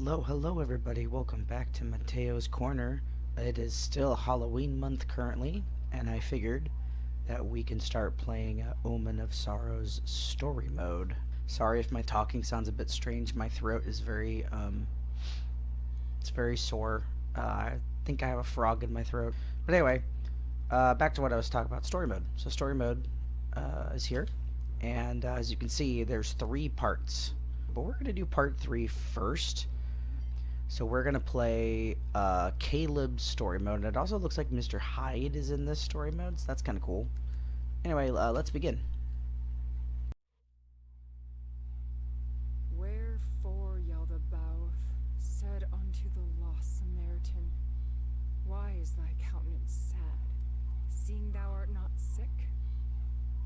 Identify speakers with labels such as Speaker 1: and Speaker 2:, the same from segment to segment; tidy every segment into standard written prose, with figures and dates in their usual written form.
Speaker 1: Hello everybody, welcome back to Matteo's Corner. It is still Halloween month currently, and I figured that we can start playing Omen of Sorrow's story mode. Sorry if my talking sounds a bit strange, my throat is it's very sore. I think I have a frog in my throat. But anyway, back to what I was talking about, story mode. So story mode is here, and as you can see, there's 3 parts. But we're going to do part 3 first. So we're going to play Caleb's story mode. And it also looks like Mr. Hyde is in this story mode, so that's kind of cool. Anyway, let's begin.
Speaker 2: Wherefore Yaldabaoth said unto the lost Samaritan, Why is thy countenance sad, seeing thou art not sick?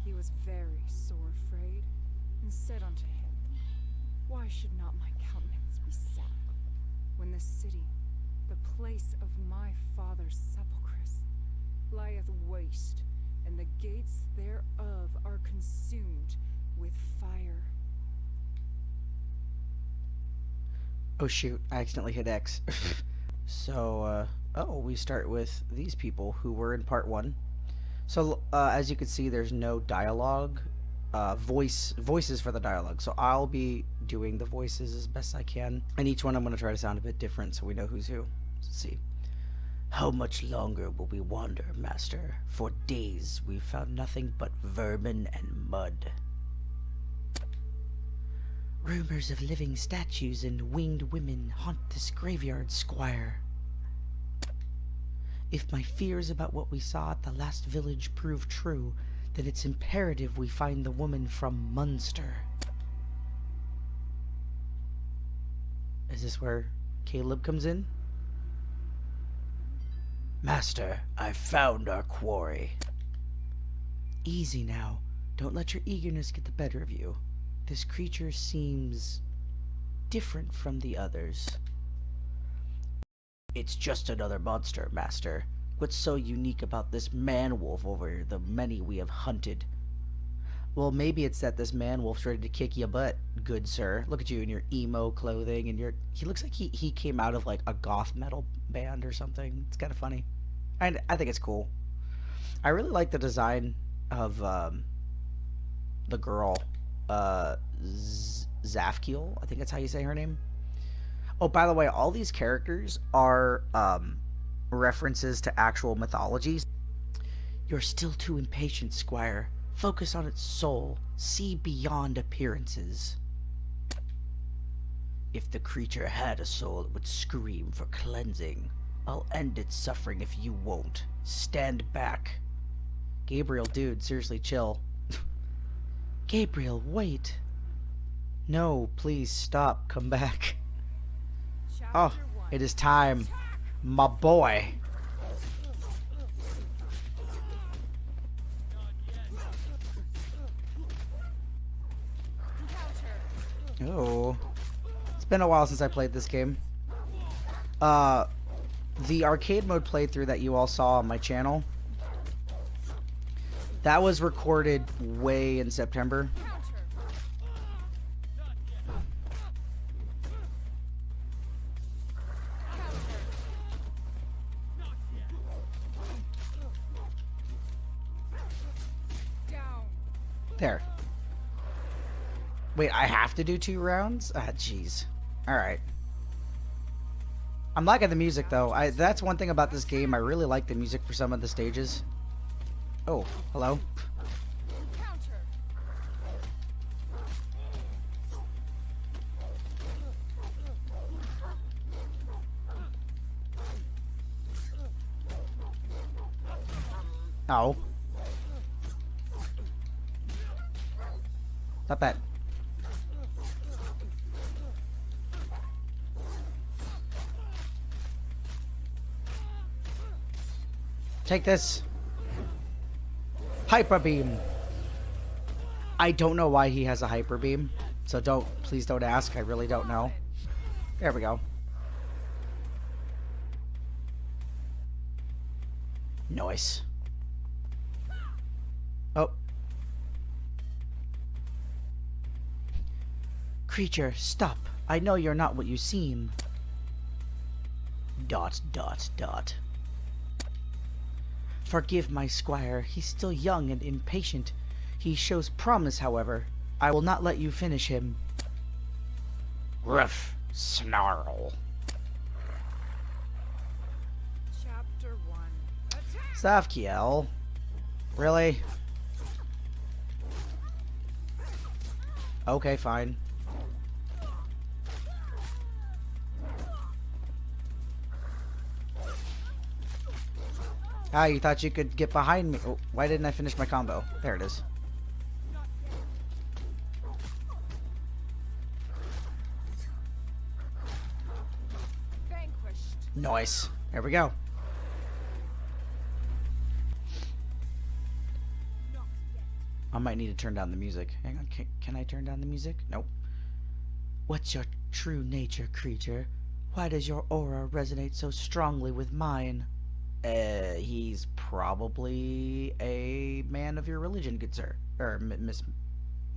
Speaker 2: He was very sore afraid, and said unto him, Why should not my countenance be sad, when the city, the place of my father's sepulchres, lieth waste, and the gates thereof are consumed with fire?
Speaker 1: Oh shoot, I accidentally hit X. So, we start with these people who were in part 1. So, as you can see, there's no dialogue. Voices for the dialogue. So I'll be doing the voices as best I can, and each one I'm going to try to sound a bit different so we know who's who. Let's see. How much longer will we wander, master? For days we've found nothing but vermin and mud. Rumors of living statues and winged women haunt this graveyard, squire. If my fears about what we saw at the last village prove true, then it's imperative we find the woman from Munster. Is this where Caleb comes in? Master, I've found our quarry. Easy now. Don't let your eagerness get the better of you. This creature seems different from the others. It's just another monster, master. What's so unique about this man-wolf over the many we have hunted? Well, maybe it's that this man-wolf's ready to kick your butt, good sir. Look at you in your emo clothing, and he looks like he came out of like a goth metal band or something. It's kind of funny. And I think it's cool. I really like the design of the girl, Zafkiel. I think that's how you say her name. Oh, by the way, all these characters are references to actual mythologies. You're still too impatient, squire. Focus on its soul. See beyond appearances. If the creature had a soul, it would scream for cleansing. I'll end its suffering if you won't. Stand back. Gabriel, dude, seriously, chill. Gabriel, wait. No, please stop. Come back. Oh, it is time. My boy. Oh. It's been a while since I played this game. The arcade mode playthrough that you all saw on my channel, that was recorded way in September. There. Wait, I have to do 2 rounds? Ah, jeez. Alright. I'm liking the music, though. That's one thing about this game. I really like the music for some of the stages. Oh, hello. Oh. Not bad. Take this. Hyper beam. I don't know why he has a hyper beam, so please don't ask. I really don't know. There we go. Nice. Oh. Creature, stop. I know you're not what you seem. dot dot dot. Forgive my squire, he's still young and impatient. He shows promise, however. I will not let you finish him. Ruff, snarl.
Speaker 2: Chapter 1. Attack!
Speaker 1: Savkiel. Really? Okay, fine. Ah, you thought you could get behind me. Oh, why didn't I finish my combo? There it is.
Speaker 2: Vanquished.
Speaker 1: Nice. There we go.
Speaker 2: Not yet.
Speaker 1: I might need to turn down the music. Hang on, can I turn down the music? Nope. What's your true nature, creature? Why does your aura resonate so strongly with mine? He's probably a man of your religion, good sir. Or miss.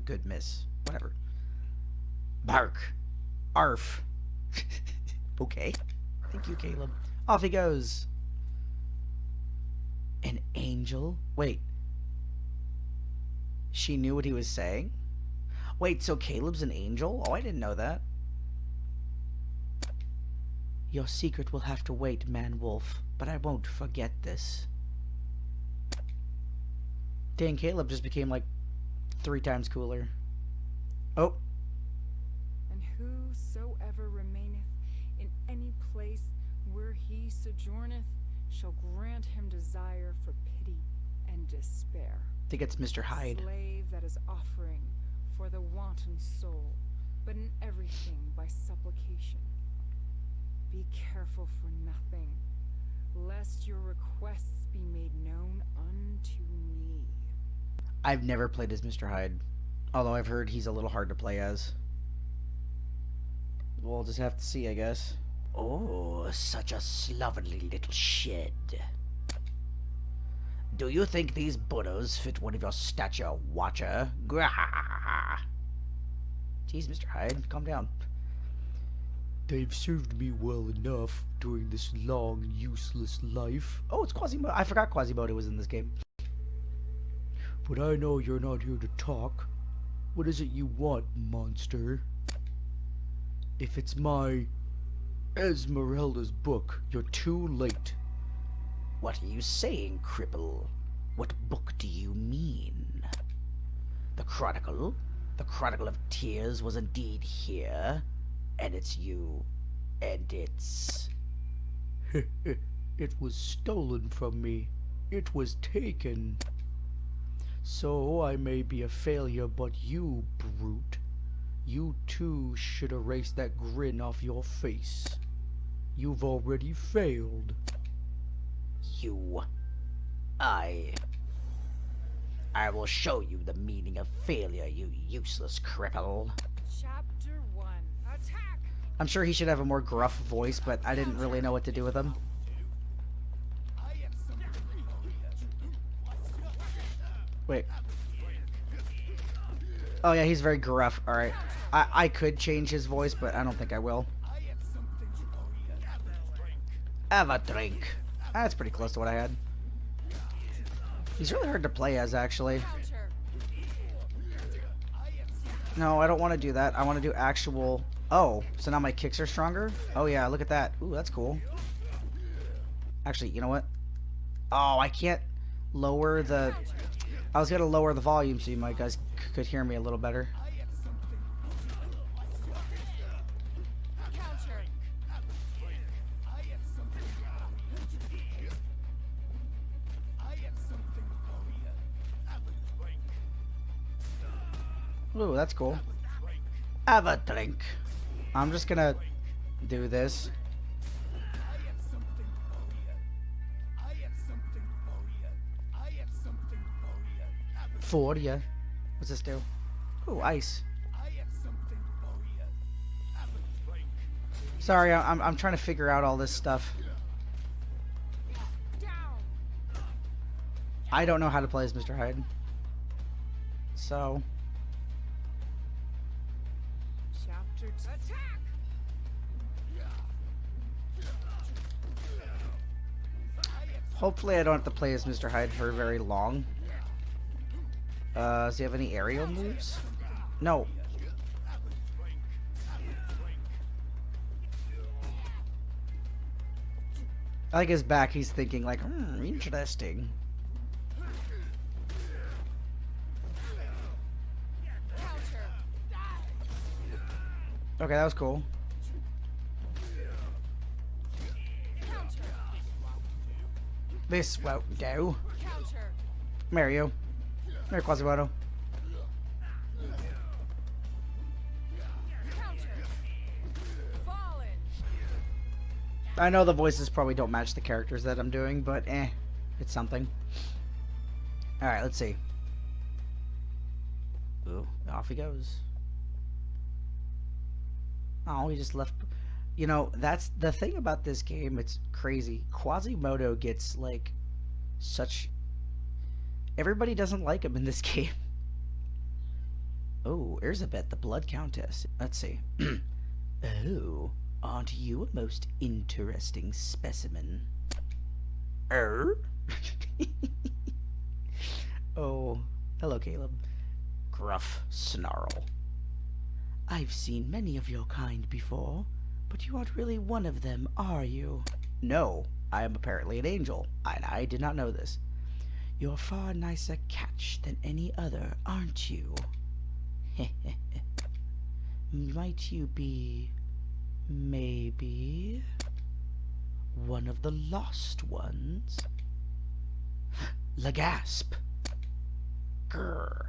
Speaker 1: Good miss. Whatever. Bark. Arf. Okay. Thank you, Caleb. Off he goes. An angel? Wait. She knew what he was saying? Wait, so Caleb's an angel? Oh, I didn't know that. Your secret will have to wait, man-wolf, but I won't forget this. Dang, Caleb just became like 3 times cooler. Oh.
Speaker 2: And whosoever remaineth in any place where he sojourneth shall grant him desire for pity and despair.
Speaker 1: I think it's Mr. Hyde.
Speaker 2: Slave that is offering for the wanton soul, but in everything by supplication. Be careful for nothing, lest your requests be made known unto me.
Speaker 1: I've never played as Mr. Hyde, although I've heard he's a little hard to play as. We'll just have to see, I guess. Oh, such a slovenly little shed. Do you think these burros fit one of your stature, watcher? Grah! Jeez, Mr. Hyde, calm down. They've served me well enough during this long, useless life. Oh, it's Quasimodo. I forgot Quasimodo was in this game. But I know you're not here to talk. What is it you want, monster? If it's my Esmeralda's book, you're too late. What are you saying, cripple? What book do you mean? The Chronicle? The Chronicle of Tears was indeed here. And it's you. And it's... It was stolen from me. It was taken. So I may be a failure, but you, brute, you too should erase that grin off your face. You've already failed. You. I will show you the meaning of failure, you useless cripple.
Speaker 2: Chapter 1. Attack!
Speaker 1: I'm sure he should have a more gruff voice, but I didn't really know what to do with him. Wait. Oh yeah, he's very gruff. Alright. I could change his voice, but I don't think I will. Have a drink. That's pretty close to what I had. He's really hard to play as, actually. No, I don't want to do that. I want to do actual... Oh, so now my kicks are stronger? Oh yeah, look at that. Ooh, that's cool. Actually, you know what? Oh, I can't lower the... I was going to lower the volume so you guys could hear me a little better. Ooh, that's cool. Have a drink. I'm just gonna do this. For ya. What's this do? Ooh, ice. Sorry, I'm trying to figure out all this stuff. I don't know how to play as Mr. Hyde. So...
Speaker 2: Chapter 2. Attack!
Speaker 1: Hopefully I don't have to play as Mr. Hyde for very long. Does he have any aerial moves? No. I like his back, he's thinking like, interesting. Okay, that was cool. This won't do. Mario. Mario Quasimodo. I know the voices probably don't match the characters that I'm doing, but it's something. Alright, let's see. Ooh, off he goes. Oh, he just left. You know, that's the thing about this game. It's crazy. Quasimodo gets, like, such... Everybody doesn't like him in this game. Oh, Elizabeth, the Blood Countess. Let's see. Oh, aren't you a most interesting specimen? Oh, hello, Caleb. Gruff snarl. I've seen many of your kind before, but you aren't really one of them, are you? No, I am apparently an angel, and I did not know this. You're a far nicer catch than any other, aren't you? Might you be, maybe, one of the lost ones? Lagasp. Grr.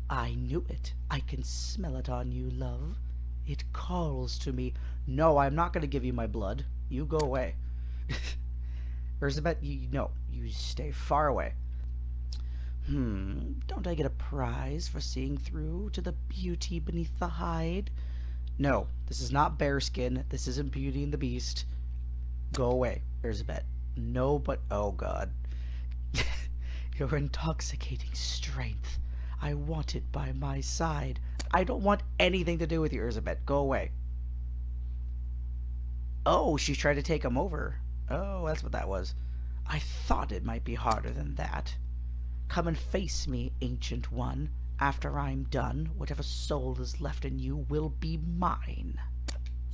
Speaker 1: I knew it. I can smell it on you, love. It calls to me. No, I'm not going to give you my blood. You go away. Elizabeth, no, you stay far away. Don't I get a prize for seeing through to the beauty beneath the hide? No, this is not Bearskin. This isn't Beauty and the Beast. Go away, Elizabeth. No, but oh god. Your intoxicating strength. I want it by my side. I don't want anything to do with you, Elizabeth. Go away. Oh, she tried to take him over. Oh, that's what that was. I thought it might be harder than that. Come and face me, Ancient One. After I'm done, whatever soul is left in you will be mine.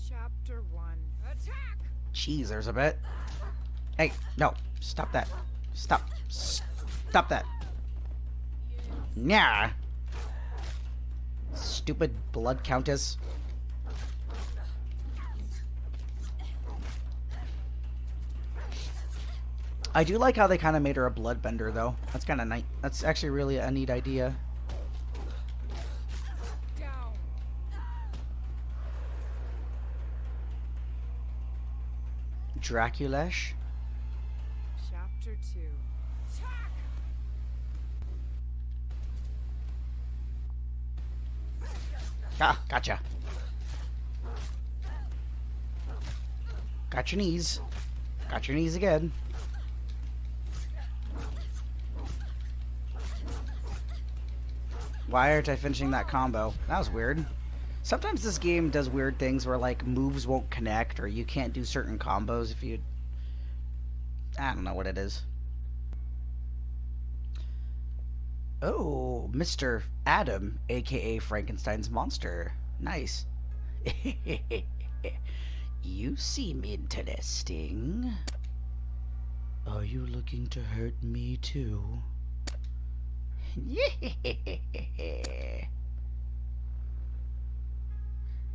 Speaker 2: Chapter 1. Attack!
Speaker 1: Jeez, Elizabeth. Hey, no. Stop that. Stop. Stop that. Nah. Stupid Blood Countess. I do like how they kind of made her a bloodbender, though. That's kind of nice. That's actually really a neat idea.
Speaker 2: Down.
Speaker 1: Draculesh.
Speaker 2: Chapter 2. Attack!
Speaker 1: Ah, gotcha. Got your knees. Got your knees again. Why aren't I finishing that combo? That was weird. Sometimes this game does weird things where, like, moves won't connect or you can't do certain combos if you... I don't know what it is. Oh, Mr. Adam, aka Frankenstein's monster. Nice. You seem interesting. Are you looking to hurt me too?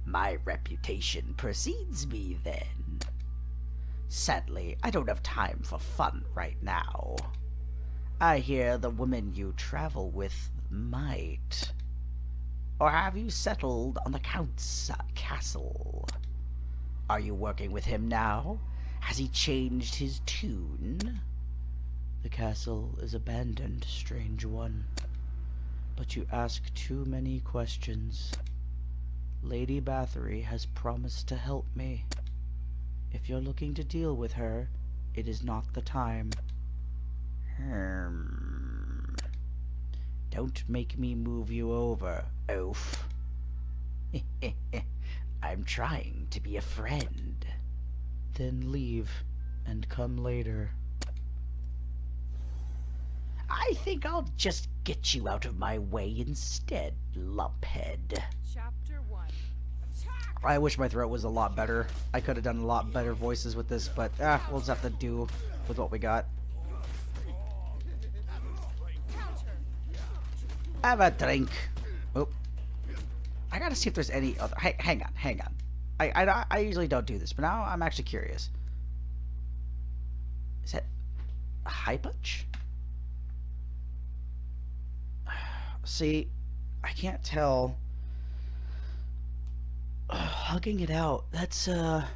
Speaker 1: My reputation precedes me then. Sadly, I don't have time for fun right now. I hear the woman you travel with might. Or have you settled on the Count's castle? Are you working with him now? Has he changed his tune? The castle is abandoned, strange one. But you ask too many questions. Lady Bathory has promised to help me. If you're looking to deal with her, it is not the time. Don't make me move you over, oaf. I'm trying to be a friend. Then leave and come later. I think I'll just get you out of my way instead, lumphead.
Speaker 2: Chapter 1. Attack!
Speaker 1: I wish my throat was a lot better. I could have done a lot better voices with this, but we'll just have to do with what we got.
Speaker 2: Counter!
Speaker 1: Have a drink. Oh, I gotta see if there's any other. Hey, hang on. I usually don't do this, but now I'm actually curious. Is that a high punch? See, I can't tell. Hugging it out. That's I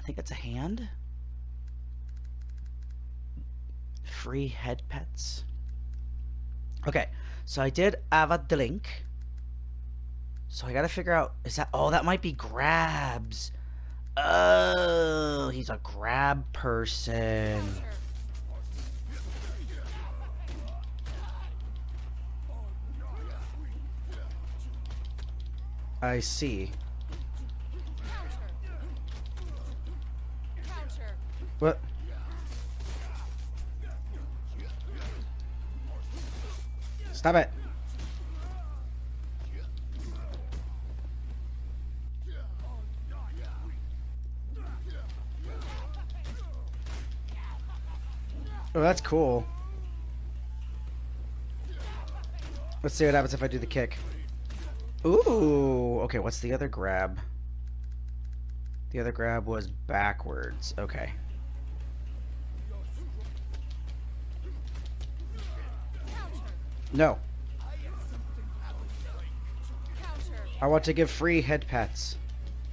Speaker 1: think that's a hand. Free head pets. Okay, so I did have a drink. So I gotta figure out, is that, oh, that might be grabs. Oh, he's a grab person.
Speaker 2: Counter!
Speaker 1: I see.
Speaker 2: Counter! Counter!
Speaker 1: What? Stop it. Oh, that's cool. Let's see what happens if I do the kick. Ooh, okay, what's the other grab? The other grab was backwards. Okay. No.
Speaker 2: Counter!
Speaker 1: I want to give free head pets.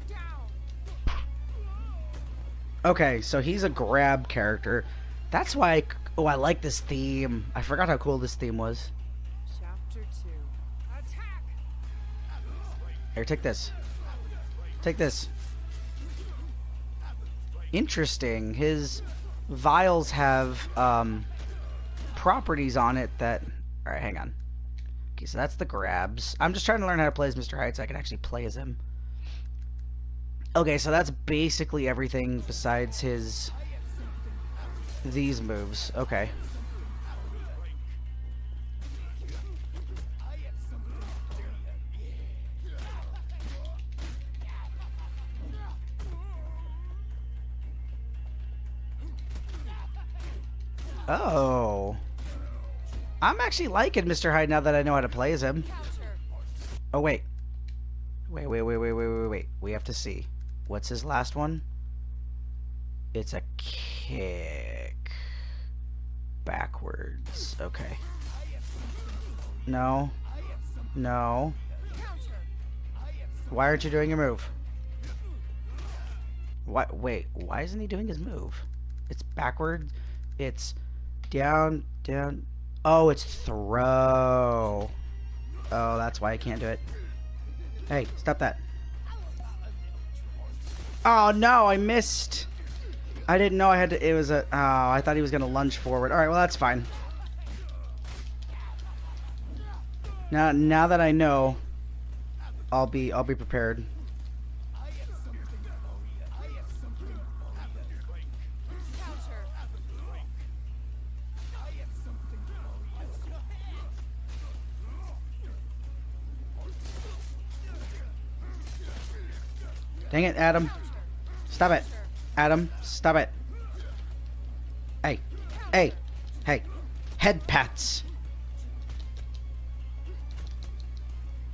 Speaker 2: Down!
Speaker 1: Okay, so he's a grab character. That's why oh, I like this theme. I forgot how cool this theme was.
Speaker 2: Chapter 2. Attack!
Speaker 1: Here, take this. Take this. Interesting. His vials have properties on it that... Alright, hang on. Okay, so that's the grabs. I'm just trying to learn how to play as Mr. Hyde so I can actually play as him. Okay, so that's basically everything besides his... these moves. Okay. Oh. I'm actually liking Mr. Hyde now that I know how to play as him.
Speaker 2: Counter!
Speaker 1: Oh, wait. Wait. We have to see. What's his last one? It's a kick. Backwards. Okay. No. No.
Speaker 2: Counter!
Speaker 1: Why aren't you doing your move? Why? Wait. Why isn't he doing his move? It's backward. It's down, down. Oh, it's throw. Oh, that's why I can't do it. Hey, stop that. Oh, no, I missed. I didn't know I had to, it was a, oh, I thought he was going to lunge forward. All right, well, that's fine. Now that I know, I'll be prepared.
Speaker 2: Counter!
Speaker 1: Dang it, Adam. Stop it. Adam, stop it. Hey. Hey. Hey. Head pats.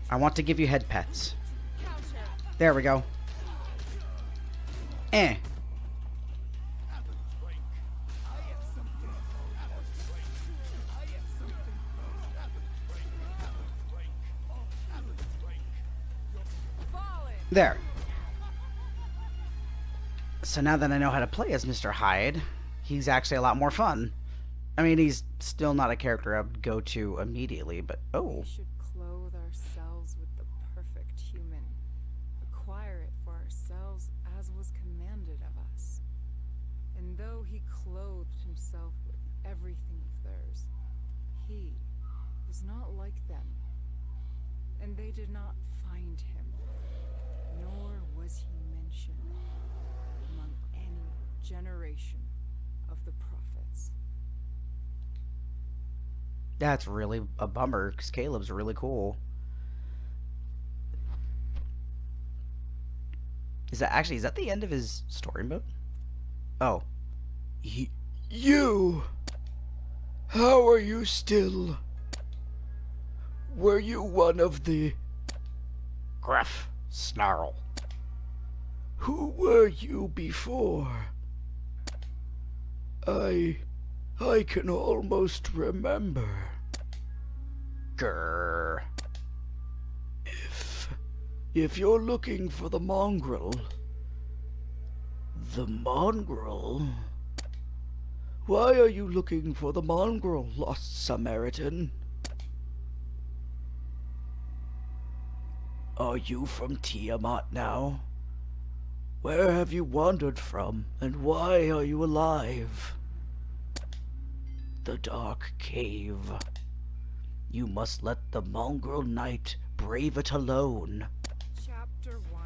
Speaker 1: I want to give you head pats.
Speaker 2: Counter!
Speaker 1: There we go. Eh.
Speaker 2: Falling!
Speaker 1: There. So now that I know how to play as Mr. Hyde, he's actually a lot more fun. I mean, he's still not a character I would go to immediately, but oh.
Speaker 2: We should clothe ourselves with the perfect human, acquire it for ourselves as was commanded of us. And though he clothed himself with everything of theirs, he was not like them, and they did not find him, nor was he mentioned among any generation of the prophets.
Speaker 1: That's really a bummer, because Caleb's really cool. Is that the end of his story mode? Oh. You! How are you still? Were you one of the... Gruff. Snarl. Who were you before? I can almost remember. Grr. If you're looking for the mongrel... The mongrel? Why are you looking for the mongrel, lost Samaritan? Are you from Tiamat now? Where have you wandered from, and why are you alive? The dark cave. You must let the mongrel knight brave it alone.
Speaker 2: Chapter 1.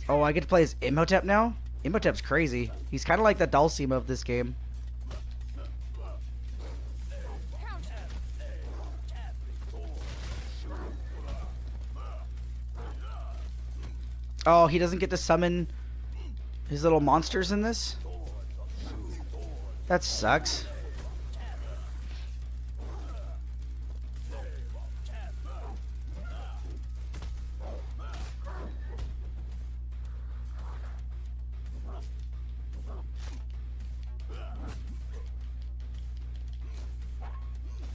Speaker 1: Oh, I get to play as Imhotep now? Imhotep's crazy. He's kind of like the Dulcima of this game. Oh, he doesn't get to summon his little monsters in this? That sucks.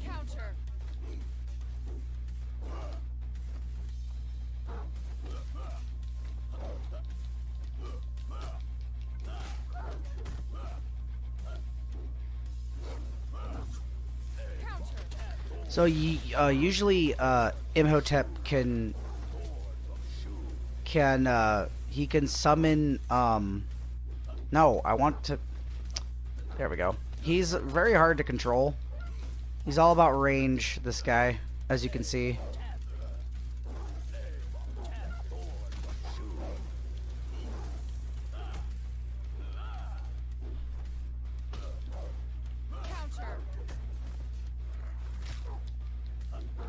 Speaker 2: Counter.
Speaker 1: So usually Imhotep can he can summon no, I want to there we go. He's very hard to control. He's all about range, this guy, as you can see.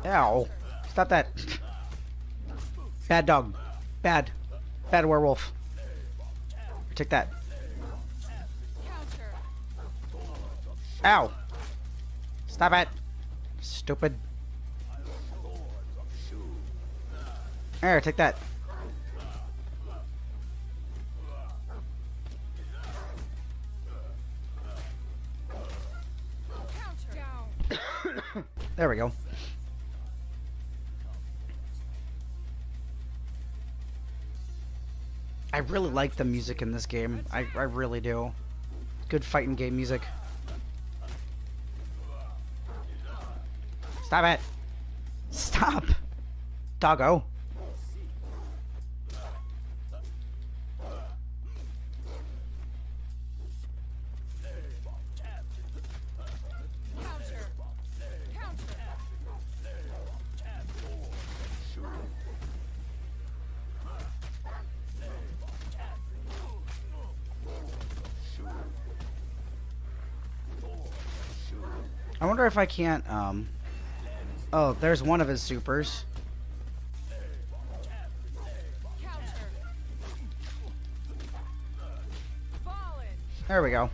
Speaker 1: Ow. Stop that. Bad dog. Bad. Bad werewolf. Take that. Ow. Stop it. Stupid. There, take that. There we go. I really like the music in this game. I really do. Good fighting game music. Stop it! Stop! Doggo. I wonder if I can't, oh, there's one of his supers. There we go.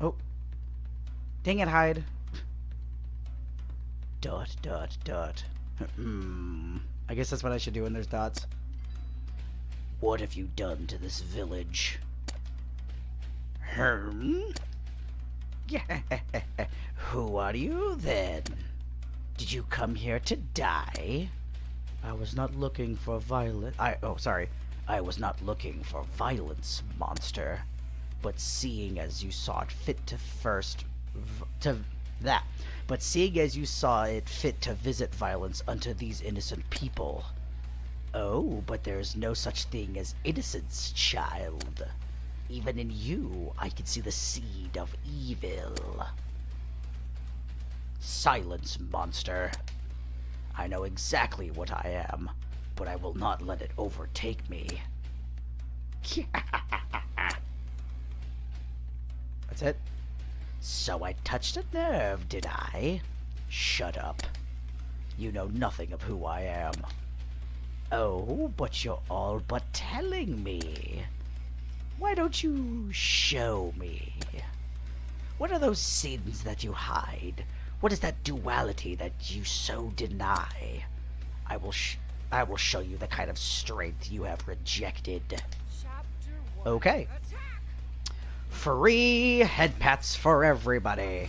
Speaker 1: Oh. Dang it, hide. Dot, dot, dot. I guess that's what I should do when there's dots. What have you done to this village? Yeah. Who are you then? Did you come here to die? I was not looking for violence. I was not looking for violence, monster. But seeing as you saw it fit But seeing as you saw it fit to visit violence unto these innocent people. Oh, but there is no such thing as innocence, child. Even in you, I can see the seed of evil. Silence, monster. I know exactly what I am. but I will not let it overtake me. That's it? So I touched a nerve, did I? Shut up. You know nothing of who I am. Oh, but you're all but telling me. Why don't you show me? What are those sins that you hide? What is that duality that you so deny? I will show you the kind of strength you have rejected. Okay. Free head pats for everybody.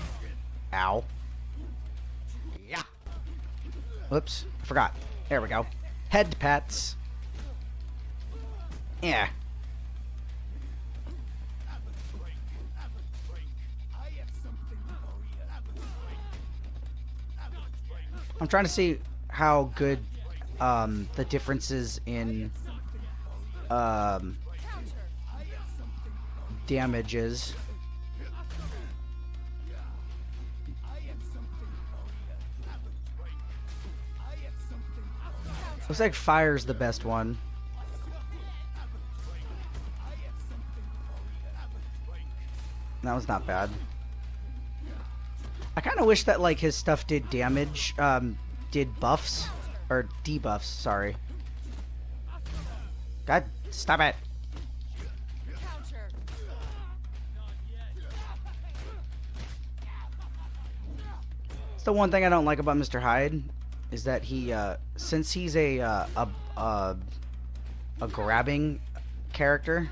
Speaker 1: Ow. Yeah. Whoops, forgot. There we go. Head pats. Yeah. I'm trying to see how good the differences in damage is. Looks like fire's the best one. That was not bad. I kind of wish that like his stuff did damage, did buffs or debuffs. Sorry. God, stop it. It's the one thing I don't like about Mr. Hyde is that he, since he's a grabbing character,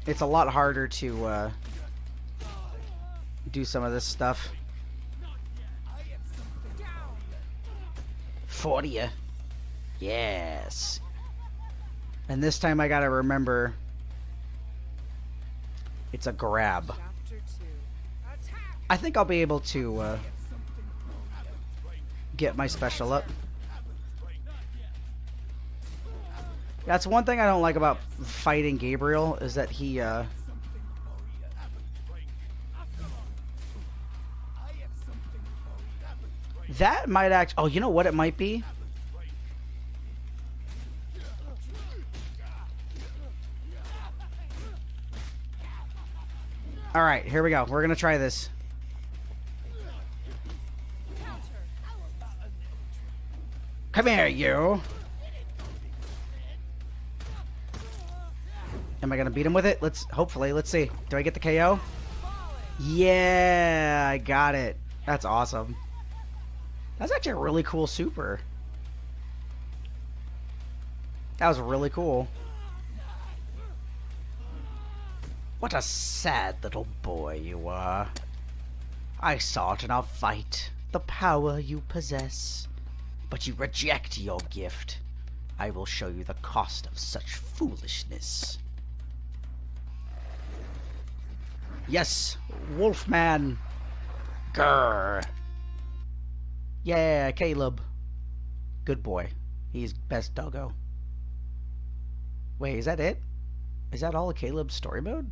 Speaker 1: it's a lot harder to do some of this stuff. For ya. Yes. And this time I gotta remember it's a grab. I think I'll be able to get my special up. That's one thing I don't like about fighting Gabriel, is that he that might act. Oh, you know what it might be? Alright, here we go. We're gonna try this. Come here, you. Am I gonna beat him with it? Hopefully, let's see. Do I get the KO? Yeah, I got it. That's awesome. That's actually a really cool super. That was really cool. What a sad little boy you are. I saw it in our fight, the power you possess. But you reject your gift. I will show you the cost of such foolishness. Yes, Wolfman. Grr. Yeah, Caleb. Good boy. He's best doggo. Wait, is that it? Is that all of Caleb's story mode?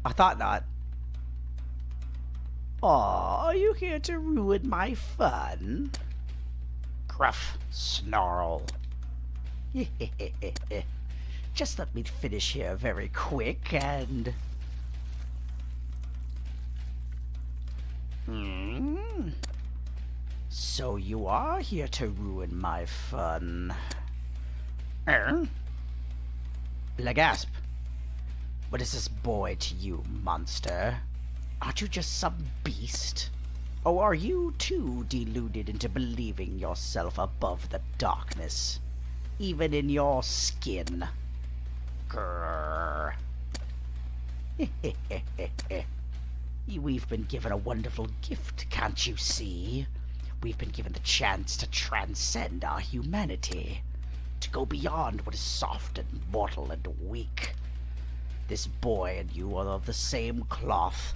Speaker 1: I thought not. Aw, are you here to ruin my fun? Gruff snarl. Just let me finish here very quick and... So you are here to ruin my fun. Lagasp. What is this boy to you, monster? Aren't you just some beast? Or are you too deluded into believing yourself above the darkness, even in your skin? Grrr. We've been given a wonderful gift, can't you see? We've been given the chance to transcend our humanity, to go beyond what is soft and mortal and weak. This boy and you are of the same cloth.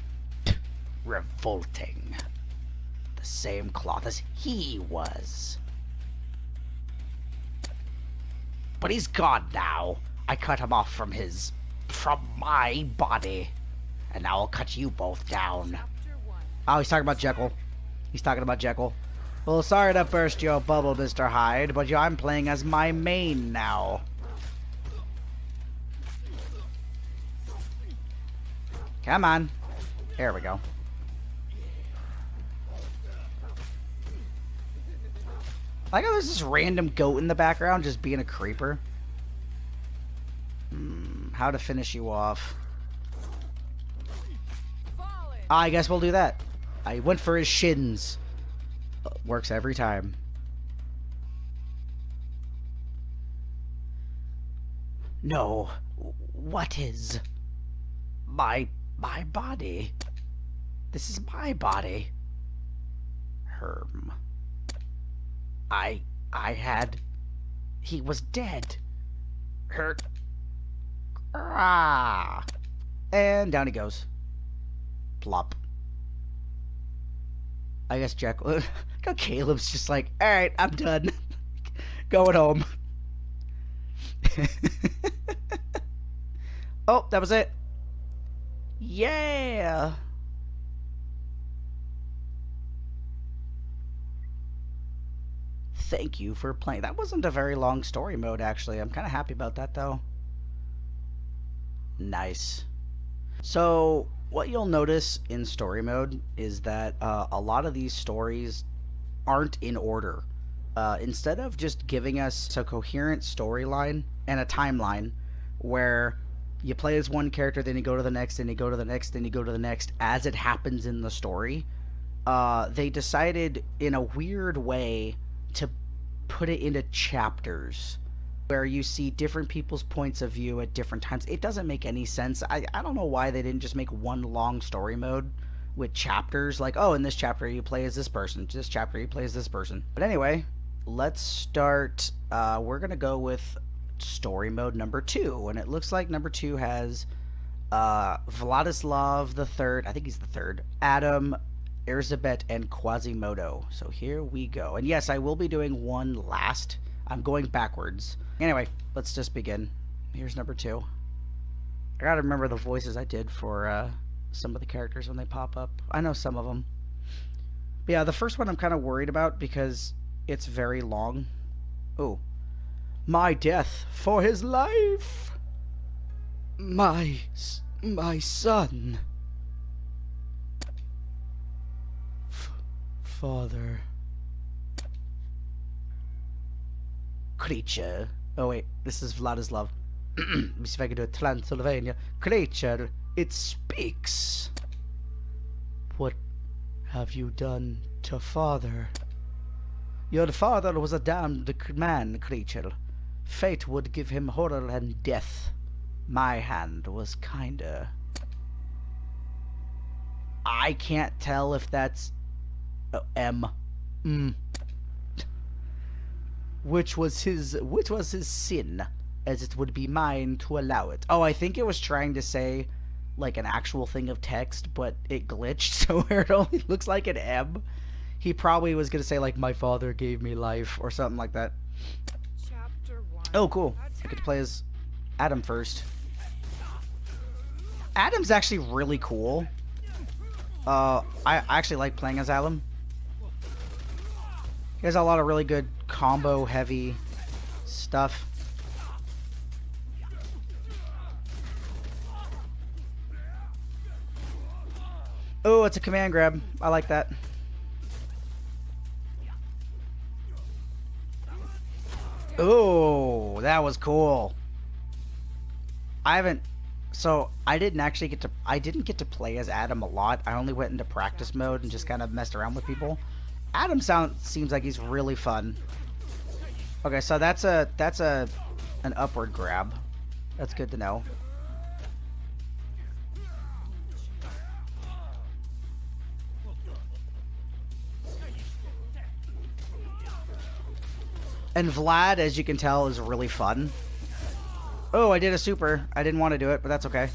Speaker 1: Revolting. The same cloth as he was. But he's gone now. I cut him off from my body. And now I'll cut you both down. Oh, he's talking about Jekyll. He's talking about Jekyll. Well, sorry to burst your bubble, Mr. Hyde, but I'm playing as my main now. Come on. There we go. I like how there's this random goat in the background just being a creeper. How to finish you off. I guess we'll do that. I went for his shins. Works every time. No. What is... My body? This is my body. Herm. I had... He was dead. Hurt. Ah. And down he goes. Plop. I guess Jack... Caleb's just like, alright, I'm done. Going home. Oh, that was it. Yeah. Thank you for playing. That wasn't a very long story mode, actually. I'm kind of happy about that, though. Nice. So, what you'll notice in story mode is that a lot of these stories aren't in order. Instead of just giving us a coherent storyline and a timeline where you play as one character, then you go to the next, then you go to the next, then you go to the next, as it happens in the story, they decided in a weird way to put it into chapters where you see different people's points of view at different times. It doesn't make any sense. I don't know why they didn't just make one long story mode with chapters, like, oh, in this chapter you play as this person, this chapter you play as this person. But anyway, let's start. We're gonna go with story mode number 2, and it looks like number 2 has Vladislav the Third, I think he's the third, Adam, Erzabet, and Quasimodo. So here we go. And yes, I will be doing one last. I'm going backwards. Anyway, let's just begin. Here's number 2. I gotta remember the voices I did for some of the characters when they pop up. I know some of them. But yeah, the first one I'm kind of worried about because it's very long. Oh. My death for his life. My son. Father. Creature. Oh wait, this is Vladislav. Let me see if I can do it. Transylvania. Creature, it speaks. What have you done to father? Your father was a damned man, creature. Fate would give him horror and death. My hand was kinder. I can't tell if that's M. Which was his sin, as it would be mine to allow it. Oh, I think it was trying to say like an actual thing of text, but it glitched, so where it only looks like an M. He probably was gonna say like, my father gave me life, or something like that.
Speaker 2: Chapter 1.
Speaker 1: Oh, cool. I get to play as Adam first. Adam's actually really cool. I actually like playing as Adam. He has a lot of really good combo heavy stuff. Oh, it's a command grab. I like that. Oh, that was cool. I didn't get to play as Adam a lot. I only went into practice mode and just kind of messed around with people. Adam seems like he's really fun. Okay, so that's an upward grab. That's good to know. And Vlad, as you can tell, is really fun. Oh, I did a super. I didn't want to do it, but that's okay.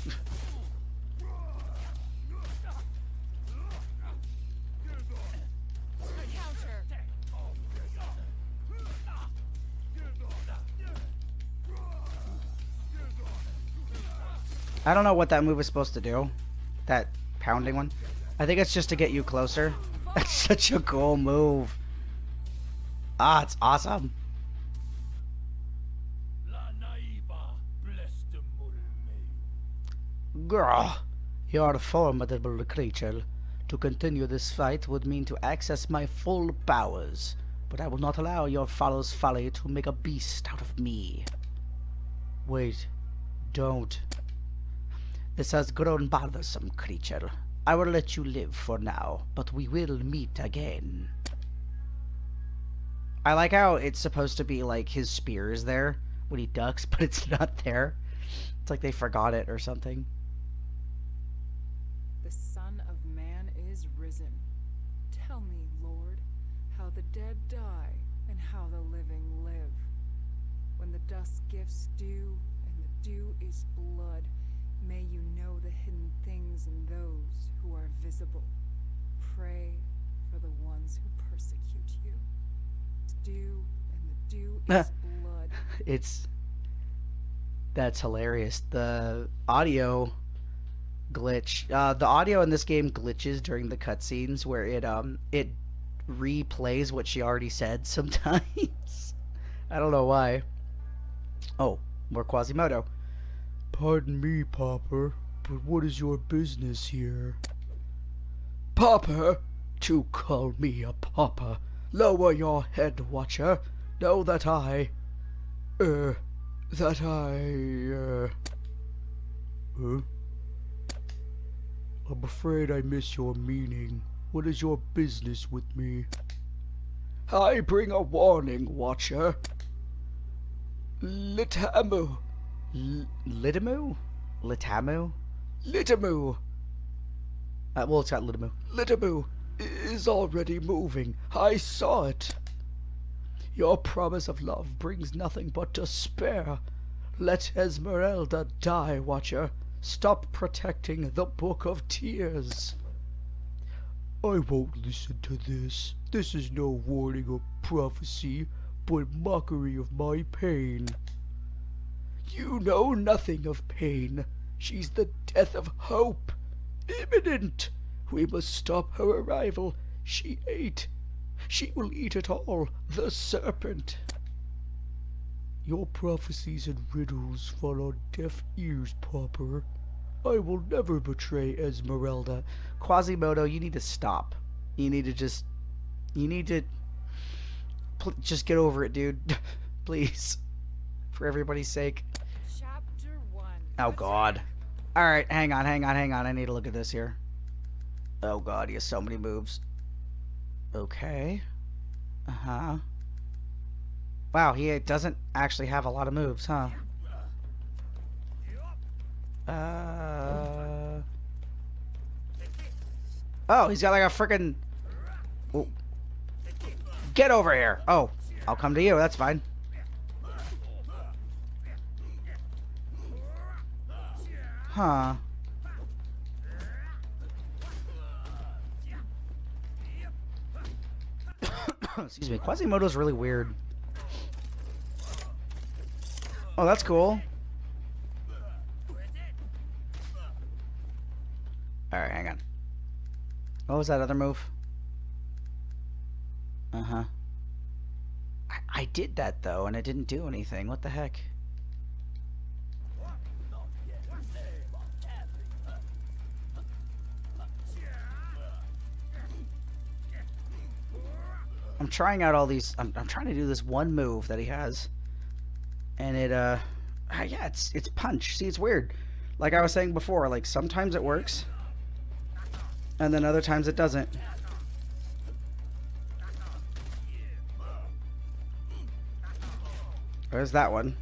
Speaker 1: I don't know what that move is supposed to do. That pounding one. I think it's just to get you closer. That's such a cool move. Ah, it's awesome. Grr. You're a formidable creature. To continue this fight would mean to access my full powers, but I will not allow your follow's folly to make a beast out of me. Wait, don't. This has grown bothersome, creature. I will let you live for now, but we will meet again. I like how it's supposed to be like his spear is there when he ducks, but it's not there. It's like they forgot it or something.
Speaker 2: The Son of Man is risen. Tell me, Lord, how the dead die and how the living live. When the dusk gives dew and the dew is blood, may you know the hidden things in those who are visible. Pray for the ones who persecute you. Dew and the dew is blood.
Speaker 1: That's hilarious. The audio glitch. The audio in this game glitches during the cutscenes where it replays what she already said sometimes. I don't know why. Oh, more Quasimodo. Pardon me, Popper, but what is your business here? Popper? To call me a Popper? Lower your head, Watcher. Know that huh? I'm afraid I miss your meaning. What is your business with me? I bring a warning, Watcher. Litamu. Litamu? Litamu? Litamu! Well, it's got Litamu. Litamu is already moving. I saw it. Your promise of love brings nothing but despair. Let Esmeralda die, Watcher. Stop protecting the Book of Tears. I won't listen to this. This is no warning or prophecy, but mockery of my pain. You know nothing of pain. She's the death of hope. Imminent. We must stop her arrival. She will eat it all. The serpent. Your prophecies and riddles fall on deaf ears, Popper. I will never betray Esmeralda. Quasimodo, you need to stop. You need to just get over it, dude. Please. For everybody's sake.
Speaker 2: Chapter 1.
Speaker 1: Oh, God. Alright, hang on. I need to look at this here. Oh, God, he has so many moves. Okay. Uh-huh. Wow, he doesn't actually have a lot of moves, huh? Oh, he's got like a freaking... Oh. Get over here! Oh, I'll come to you, that's fine. Huh. Excuse me, Quasimodo's really weird. Oh, that's cool. Alright, hang on. What was that other move? Uh-huh. I did that, though, and it didn't do anything. What the heck? I'm trying out all these... I'm trying to do this one move that he has. And it, yeah, it's punch. See, it's weird. Like I was saying before, like, sometimes it works. And then other times it doesn't. There's that one.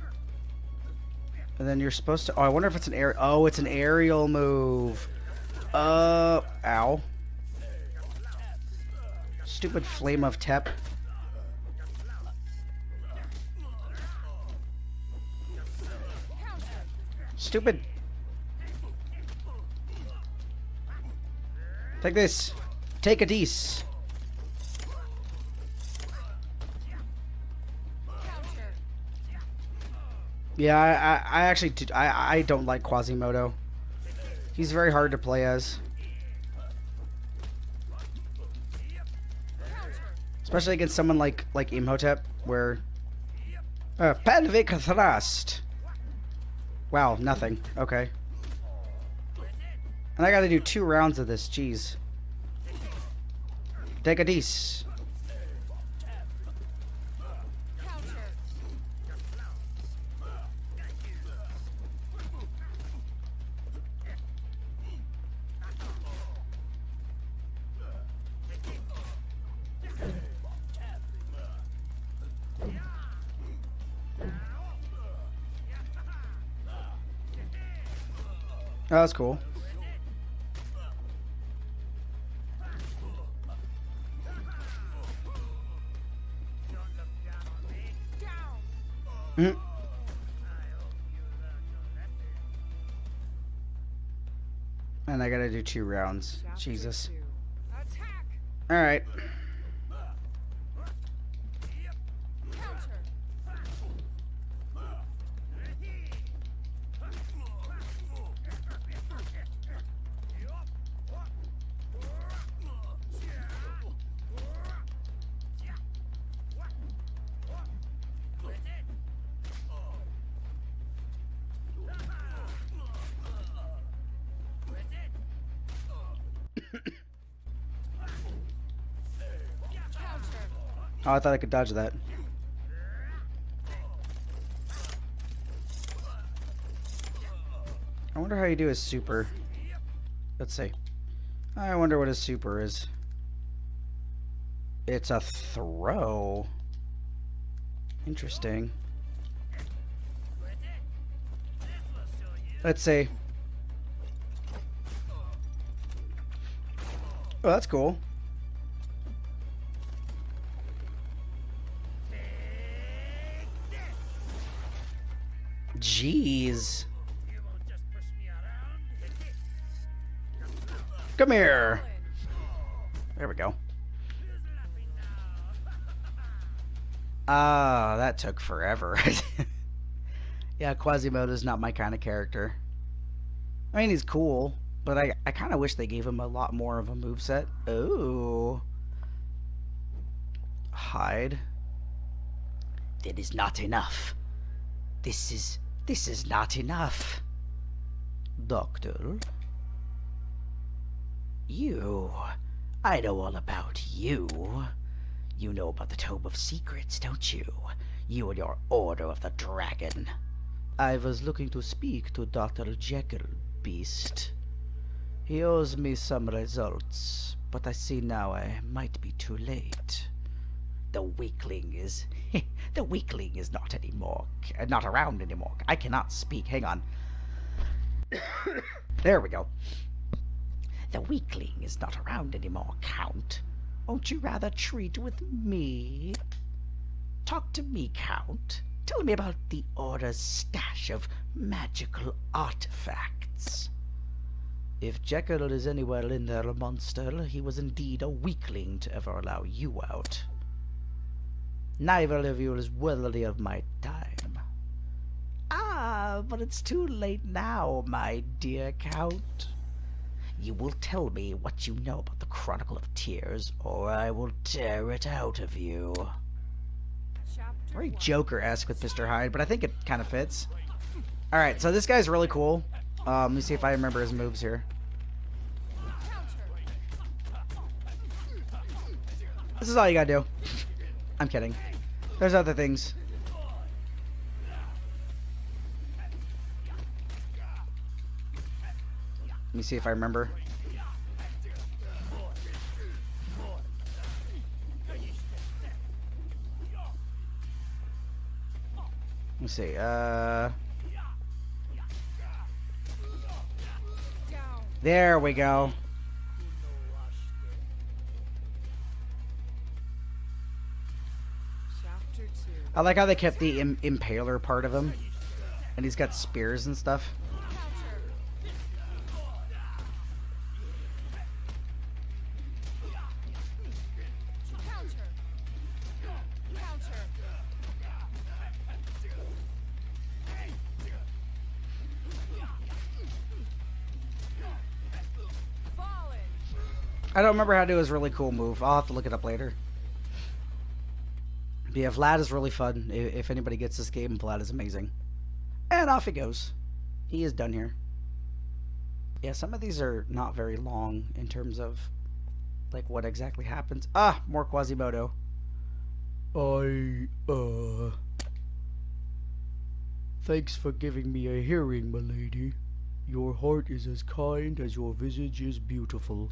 Speaker 1: And then you're supposed to... Oh, I wonder if it's an air... Oh, it's an aerial move. Ow. Stupid Flame of Tep. Stupid. Take this. Take a dece. Yeah, I actually I don't like Quasimodo. He's very hard to play as. Especially against someone like Imhotep, where pelvic thrust. Wow, nothing. Okay. And I gotta do 2 rounds of this. Jeez. Take a dece. Oh, that's cool. Mm. And I gotta do 2 rounds. Jesus. Alright. Oh, I thought I could dodge that. I wonder how you do his super. Let's see. I wonder what his super is. It's a throw. Interesting. Let's see. Oh, that's cool. Jeez. Come here. There we go. Ah, that took forever. Yeah, Quasimodo's not my kind of character. I mean, he's cool, but I kind of wish they gave him a lot more of a moveset. Ooh. Hide. That is not enough. This is not enough. Doctor. You. I know all about you. You know about the Tome of Secrets, don't you? You and your Order of the Dragon. I was looking to speak to Dr. Jekyll, Beast. He owes me some results, but I see now I might be too late. The weakling is... the weakling is not anymore. Not around anymore. I cannot speak. Hang on. There we go. The weakling is not around anymore, Count. Won't you rather treat with me? Talk to me, Count. Tell me about the Order's stash of magical artifacts. If Jekyll is anywhere in there, monster, he was indeed a weakling to ever allow you out. Neither of you is worthy of my time. Ah, but it's too late now, my dear Count. You will tell me what you know about the Chronicle of Tears, or I will tear it out of you. Very Joker-esque with Mr. Hyde, but I think it kind of fits. Alright, so this guy's really cool. Let me see if I remember his moves here. This is all you gotta do. I'm kidding. There's other things. Let me see if I remember. Let me see. There we go. I like how they kept the impaler part of him. And he's got spears and stuff. I don't remember how to do his really cool move. I'll have to look it up later. But yeah, Vlad is really fun. If anybody gets this game, Vlad is amazing. And off he goes. He is done here. Yeah, some of these are not very long in terms of like what exactly happens. Ah, more Quasimodo. Thanks for giving me a hearing, milady. Your heart is as kind as your visage is beautiful.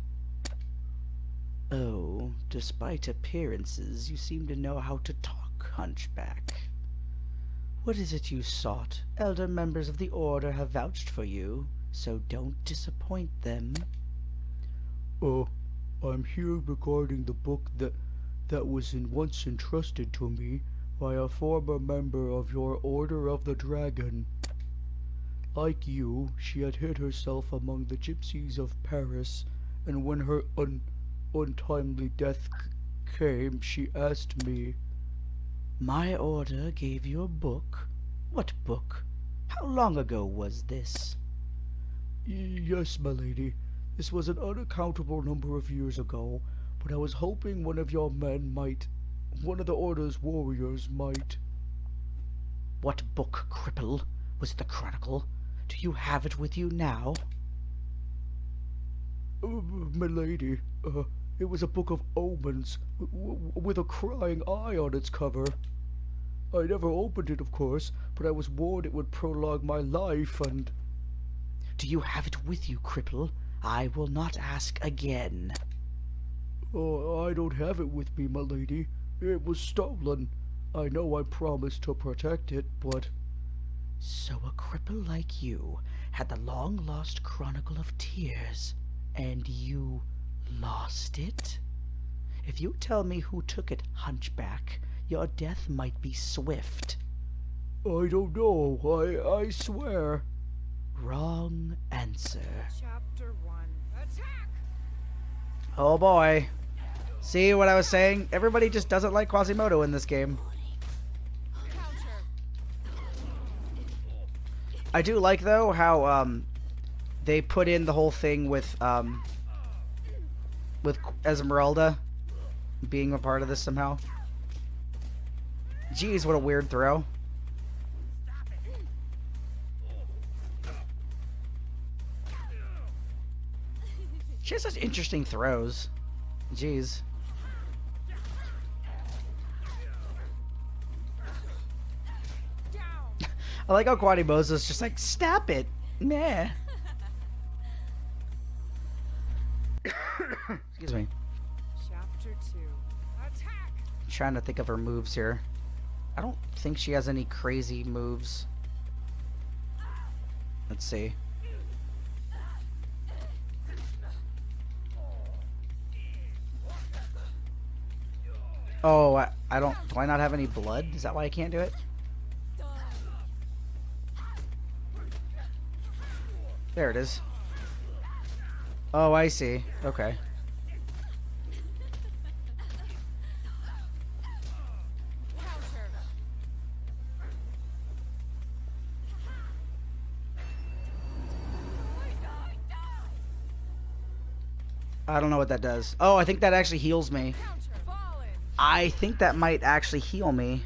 Speaker 1: Oh, despite appearances, you seem to know how to talk, Hunchback. What is it you sought? Elder members of the Order have vouched for you, so don't disappoint them. I'm here regarding the book that was once entrusted to me by a former member of your Order of the Dragon. Like you, she had hid herself among the gypsies of Paris, and when her untimely death came, she asked me. My order gave you a book? What book? How long ago was this? Yes, my lady. This was an unaccountable number of years ago, but I was hoping one of your men might, one of the Order's warriors might. What book, cripple? Was it the Chronicle? Do you have it with you now? Milady, it was a book of omens, with a crying eye on its cover. I never opened it, of course, but I was warned it would prolong my life, and... Do you have it with you, cripple? I will not ask again. I don't have it with me, milady. It was stolen. I know I promised to protect it, but... So a cripple like you had the long-lost Chronicle of Tears, and you lost it? If you tell me who took it, Hunchback, your death might be swift. I don't know, I swear. Wrong answer.
Speaker 2: Chapter 1. Attack!
Speaker 1: Oh boy. See what I was saying? Everybody just doesn't like Quasimodo in this game.
Speaker 2: Counter.
Speaker 1: I do like, though, how, they put in the whole thing with Esmeralda being a part of this somehow. Jeez, what a weird throw. She has such interesting throws. Jeez. I like how Quasimodo's just like, stop it. Meh. Excuse me.
Speaker 2: Chapter 2. Attack!
Speaker 1: I'm trying to think of her moves here. I don't think she has any crazy moves. Let's see. Oh, I don't... Do I not have any blood? Is that why I can't do it? There it is. Oh, I see. Okay.
Speaker 2: Counter.
Speaker 1: I don't know what that does. Oh, I think that actually heals me.
Speaker 2: Counter. Fallen.
Speaker 1: I think that might actually heal me.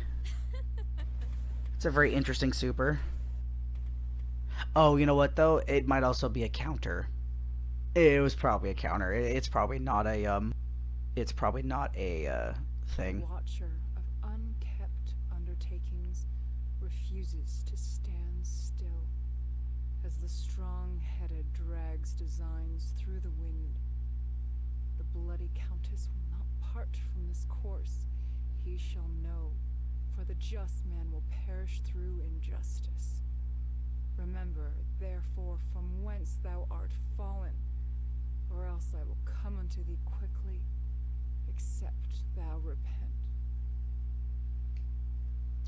Speaker 1: It's a very interesting super. Oh, you know what though? It might also be a counter. It was probably a counter. It's probably not a It's probably not a thing.
Speaker 2: Watcher of unkept undertakings refuses to stand still as the strong-headed drags designs through the wind. The bloody countess will not part from this course. He shall know, for the just man will perish through injustice. Remember, therefore, from whence thou art fallen, or else I will come unto thee quickly, except thou repent.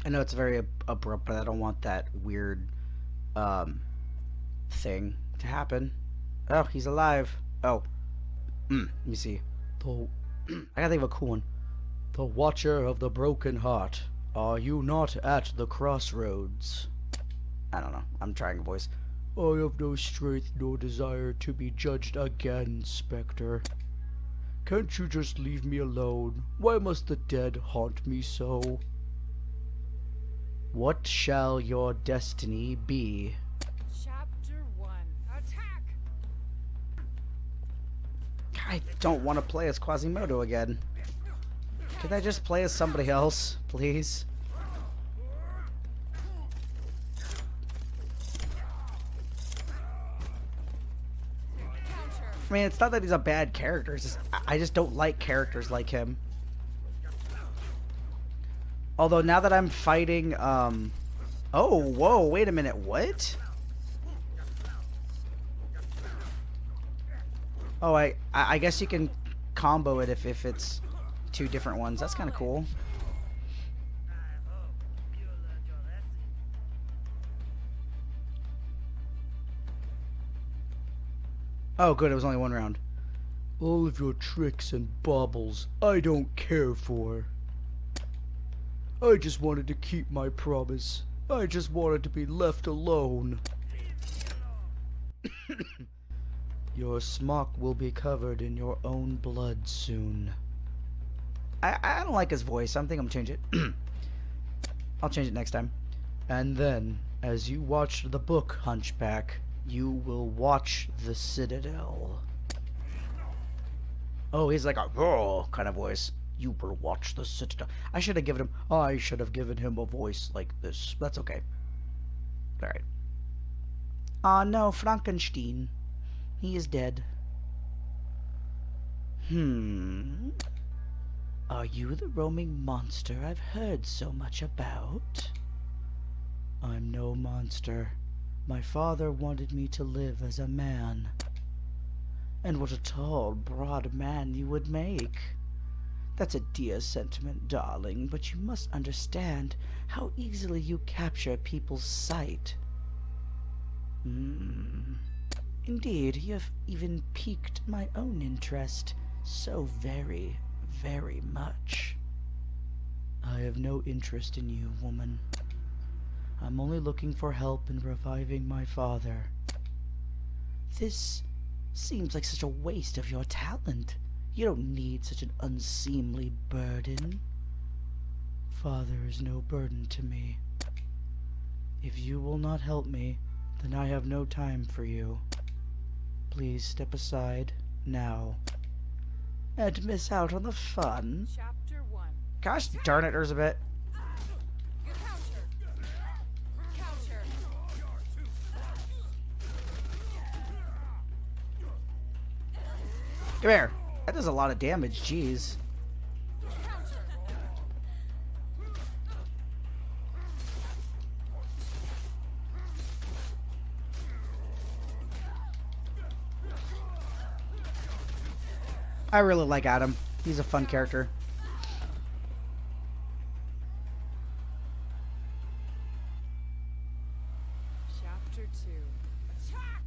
Speaker 1: I know it's very abrupt, but I don't want that weird thing to happen. Oh, he's alive. Oh. Let me see. I gotta think of a cool one. The Watcher of the Broken Heart. Are you not at the crossroads? I don't know. I'm trying a voice. I have no strength nor desire to be judged again, Spectre. Can't you just leave me alone? Why must the dead haunt me so? What shall your destiny be?
Speaker 2: Chapter 1. Attack!
Speaker 1: I don't want to play as Quasimodo again. Can I just play as somebody else, please? I mean, it's not that he's a bad character. It's just, I just don't like characters like him. Although now that I'm fighting, oh, whoa, wait a minute, what? Oh, I guess you can combo it if it's two different ones. That's kind of cool. Oh, good, it was only one round. All of your tricks and baubles, I don't care for. I just wanted to keep my promise. I just wanted to be left alone. Your smock will be covered in your own blood soon. I don't like his voice. I think I'm gonna change it. I'll change it next time. And then, as you watch the book, Hunchback, you will watch the Citadel. Oh, he's like a raw kind of voice. You will watch the Citadel. I should have given him a voice like this. That's okay. Alright. Ah, no, Frankenstein. He is dead. Are you the roaming monster I've heard so much about? I'm no monster. My father wanted me to live as a man. And what a tall, broad man you would make. That's a dear sentiment, darling, but you must understand how easily you capture people's sight. Indeed, you have even piqued my own interest so very, very much. I have no interest in you, woman. I'm only looking for help in reviving my father. This seems like such a waste of your talent. You don't need such an unseemly burden. Father is no burden to me. If you will not help me, then I have no time for you. Please step aside now. And miss out on the fun.
Speaker 2: Chapter 1.
Speaker 1: Gosh darn it, Elizabeth.
Speaker 2: Counter.
Speaker 1: Come here. That does a lot of damage, jeez. I really like Adam. He's a fun character.
Speaker 2: Chapter 2. Attack!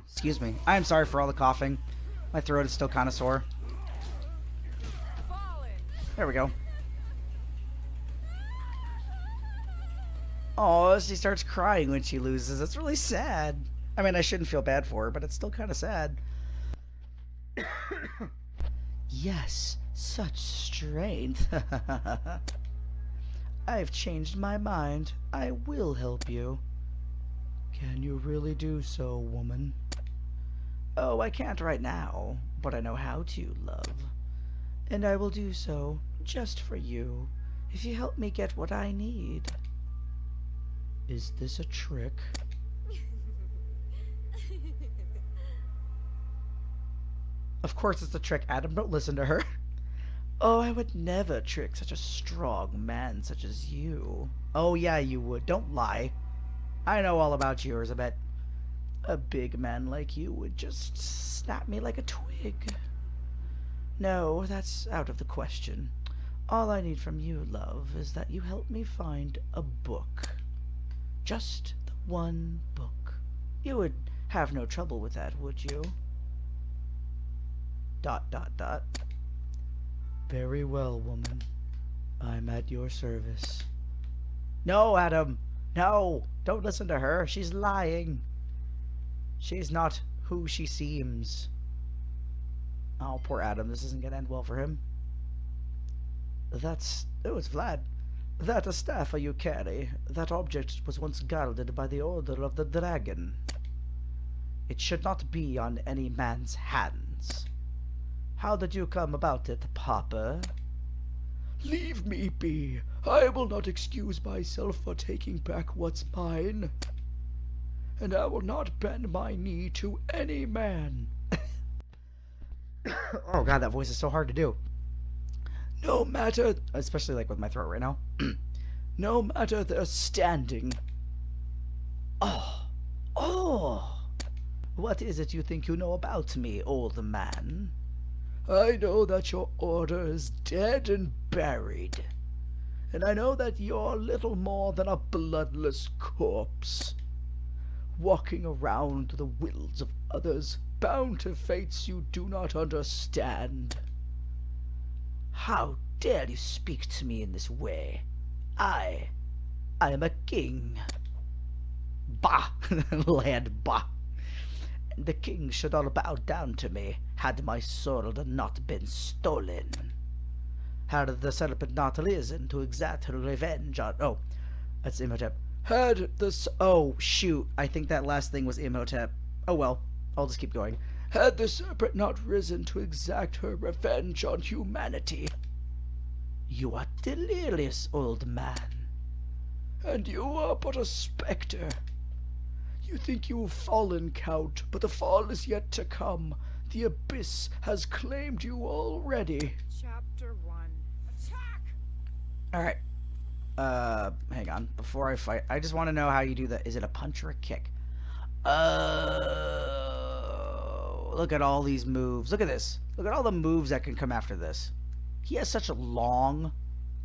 Speaker 1: Excuse me. I'm sorry for all the coughing. My throat is still kind of sore.
Speaker 2: Fallen.
Speaker 1: There we go. Oh, she starts crying when she loses. That's really sad. I mean, I shouldn't feel bad for her, but it's still kind of sad. Yes, such strength. I've changed my mind. I will help you. Can you really do so, woman? Oh, I can't right now, but I know how to, love. And I will do so, just for you, if you help me get what I need. Is this a trick? Of course it's a trick, Adam. Don't listen to her. Oh, I would never trick such a strong man such as you. Oh, yeah, you would. Don't lie. I know all about you, Elizabeth. A big man like you would just snap me like a twig. No, that's out of the question. All I need from you, love, is that you help me find a book. Just the one book. You would have no trouble with that, would you? ... Very well, woman. I'm at your service. No, Adam! No! Don't listen to her. She's lying. She's not who she seems. Oh, poor Adam. This isn't gonna end well for him. Oh, it's Vlad. That a staff you carry. That object was once guarded by the Order of the Dragon. It should not be on any man's hands. How did you come about it, Papa? Leave me be. I will not excuse myself for taking back what's mine. And I will not bend my knee to any man. Oh god, that voice is so hard to do. No matter, especially like with my throat right now. No matter their standing. Oh, oh. What is it you think you know about me, old man? I know that your order is dead and buried. And I know that you're little more than a bloodless corpse, walking around the wills of others, bound to fates you do not understand. How dare you speak to me in this way? I am a king. Bah! Land, bah! The king should all bow down to me, had my sword not been stolen. Had the serpent not risen to exact her revenge on... Oh, that's Imhotep. Had the... Oh, shoot. I think that last thing was Imhotep. Oh well, I'll just keep going. Had the serpent not risen to exact her revenge on humanity. You are delirious, old man. And you are but a spectre. You think you've fallen, Count, but the fall is yet to come. The abyss has claimed you already.
Speaker 2: Chapter 1. Attack!
Speaker 1: Alright. Hang on. Before I fight, I just want to know how you do that. Is it a punch or a kick? Look at all these moves. Look at this. Look at all the moves that can come after this. He has such long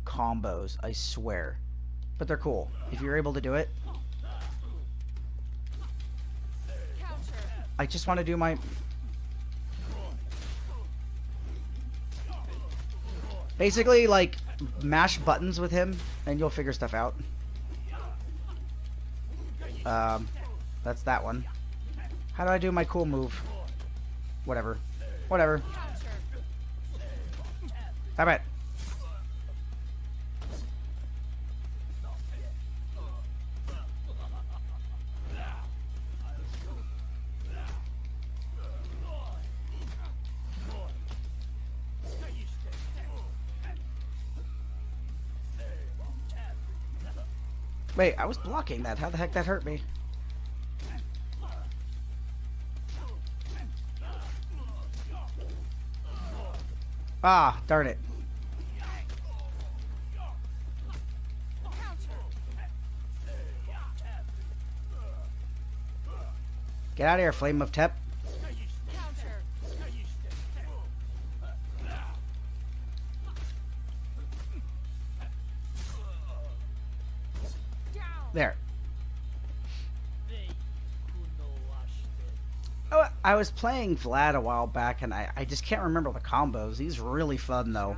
Speaker 1: combos, I swear. But they're cool. If you're able to do it. I just want to do my... Basically, like, mash buttons with him, and you'll figure stuff out. That's that one. How do I do my cool move? Whatever. Whatever. Stop it. Wait, I was blocking that. How the heck that hurt me? Ah, darn it. Get out of here, Flame of Tep. There. Oh, I was playing Vlad a while back, and I just can't remember the combos. He's really fun, though.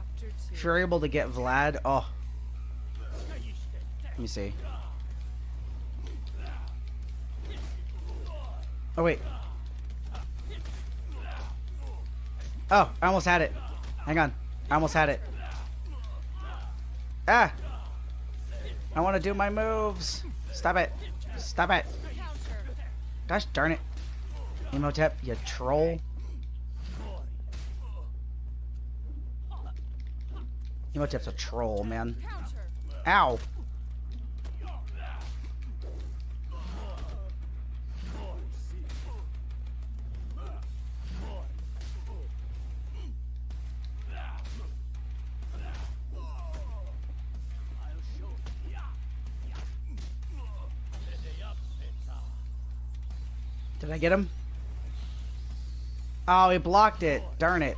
Speaker 1: If you're able to get Vlad, oh. Let me see. Oh, wait. Oh, I almost had it. Hang on. I almost had it. Ah! I want to do my moves. Stop it. Stop it. Gosh darn it. Imhotep, you troll. Imhotep's a troll, man. Ow. Did I get him? Oh, he blocked it. Darn it.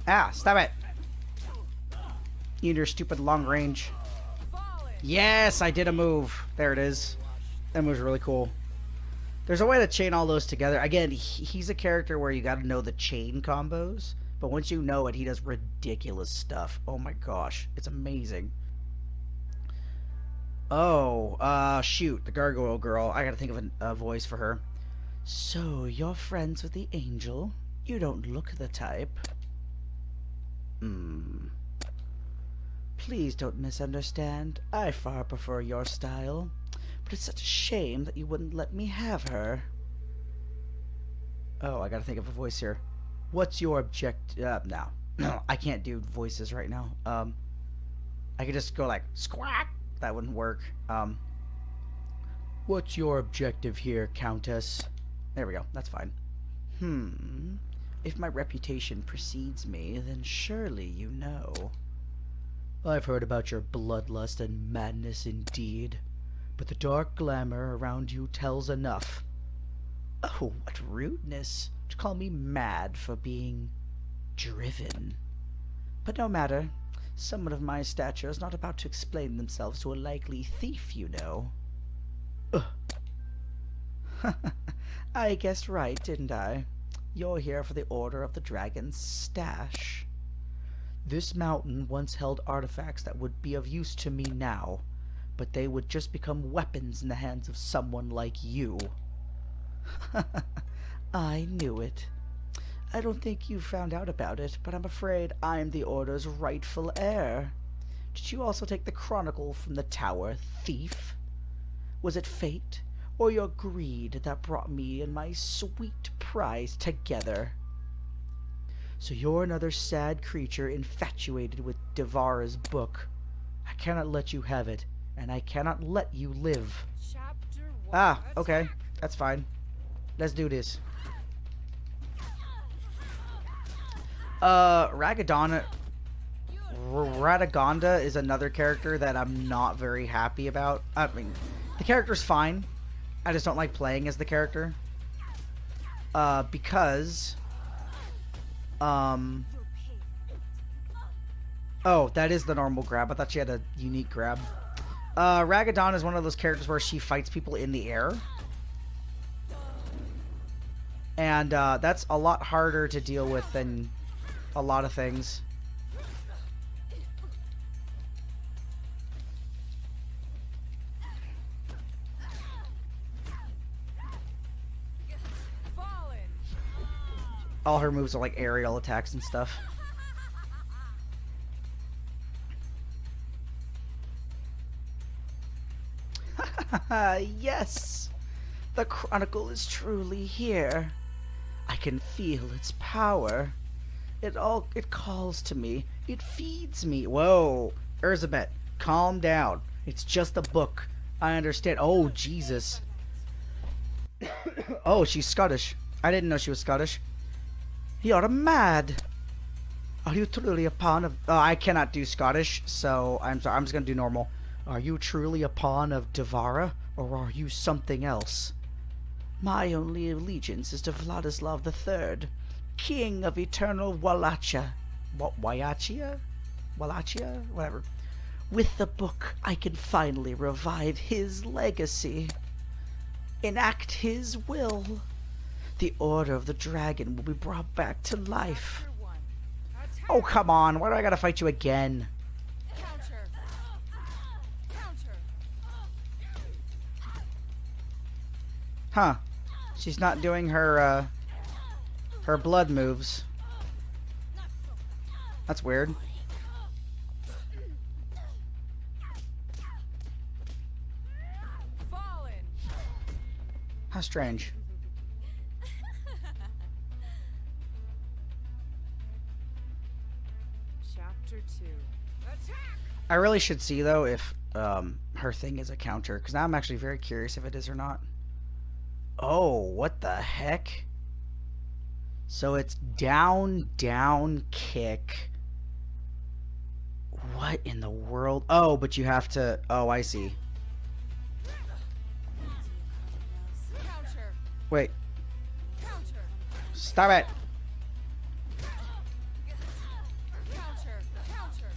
Speaker 1: Ah, stop it. You and your stupid long range. Yes, I did a move. There it is. That move's really cool. There's a way to chain all those together. Again, he's a character where you gotta know the chain combos. But once you know it, he does ridiculous stuff. Oh my gosh. It's amazing. Oh, shoot, the gargoyle girl. I gotta think of a voice for her. So, you're friends with the angel? You don't look the type. Hmm. Please don't misunderstand. I far prefer your style. But it's such a shame that you wouldn't let me have her. Oh, I gotta think of a voice here. What's your object... no. No, I can't do voices right now. I could just go like, squawk! That wouldn't work. What's your objective here, Countess? There we go, that's fine. If my reputation precedes me, then surely you know. I've heard about your bloodlust and madness indeed, but the dark glamour around you tells enough. Oh, what rudeness to call me mad for being driven. But no matter. Someone of my stature is not about to explain themselves to a likely thief, you know. Ugh. I guessed right, didn't I? You're here for the Order of the Dragon's stash. This mountain once held artifacts that would be of use to me now, but they would just become weapons in the hands of someone like you. I knew it. I don't think you found out about it, but I'm afraid I'm the Order's rightful heir. Did you also take the chronicle from the tower, thief? Was it fate, or your greed that brought me and my sweet prize together? So you're another sad creature infatuated with Devara's book. I cannot let you have it, and I cannot let you live.
Speaker 2: Chapter 1.
Speaker 1: Ah, okay.
Speaker 2: Attack!
Speaker 1: That's fine. Let's do this. Radagonda is another character that I'm not very happy about. I mean, the character's fine. I just don't like playing as the character. Because... Oh, that is the normal grab. I thought she had a unique grab. Ragadan is one of those characters where she fights people in the air. And that's a lot harder to deal with than a lot of things.
Speaker 2: Fallen!
Speaker 1: All her moves are like aerial attacks and stuff. Yes! The Chronicle is truly here. I can feel its power. It calls to me. It feeds me. Whoa, Erzabet, calm down. It's just a book. I understand. Oh, Jesus. Oh, she's Scottish. I didn't know she was Scottish. You're mad. Are you truly a pawn of... Oh, I cannot do Scottish, so I'm sorry. I'm just gonna do normal. Are you truly a pawn of Devara, or are you something else? My only allegiance is to Vladislav III, King of Eternal Wallachia. Wallachia? Wallachia? Whatever. With the book, I can finally revive his legacy. Enact his will. The Order of the Dragon will be brought back to life.
Speaker 2: Chapter 1. Attack!
Speaker 1: Oh, come on. Why do I gotta fight you again?
Speaker 2: Counter! Counter!
Speaker 1: Huh. She's not doing her, her blood moves. That's weird.
Speaker 2: Fallen!
Speaker 1: How strange.
Speaker 2: Chapter 2. Attack!
Speaker 1: I really should see, though, if her thing is a counter, because now I'm actually very curious if it is or not. Oh, what the heck? So it's down, down, kick. What in the world? Oh, but you have to... Oh, I see.
Speaker 2: Counter!
Speaker 1: Wait.
Speaker 2: Counter!
Speaker 1: Stop it.
Speaker 2: Counter! Counter!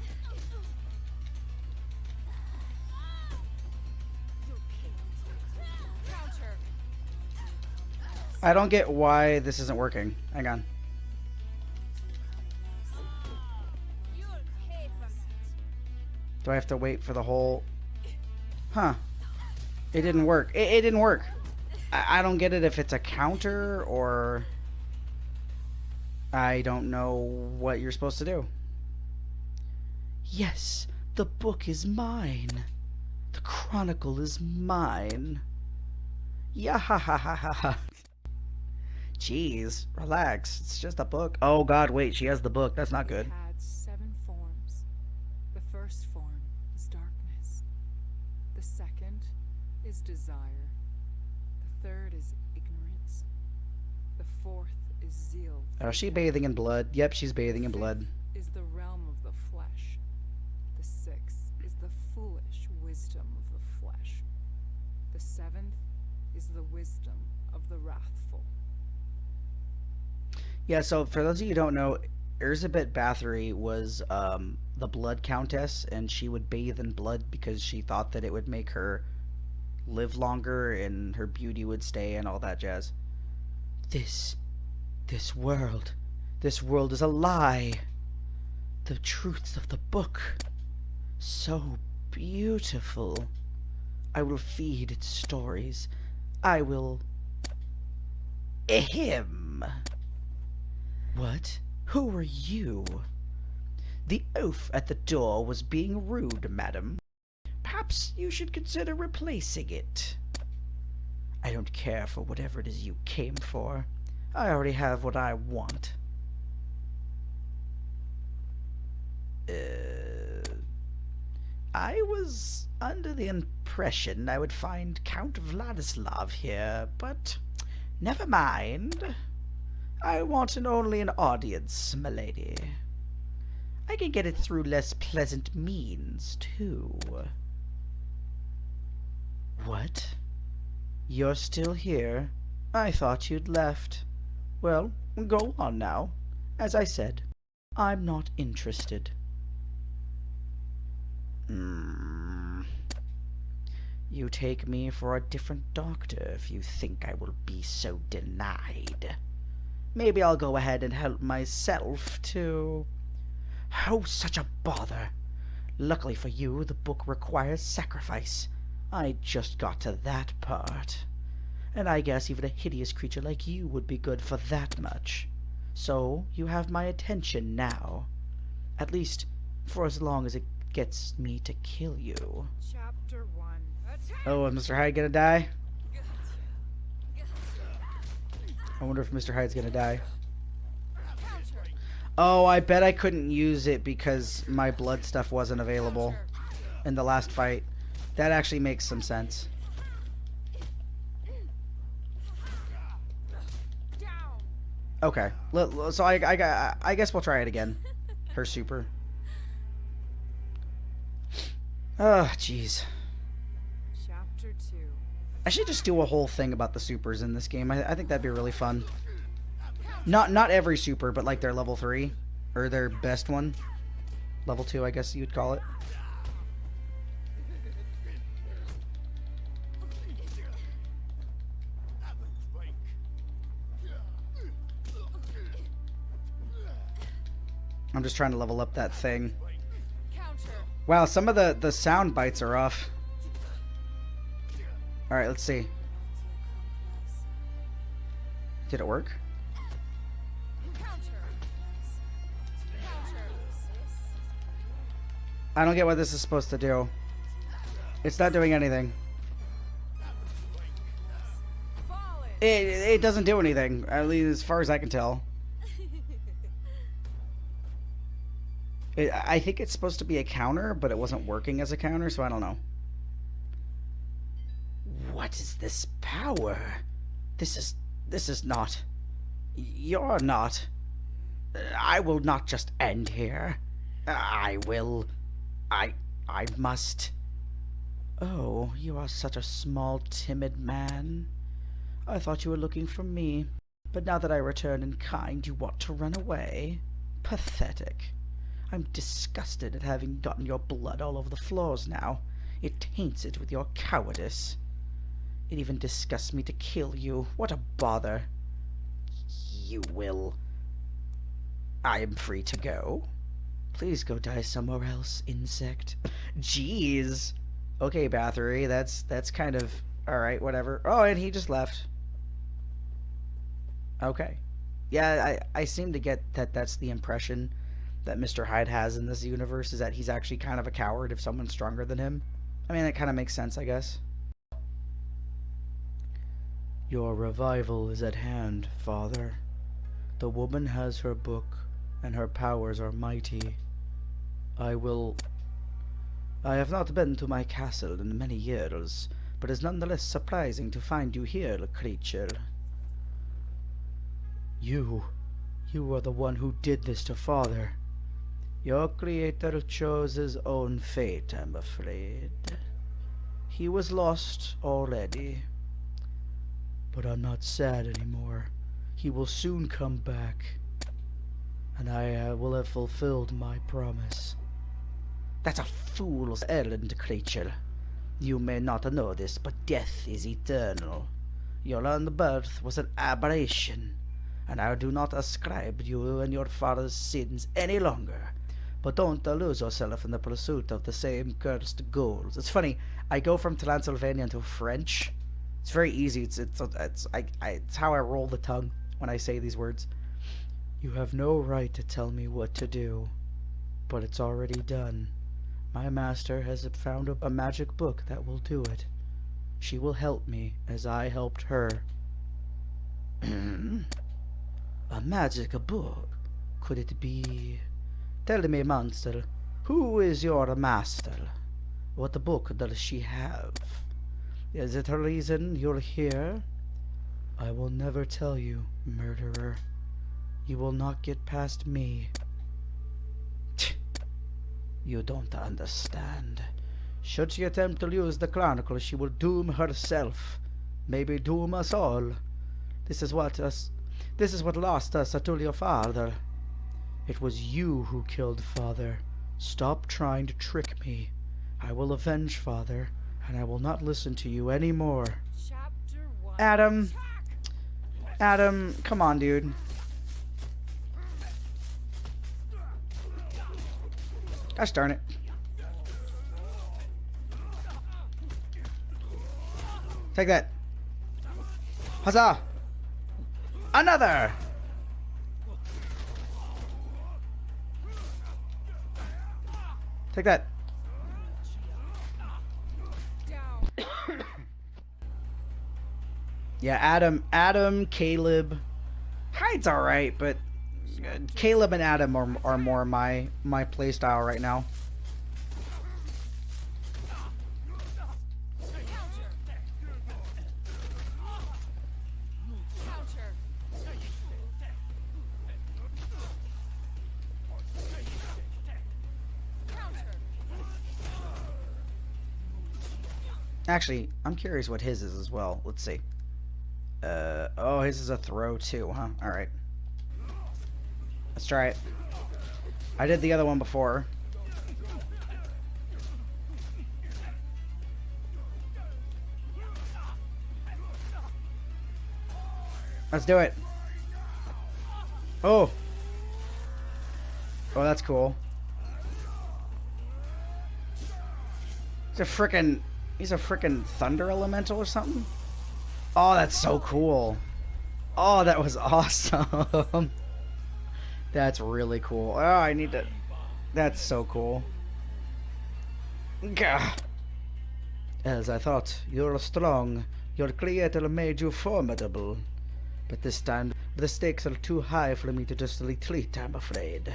Speaker 2: Counter!
Speaker 1: I don't get why this isn't working. Hang on.
Speaker 2: You'll pay for that.
Speaker 1: Do I have to wait for the whole... Huh. It didn't work. It didn't work. I don't get it if it's a counter or... I don't know what you're supposed to do. Yes, the book is mine. The chronicle is mine. Yahahaha. Jeez, relax. It's just a book. Oh god, wait, she has the book. That's not good.
Speaker 2: It had 7 forms. The first form is darkness. The second is desire. The third is ignorance. The fourth is zeal.
Speaker 1: Oh, she bathing in blood. Yep, she's bathing in blood.
Speaker 2: The fifth is the realm of the flesh. The sixth is the foolish wisdom of the flesh. The seventh is the wisdom of the wrathful.
Speaker 1: Yeah, so for those of you who don't know, Elizabeth Bathory was the blood countess, and she would bathe in blood because she thought that it would make her live longer and her beauty would stay and all that jazz. This world is a lie. The truths of the book, so beautiful. I will feed its stories. I will... Ahem. What? Who are you? The oaf at the door was being rude, madam. Perhaps you should consider replacing it. I don't care for whatever it is you came for. I already have what I want. I was under the impression I would find Count Vladislav here, but never mind. I want only an audience, milady. I can get it through less pleasant means, too. What? You're still here? I thought you'd left. Well, go on now. As I said, I'm not interested. You take me for a different doctor if you think I will be so denied. Maybe I'll go ahead and help myself, too. Oh, such a bother. Luckily for you, the book requires sacrifice. I just got to that part. And I guess even a hideous creature like you would be good for that much. So, you have my attention now. At least, for as long as it gets me to kill you.
Speaker 2: Chapter 1. Attack!
Speaker 1: Oh, is Mr. Hyde gonna die? I wonder if Mr. Hyde's gonna die. Oh, I bet I couldn't use it because my blood stuff wasn't available in the last fight. That actually makes some sense. Okay, so I guess we'll try it again. Her super. Oh, jeez.
Speaker 2: Chapter 2.
Speaker 1: I should just do a whole thing about the supers in this game. I think that'd be really fun. Not every super, but like their level 3. Or their best one. Level 2, I guess you'd call it. I'm just trying to level up that thing. Wow, some of the sound bites are off. Alright, let's see. Did it work? I don't get what this is supposed to do. It's not doing anything. It doesn't do anything, at least as far as I can tell. I think it's supposed to be a counter, but it wasn't working as a counter, so I don't know. What is this power? This is not... You're not... I will not just end here. I will... I must... Oh, you are such a small, timid man. I thought you were looking for me, but now that I return in kind, you want to run away? Pathetic. I'm disgusted at having gotten your blood all over the floors now. It taints it with your cowardice. It even disgusts me to kill you. What a bother. You will... I am free to go. Please go die somewhere else, insect. Jeez. Okay, Bathory, that's kind of alright, whatever. Oh, and he just left. Okay. Yeah, I seem to get that that's the impression that Mr. Hyde has in this universe, is that he's actually kind of a coward if someone's stronger than him. I mean, that kind of makes sense, I guess. Your revival is at hand, Father. The woman has her book, and her powers are mighty. I will... I have not been to my castle in many years, but it's nonetheless surprising to find you here, creature. You... You are the one who did this to Father. Your creator chose his own fate, I'm afraid. He was lost already. But I'm not sad anymore. He will soon come back, and I will have fulfilled my promise. That's a fool's errand, creature. You may not know this, but death is eternal. Your unbirth was an aberration, and I do not ascribe you and your father's sins any longer. But don't lose yourself in the pursuit of the same cursed goals. It's funny, I go from Transylvanian to French. It's very easy. It's how I roll the tongue when I say these words. You have no right to tell me what to do, but it's already done. My master has found a magic book that will do it. She will help me as I helped her. A magic book? Could it be... Tell me, monster, who is your master? What book does she have? Is it a reason you're here? I will never tell you, murderer. You will not get past me. You don't understand. Should she attempt to use the Chronicle, she will doom herself. Maybe doom us all. This is what lost us to your father. It was you who killed Father. Stop trying to trick me. I will avenge Father, and I will not listen to you anymore.
Speaker 2: Chapter 1.
Speaker 1: Adam. Adam, come on, dude. Gosh darn it. Take that. Huzzah! Another! Take that. Yeah, Adam, Caleb. Hyde's alright, but Caleb and Adam are more my playstyle right now. Actually, I'm curious what his is as well. Let's see. Oh, his is a throw too, huh? Alright. Let's try it. I did the other one before. Let's do it. Oh. Oh, that's cool. He's a frickin' thunder elemental or something? Oh, that's so cool. Oh, that was awesome. That's really cool. Oh, I need to... That's so cool. Gah. As I thought, you're strong. Your creator made you formidable. But this time, the stakes are too high for me to just retreat, I'm afraid.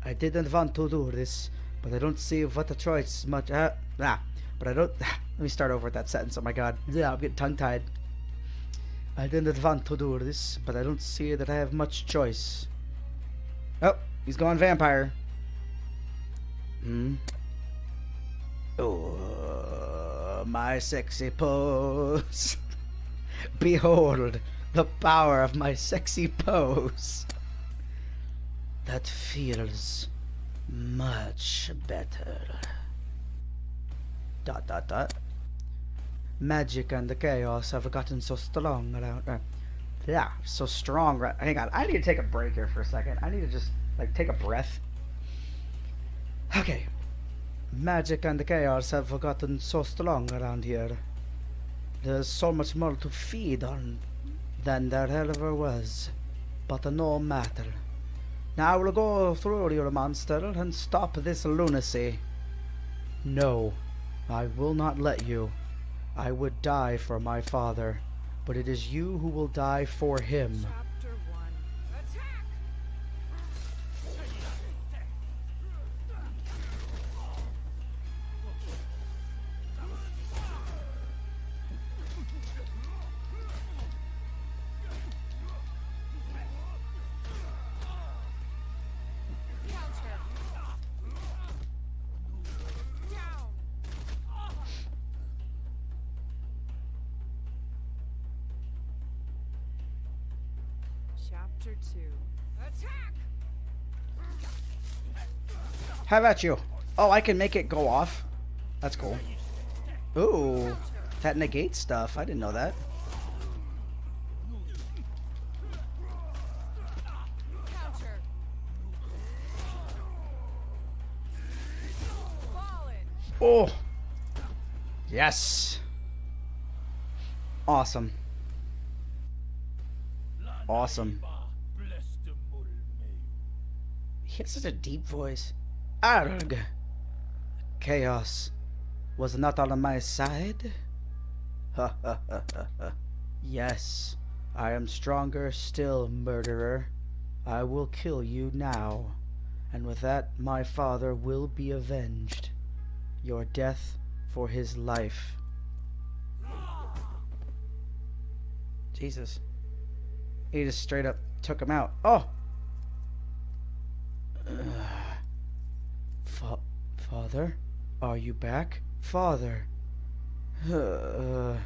Speaker 1: I didn't want to do this, but I don't see what a choice much... but I don't... Let me start over with that sentence. Oh my god. Yeah, I'm getting tongue-tied. I didn't want to do this, but I don't see that I have much choice. Oh, he's going vampire. Oh, my sexy pose. Behold the power of my sexy pose. That feels much better. ... Magic and the chaos have gotten so strong around... yeah, so strong. Hang on, I need to take a break here for a second. I need to just, like, take a breath. Okay. Magic and chaos have gotten so strong around here. There's so much more to feed on than there ever was. But no matter. Now we'll go through your monster and stop this lunacy. No, I will not let you. I would die for my father, but it is you who will die for him.
Speaker 2: Chapter 1. Attack! Counter! Down! Chapter 2. Attack!
Speaker 1: How about you? Oh, I can make it go off. That's cool. Ooh, that negates stuff. I didn't know that.
Speaker 2: Counter! Fallen!
Speaker 1: Oh, yes. Awesome. Awesome. He has such a deep voice. Arg! Chaos was not on my side. Ha ha ha ha ha. Yes, I am stronger still, murderer. I will kill you now, and with that my father will be avenged. Your death for his life. Jesus. He just straight up took him out. Oh! Father? Are you back? Father? Oh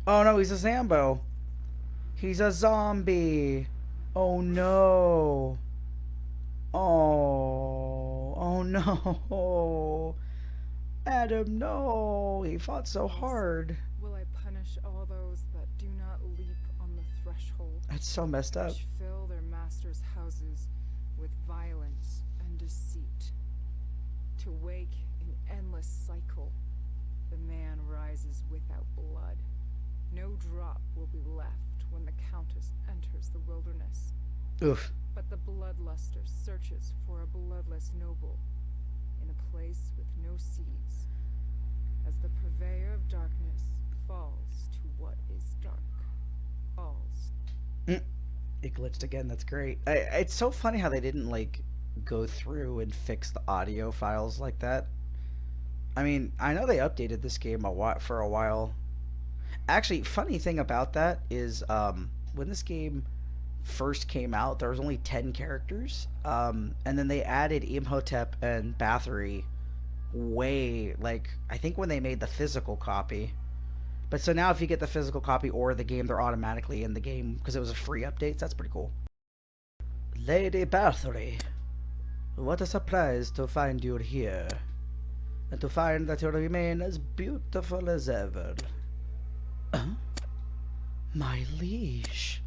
Speaker 1: no, he's a Zambo. He's a zombie. Oh no. Oh no. Adam, no. He fought so hard.
Speaker 2: Will I punish all those that do not leap on the threshold,
Speaker 1: That's so messed up.
Speaker 2: which fill their masters' houses with violence and deceit? To wake in endless cycle, the man rises without blood. No drop will be left when the Countess enters the wilderness.
Speaker 1: Oof.
Speaker 2: But the bloodluster searches for a bloodless noble in a place with no seeds, as the purveyor of darkness falls to what is dark. Falls.
Speaker 1: It glitched again. That's great. It's so funny how they didn't like go through and fix the audio files like that. I mean, I know they updated this game for a while. Actually, funny thing about that is when this game first came out, there was only 10 characters, and then they added Imhotep and Bathory way, like, I think when they made the physical copy. But so now if you get the physical copy or the game, they're automatically in the game because it was a free update. So that's pretty cool. Lady Bathory, what a surprise to find you here, and to find that you remain as beautiful as ever. My liege,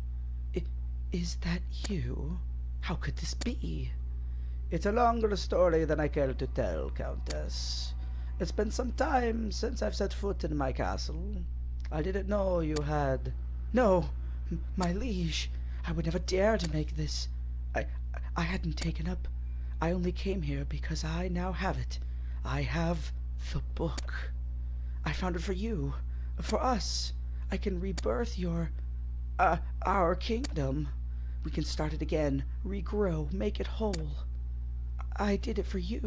Speaker 1: is that you? How could this be? It's a longer story than I care to tell, Countess. It's been some time since I've set foot in my castle. I didn't know you had... No, my liege, I would never dare to make this. I hadn't taken up. I only came here because I now have it. I have the book. I found it for you, for us. I can rebirth our kingdom. We can start it again, regrow, make it whole. I did it for you.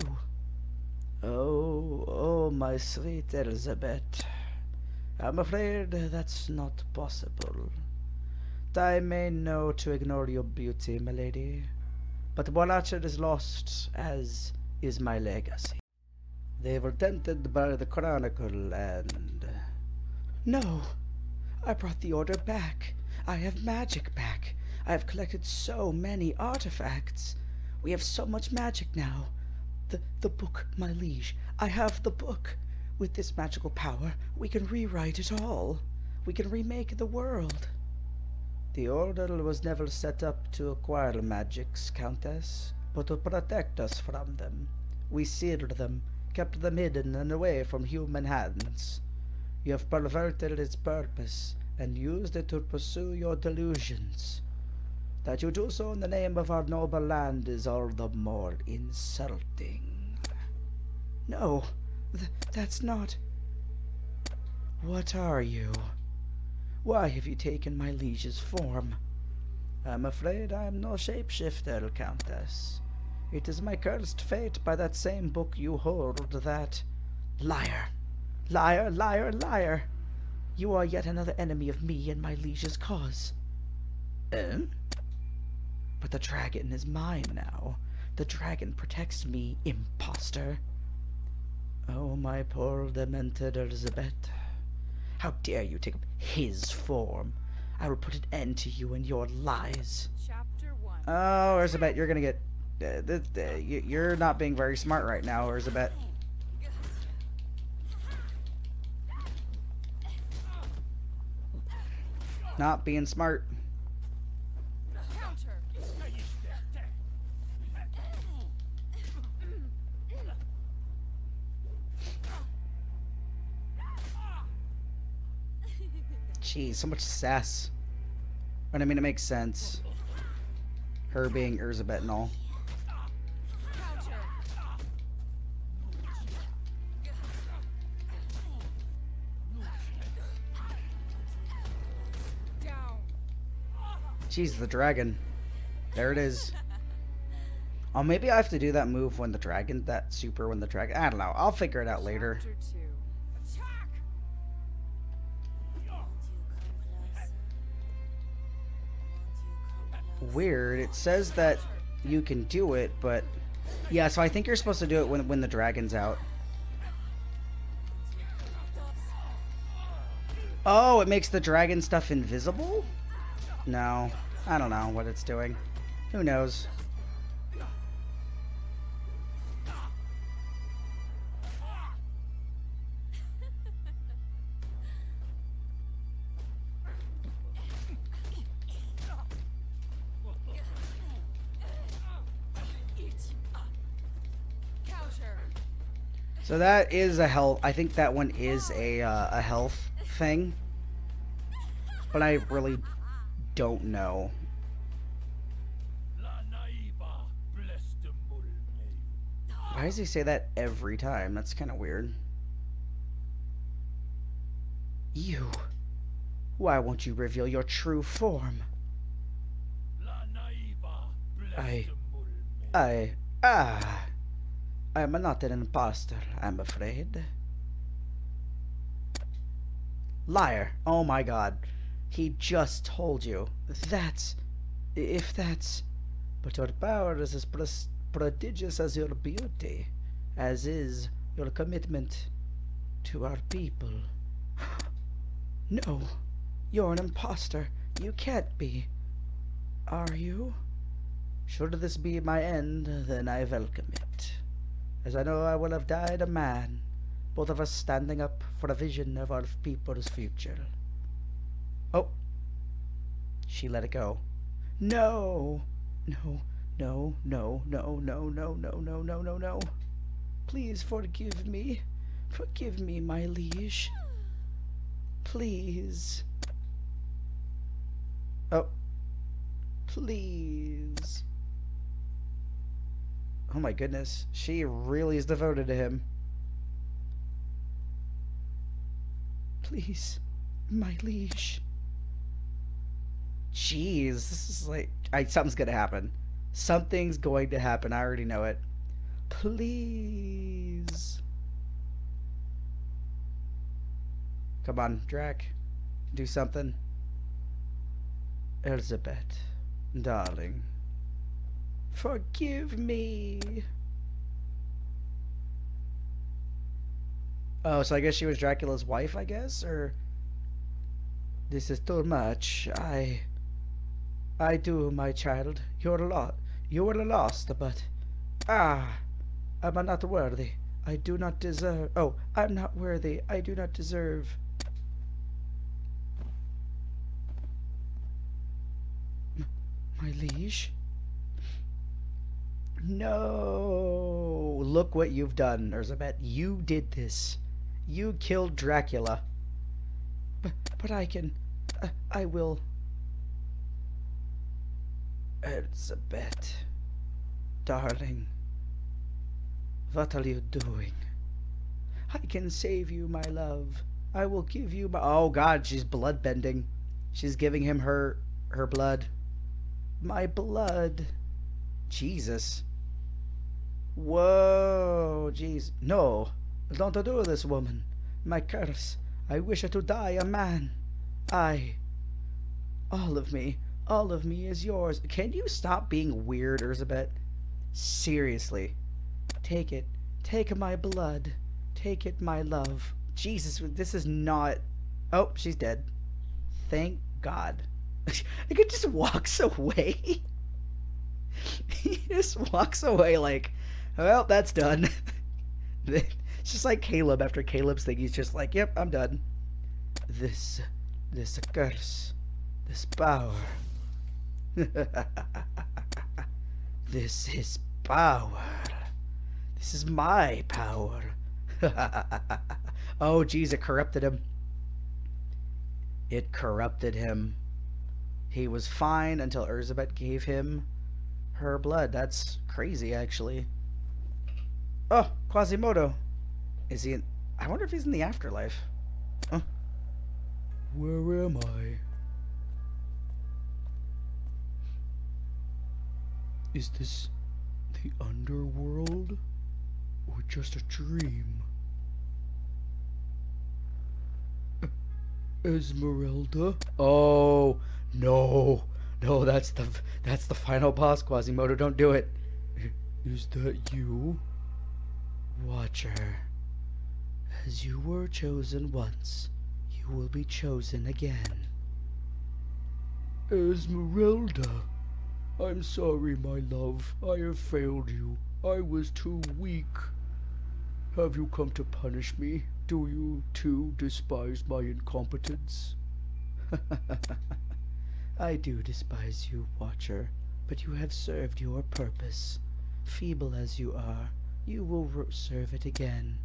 Speaker 1: Oh, my sweet Elizabeth. I'm afraid that's not possible. I may know to ignore your beauty, my lady, but Bonacher is lost, as is my legacy. They were tempted by the Chronicle and... No, I brought the order back. I have magic back. I have collected so many artifacts. We have so much magic now. The book, my liege. I have the book. With this magical power, we can rewrite it all. We can remake the world. The order was never set up to acquire magics, Countess. but to protect us from them. We sealed them, kept them hidden and away from human hands. You have perverted its purpose and used it to pursue your delusions. That you do so in the name of our noble land is all the more insulting. No, that's not. What are you? Why have you taken my liege's form? I'm afraid I am no shapeshifter, Countess. It is my cursed fate by that same book you hold that... Liar! Liar, liar, liar! You are yet another enemy of me and my liege's cause. Eh? But the dragon is mine now. The dragon protects me, imposter. Oh, my poor demented Elizabeth. How dare you take up his form? I will put an end to you and your lies.
Speaker 2: Chapter 1.
Speaker 1: Oh, Elizabeth, you're gonna get... you're not being very smart right now, Elizabeth. Not being smart.
Speaker 2: Counter.
Speaker 1: Jeez, so much sass. But I mean, it makes sense. Her being Elizabeth and all.
Speaker 2: Counter. Down.
Speaker 1: Jeez, the dragon. There it is. Oh, maybe I have to do that move when the dragon, that super when the dragon, I don't know. I'll figure it out later.
Speaker 2: Chapter 2. Attack!
Speaker 1: Weird. It says that you can do it, but yeah, so I think you're supposed to do it when the dragon's out. Oh, it makes the dragon stuff invisible? No, I don't know what it's doing. Who knows?
Speaker 2: Counter.
Speaker 1: So that is a health. I think that one is a health thing, but I really don't know. Why does he say that every time? That's kind of weird. You. Why won't you reveal your true form? I am not an imposter, I'm afraid. Liar. Oh my god. He just told you. If that's... But your power is as prodigious as your beauty, as is your commitment to our people. No, you're an imposter. You can't be. Are you? Should this be my end, then I welcome it, as I know I will have died a man, both of us standing up for a vision of our people's future. Oh, she let it go. No, no, no, no, no, no, no, no, no, no, no, no. Please forgive me. Forgive me, my liege. Please. Oh. Please. Oh my goodness. She really is devoted to him. Please, my liege. Jeez, this is like... something's gonna happen. Something's going to happen. I already know it. Please. Come on, Drac. Do something. Elizabeth, darling. Forgive me. Oh, so I guess she was Dracula's wife, I guess? Or... This is too much. I do, my child. You were lost, but... I'm not worthy. I do not deserve... Oh, I'm not worthy. I do not deserve... My liege? No! Look what you've done, Elizabeth. You did this. You killed Dracula. But I can... I will... Elizabeth. Darling. What are you doing? I can save you, my love. I will give you my... Oh, God, she's bloodbending. She's giving him her blood. My blood. Jesus. Whoa, jeez. No, don't do this, woman. My curse. I wish to die a man. I... All of me is yours. Can you stop being weird, Elizabeth? Seriously. Take it. Take my blood. Take it, my love. Jesus, this is not... Oh, she's dead. Thank God. It just walks away. He just walks away like, well, that's done. It's just like Caleb after Caleb's thing. He's just like, yep, I'm done. This curse. This power. This is power. This is my power. Oh, geez, it corrupted him. It corrupted him. He was fine until Elizabeth gave him her blood. That's crazy, actually. Oh, Quasimodo. Is he in... I wonder if he's in the afterlife. Huh? Where am I? Is this the underworld? Or just a dream? Esmeralda? Oh, no. No, that's the final boss, Quasimodo. Don't do it. Is that you? Watcher. As you were chosen once, you will be chosen again. Esmeralda. I'm sorry, my love. I have failed you. I was too weak. Have you come to punish me? Do you, too, despise my incompetence? I do despise you, Watcher, but you have served your purpose. Feeble as you are, you will serve it again.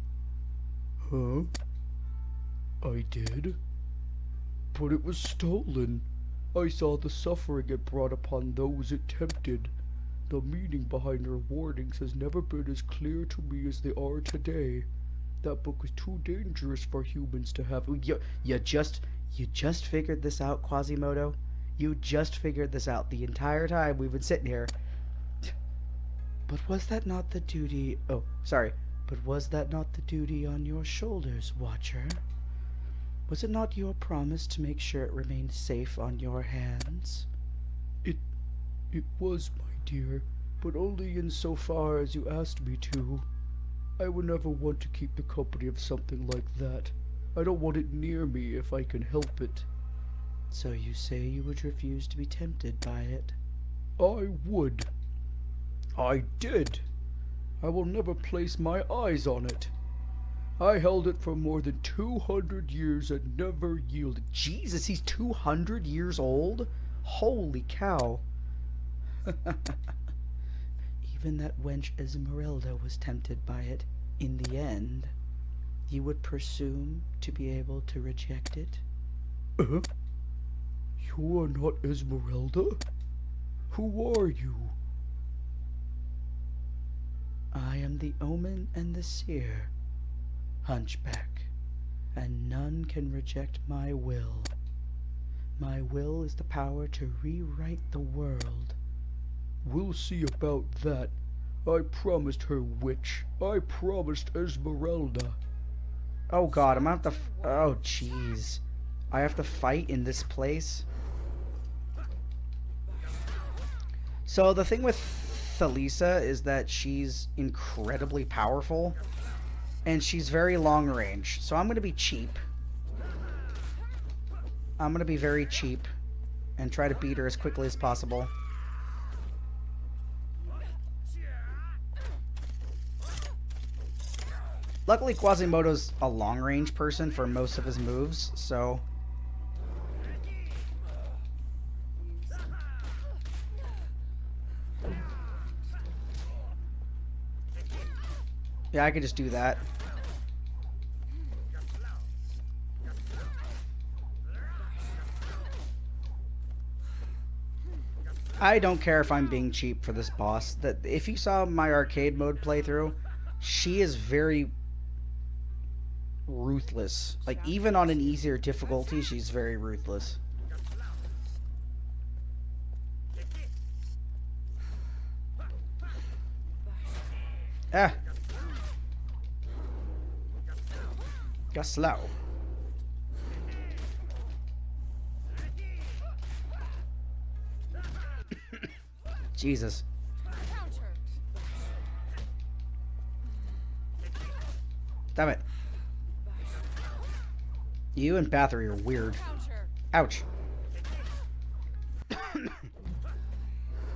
Speaker 1: Huh? I did? But it was stolen. I saw the suffering it brought upon those it tempted. The meaning behind her warnings has never been as clear to me as they are today. That book is too dangerous for humans to have. You just figured this out, Quasimodo? You just figured this out the entire time we've been sitting here. But was that not the duty... Oh, sorry. But was that not the duty on your shoulders, Watcher? Was it not your promise to make sure it remained safe on your hands? It was, my dear, but only insofar as you asked me to. I would never want to keep the company of something like that. I don't want it near me if I can help it. So you say you would refuse to be tempted by it? I would. I did. I will never place my eyes on it. I held it for more than 200 years and never yielded. Jesus, he's 200 years old? Holy cow. Even that wench Esmeralda was tempted by it. In the end, you would presume to be able to reject it? You are not Esmeralda? Who are you? I am the Omen and the Seer, Hunchback, and none can reject my will. My will is the power to rewrite the world. We'll see about that. I promised her, witch. I promised Esmeralda. Oh God, I'm gonna have to... Oh jeez. I have to fight in this place? So the thing with Thalisa is that she's incredibly powerful. And she's very long range. So I'm gonna be cheap. I'm gonna be very cheap. And try to beat her as quickly as possible. Luckily, Quasimodo's a long-range person for most of his moves, so... Yeah, I could just do that. I don't care if I'm being cheap for this boss. That if you saw my arcade mode playthrough, she is very ruthless. Like even on an easier difficulty, she's very ruthless. Ah, got slow. Jesus. Damn it. You and Bathory are weird. Ouch.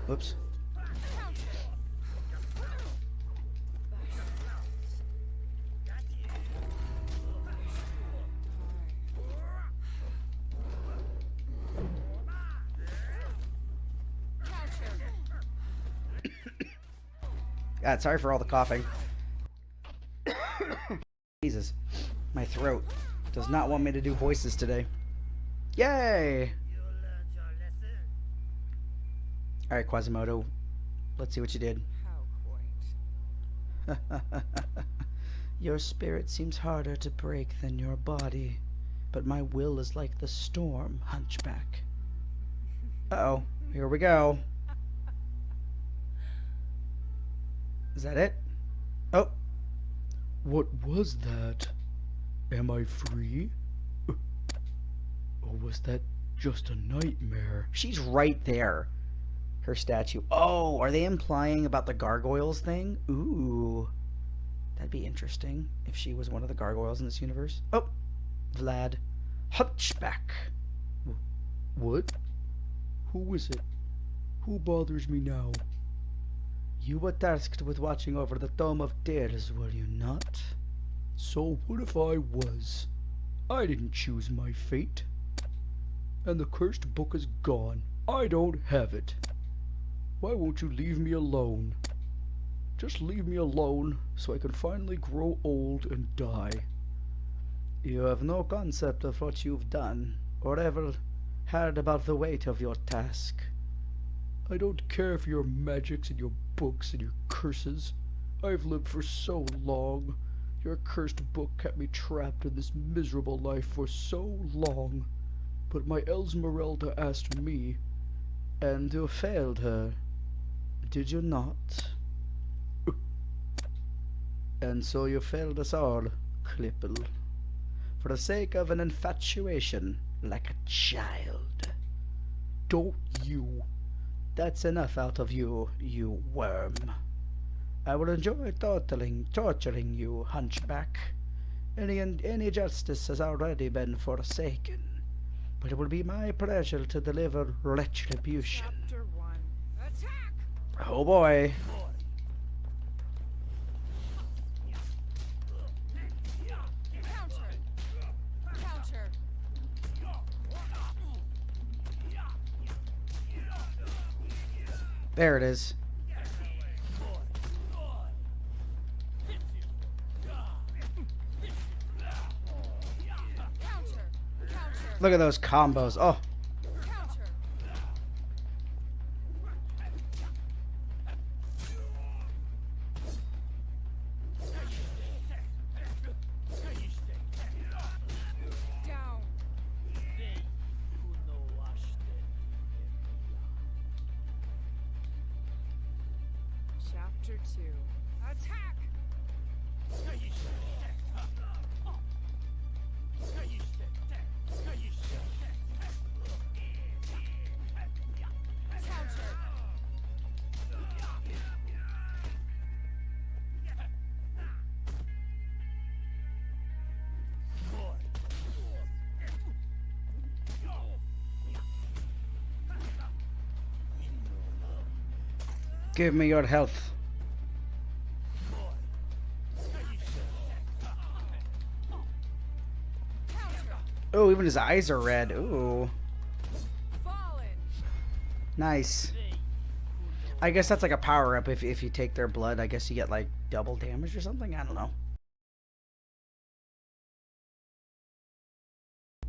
Speaker 1: Whoops. God, sorry for all the coughing. Jesus. My throat does not want me to do voices today. Yay! Alright, Quasimodo. Let's see what you did.
Speaker 2: How quaint.
Speaker 1: Your spirit seems harder to break than your body, but my will is like the storm, Hunchback. Uh-oh. Here we go. Is that it? Oh. What was that? Am I free? Or was that just a nightmare? She's right there. Her statue. Oh, are they implying about the gargoyles thing? Ooh. That'd be interesting if she was one of the gargoyles in this universe. Oh, Vlad. Hunchback. What? Who is it? Who bothers me now? You were tasked with watching over the Tome of Tears, were you not? So what if I was? I didn't choose my fate. And the cursed book is gone. I don't have it. Why won't you leave me alone? Just leave me alone so I can finally grow old and die. You have no concept of what you've done, or ever heard about the weight of your task. I don't care for your magics and your books and your curses. I've lived for so long. Your cursed book kept me trapped in this miserable life for so long. But my Elsmeralda asked me, and you failed her. Did you not? And so you failed us all, Clipple. For the sake of an infatuation, like a child. Don't you? That's enough out of you, you worm. I will enjoy torturing you, Hunchback. Any justice has already been forsaken, but it will be my pleasure to deliver retribution.
Speaker 2: Chapter 1. Attack!
Speaker 1: Oh boy.
Speaker 2: Counter! Counter!
Speaker 1: There it is.
Speaker 2: Counter! Counter!
Speaker 1: Look at those combos. Oh,
Speaker 2: Counter! Down! Chapter 2. Attack! Counter!
Speaker 1: give me your health.
Speaker 2: Counter!
Speaker 1: Oh, even his eyes are red. Ooh,
Speaker 2: Fallen!
Speaker 1: nice. I guess that's like a power up if you take their blood. I guess you get like double damage or something? I don't know.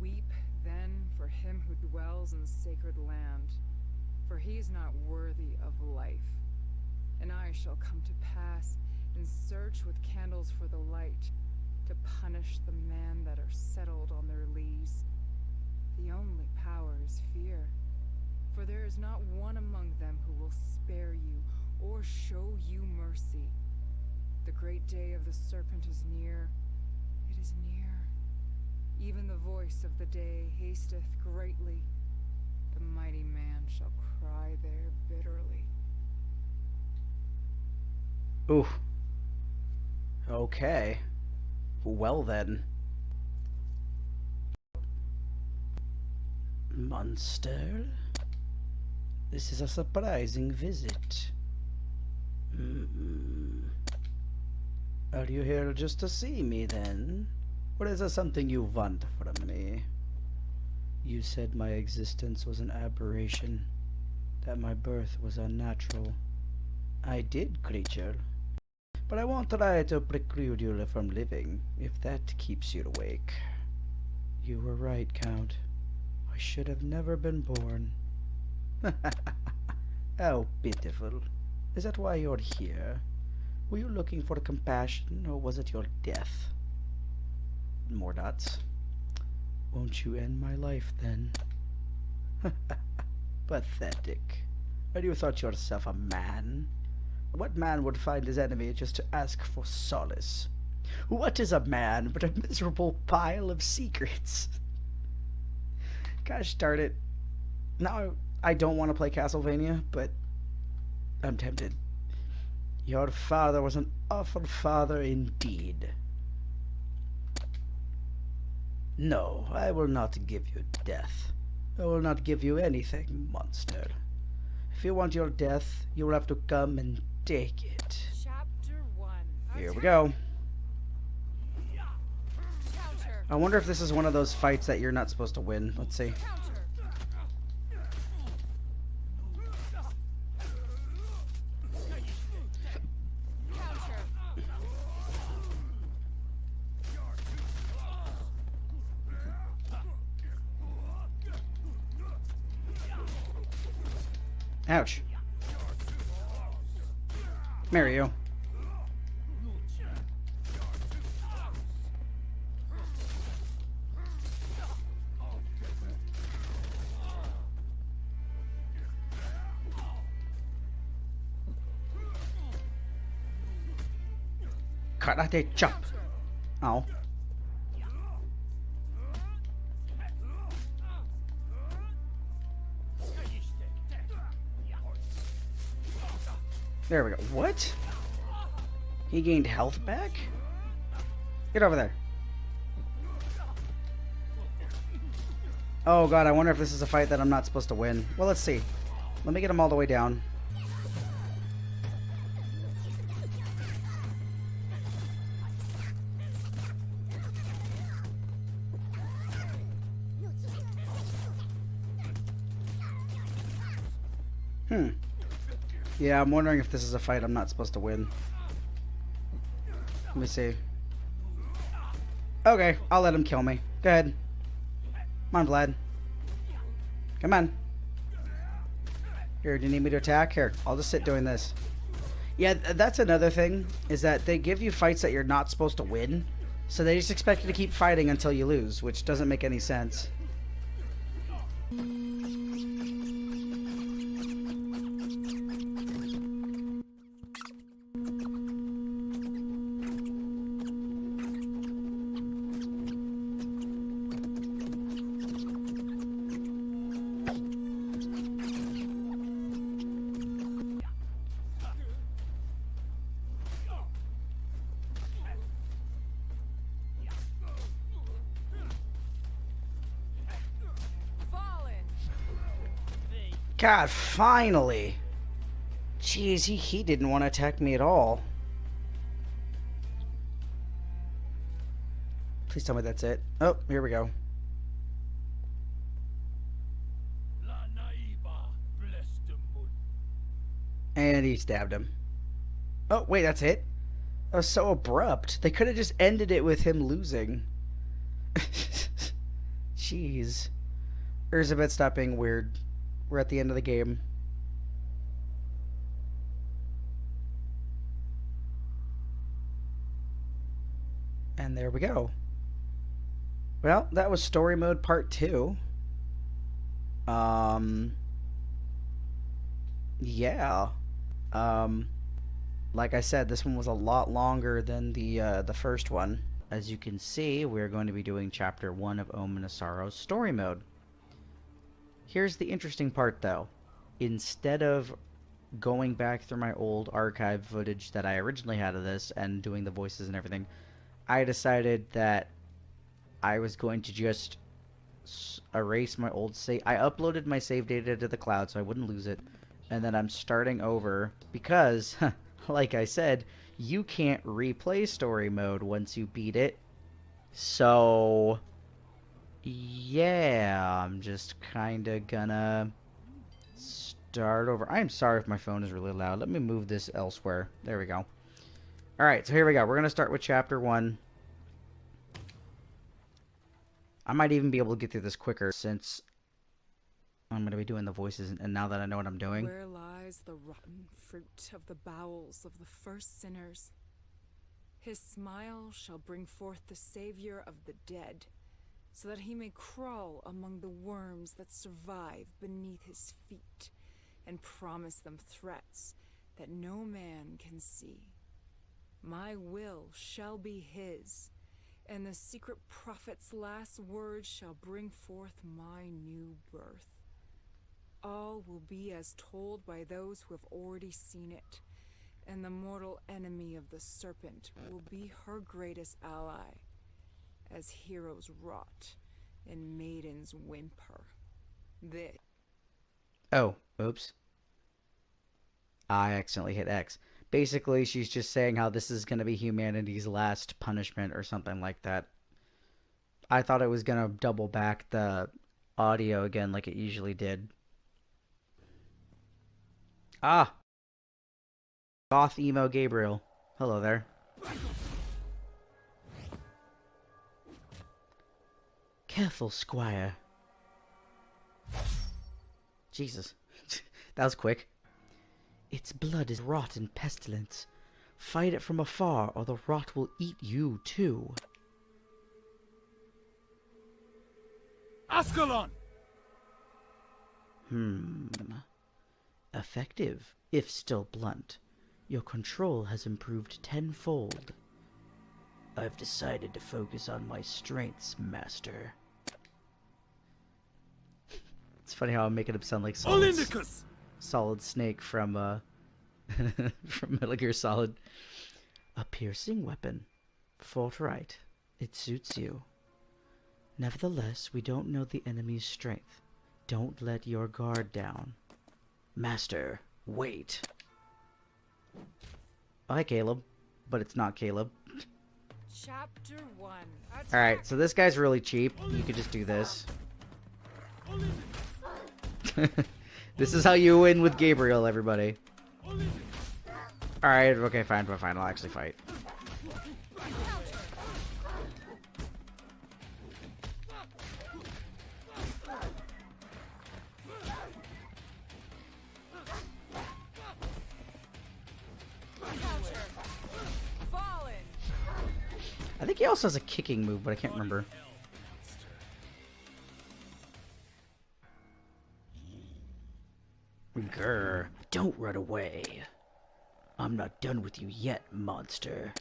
Speaker 2: Weep then for him who dwells in sacred land, for he is not worthy of life. And I shall come to pass and search with candles for the light, to punish the men that are settled on their lees. The only power is fear, for there is not one among them who will spare you or show you mercy. The great day of the serpent is near. It is near. Even the voice of the day hasteth greatly. The mighty man shall cry there bitterly.
Speaker 1: Ooh. Okay. Well then. Monster? This is a surprising visit. Are you here just to see me then? Or is there something you want from me? You said my existence was an aberration, that my birth was unnatural. I did, creature. But I won't try to preclude you from living, if that keeps you awake. You were right, Count. I should have never been born. How pitiful. Is that why you're here? Were you looking for compassion, or was it your death? More dots. Won't you end my life, then? Pathetic. And you thought yourself a man? What man would find his enemy just to ask for solace? What is a man but a miserable pile of secrets? Gosh darn it. Now I don't want to play Castlevania, but I'm tempted. Your father was an awful father indeed. No, I will not give you death. I will not give you anything, monster. If you want your death, you will have to come and take it.
Speaker 2: Chapter 1.
Speaker 1: Here we go.
Speaker 2: Counter.
Speaker 1: I wonder if this is one of those fights that you're not supposed to win. Let's see.
Speaker 2: Counter.
Speaker 1: Ouch. Mario. Karate chop. Ow. There we go. What? He gained health back? Get over there. Oh god, I wonder if this is a fight that I'm not supposed to win. Well, let's see. Let me get him all the way down. Yeah, I'm wondering if this is a fight I'm not supposed to win. Let me see. Okay, I'll let him kill me. Go ahead. Come on, Vlad. Come on. Here, do you need me to attack? Here, I'll just sit doing this. Yeah, that's another thing, is that they give you fights that you're not supposed to win, so they just expect you to keep fighting until you lose, which doesn't make any sense. God, finally! Jeez, he didn't want to attack me at all. Please tell me that's it. Oh, here we go. And he stabbed him. Oh, wait, that's it? That was so abrupt. They could have just ended it with him losing. Jeez. Elizabeth, stop being weird. We're at the end of the game. And there we go. Well, that was story mode part 2. Yeah. Um, like I said, this one was a lot longer than the first one. As you can see, we're going to be doing Chapter 1 of Omen of Sorrow story mode. Here's the interesting part, though. Instead of going back through my old archive footage that I originally had of this and doing the voices and everything, I decided that I was going to just erase my old save. I uploaded my save data to the cloud so I wouldn't lose it, and then I'm starting over because, like I said, you can't replay story mode once you beat it. So, yeah, I'm just kind of gonna start over. I'm sorry if my phone is really loud. Let me move this elsewhere. There we go. Alright, so here we go. We're gonna start with Chapter 1. I might even be able to get through this quicker since I'm going to be doing the voices, and now that I know what I'm doing.
Speaker 2: Where lies the rotten fruit of the bowels of the first sinners? His smile shall bring forth the Savior of the dead, so that he may crawl among the worms that survive beneath his feet, and promise them threats that no man can see. My will shall be his, and the secret prophet's last words shall bring forth my new birth. All will be as told by those who have already seen it, and the mortal enemy of the serpent will be her greatest ally, as heroes rot and maidens whimper. This.
Speaker 1: Oh, oops. I accidentally hit X. Basically, she's just saying how this is going to be humanity's last punishment or something like that. I thought it was going to double back the audio again like it usually did. Ah! Goth Emo Gabriel. Hello there. Careful, Squire. Jesus. That was quick. Its blood is rot and pestilence. Fight it from afar, or the rot will eat you, too.
Speaker 3: Ascalon!
Speaker 1: Effective, if still blunt. Your control has improved tenfold. I've decided to focus on my strengths, Master. It's funny how I'm making him sound like Solid Snake from from Metal Gear Solid. A piercing weapon. Forthright. It suits you. Nevertheless, we don't know the enemy's strength. Don't let your guard down. Master, wait. Oh, hi, Caleb. But it's not Caleb.
Speaker 2: Chapter 1.
Speaker 1: Alright, so this guy's really cheap. You could just do this. This is how you win with Gabriel, everybody. Alright, okay, fine, I'll actually fight. I think he also has a kicking move, but I can't remember. Grr, don't run away. I'm not done with you yet, monster.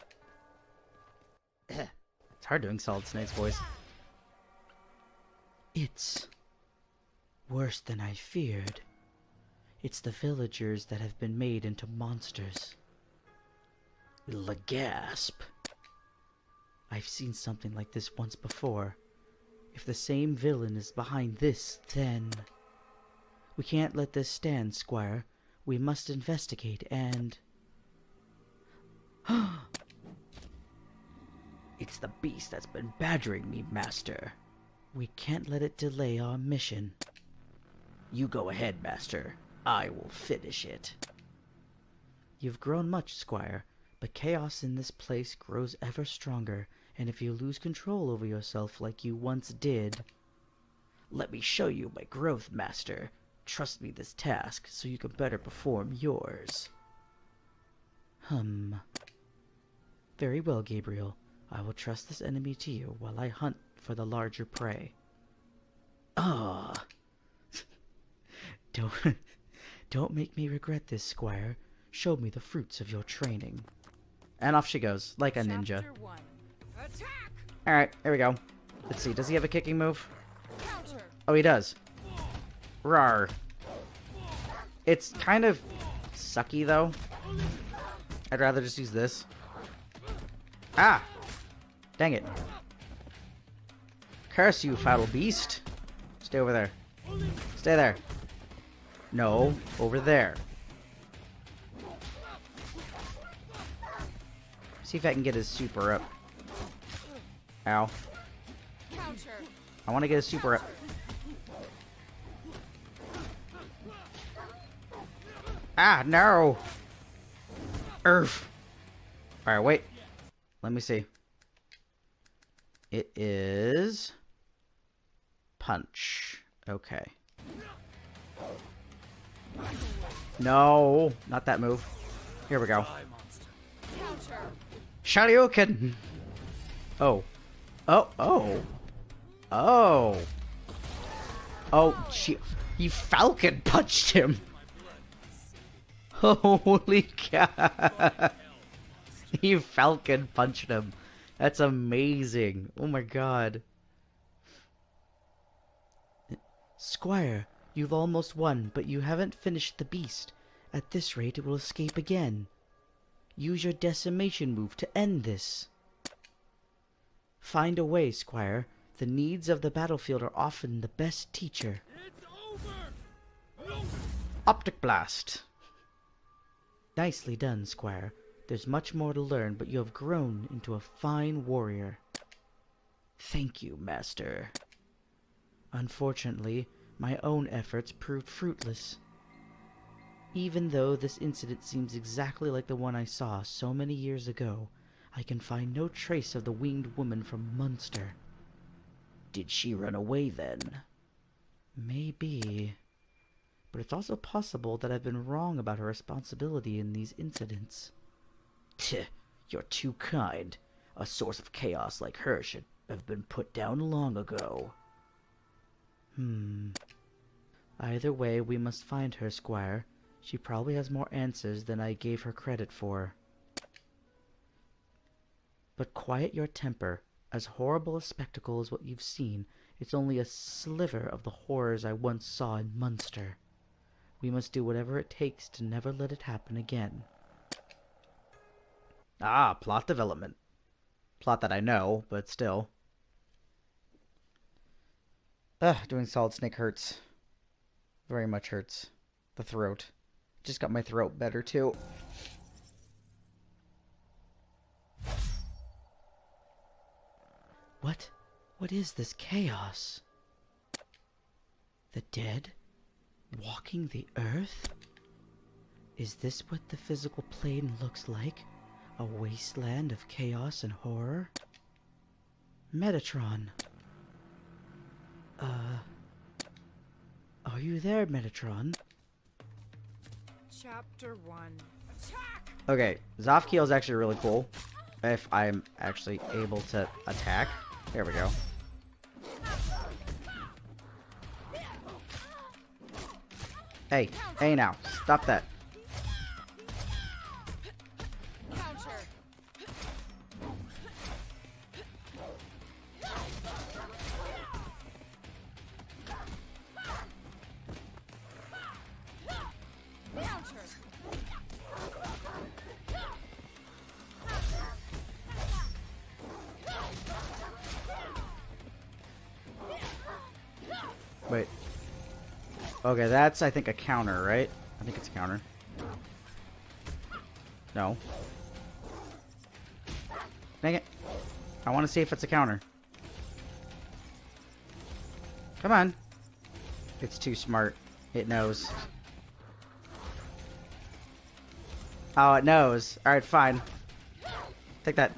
Speaker 1: It's hard doing Solid Snake's voice. It's worse than I feared. It's the villagers that have been made into monsters. Gasp. I've seen something like this once before. If the same villain is behind this, then... We can't let this stand, Squire. We must investigate and... It's the beast that's been badgering me, Master. We can't let it delay our mission. You go ahead, Master. I will finish it. You've grown much, Squire, But chaos in this place grows ever stronger, and if you lose control over yourself like you once did... Let me show you my growth, Master. Trust me this task, so you can better perform yours. Very well, Gabriel. I will trust this enemy to you while I hunt for the larger prey. Ah! Don't make me regret this, Squire. Show me the fruits of your training. And off she goes, like a ninja.
Speaker 2: Chapter 1. Attack!
Speaker 1: Alright, here we go. Let's see, does he have a kicking move?
Speaker 2: Counter!
Speaker 1: Oh, he does. Rawr. It's kind of sucky, though. I'd rather just use this. Ah! Dang it. Curse you, foul beast. Stay over there. Stay there. No, over there. See if I can get his super up. Ow.
Speaker 2: Counter!
Speaker 1: I want to get his super up. Ah, no! Earth. Alright, wait. Let me see. It is... punch. Okay. No, not that move. Here we go.
Speaker 2: Counter!
Speaker 1: Shoryuken! Oh. Oh, oh. Oh. Oh, he falcon punched him. Holy cow. He falcon punched him. That's amazing. Oh my god. Squire, you've almost won, but you haven't finished the beast. At this rate, it will escape again. Use your decimation move to end this. Find a way, Squire. The needs of the battlefield are often the best teacher.
Speaker 3: It's over! No.
Speaker 1: Optic Blast. Nicely done, Squire. There's much more to learn, but you have grown into a fine warrior. Thank you, Master. Unfortunately, my own efforts proved fruitless. Even though this incident seems exactly like the one I saw so many years ago, I can find no trace of the winged woman from Munster. Did she run away then? Maybe. But it's also possible that I've been wrong about her responsibility in these incidents. Tch, you're too kind. A source of chaos like her should have been put down long ago. Either way, we must find her, Squire. She probably has more answers than I gave her credit for. But quiet your temper. As horrible a spectacle as what you've seen, it's only a sliver of the horrors I once saw in Munster. We must do whatever it takes to never let it happen again. Ah, plot development. Plot that I know, but still. Ugh, doing Solid Snake hurts. Very much hurts. The throat. Just got my throat better, too. What? What is this chaos? The dead? Walking the earth? Is this what the physical plane looks like? A wasteland of chaos and horror? Metatron. Are you there, Metatron?
Speaker 2: Chapter 1. Attack!
Speaker 1: Okay, Zofkiel is actually really cool. If I'm actually able to attack. There we go. Hey, hey now. Stop that.
Speaker 2: Counter! Counter!
Speaker 1: Wait. Okay, that's, I think, a counter, right? I think it's a counter. No. Dang it. I want to see if it's a counter. Come on. It's too smart. It knows. Oh, it knows. Alright, fine. Take that.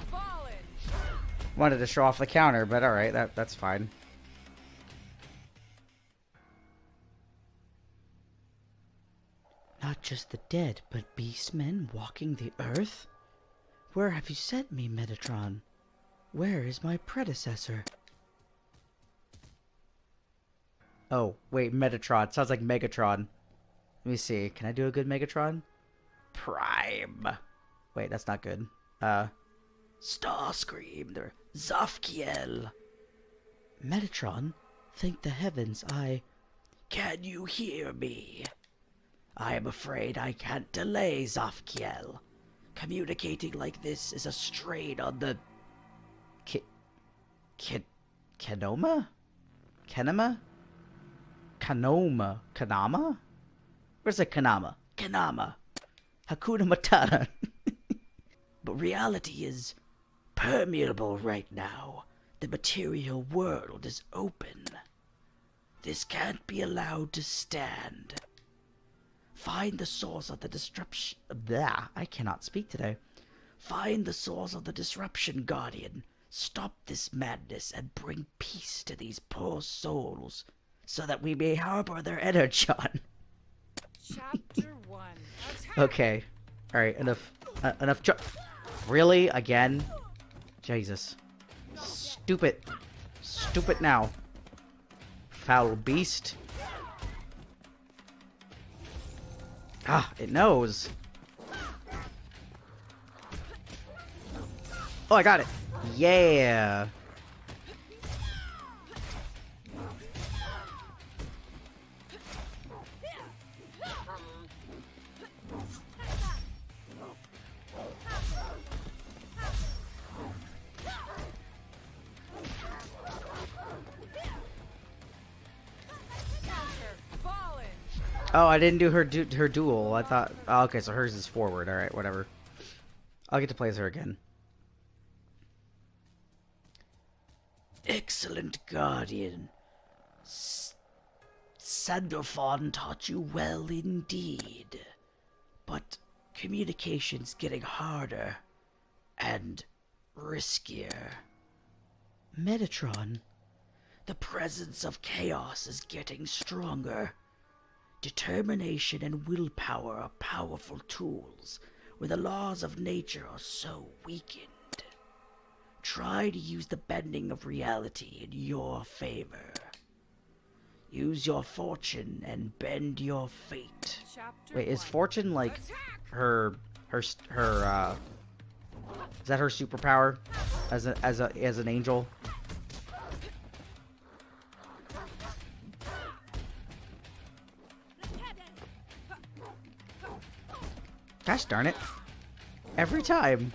Speaker 2: Fallen.
Speaker 1: Wanted to show off the counter, but alright, that's fine. Not just the dead, but beastmen walking the earth? Where have you sent me, Metatron? Where is my predecessor? Oh, wait, Metatron. Sounds like Megatron. Let me see. Can I do a good Megatron? Prime. Wait, that's not good. Starscream, or Zafkiel. Metatron, thank the heavens Can you hear me? I am afraid I can't delay, Zafkiel. Communicating like this is a strain on the... Kenoma? Kenema? Kanoma? Kanama? Where's the Kanama? Kanama. Hakuna Matata. But reality is permeable right now. The material world is open. This can't be allowed to stand. Find the source of the disruption. Blah, I cannot speak today. Find the source of the disruption, Guardian. Stop this madness and bring peace to these poor souls, so that we may harbor their energon.
Speaker 2: Chapter 1. Attack!
Speaker 1: Okay. Alright, enough. Enough. Really? Again? Jesus. Stupid. Stupid now. Foul beast. Ah, it knows. Oh, I got it. Yeah. Oh, I didn't do her duel. I thought... Oh, okay, so hers is forward. Alright, whatever. I'll get to play as her again. Excellent, Guardian. Sandalphon taught you well indeed. But communication's getting harder. And riskier. Metatron, the presence of chaos is getting stronger. Determination and willpower are powerful tools, where the laws of nature are so weakened. Try to use the bending of reality in your favor. Use your fortune and bend your fate. Wait, is fortune like her is that her superpower as an angel? Gosh darn it. Every time.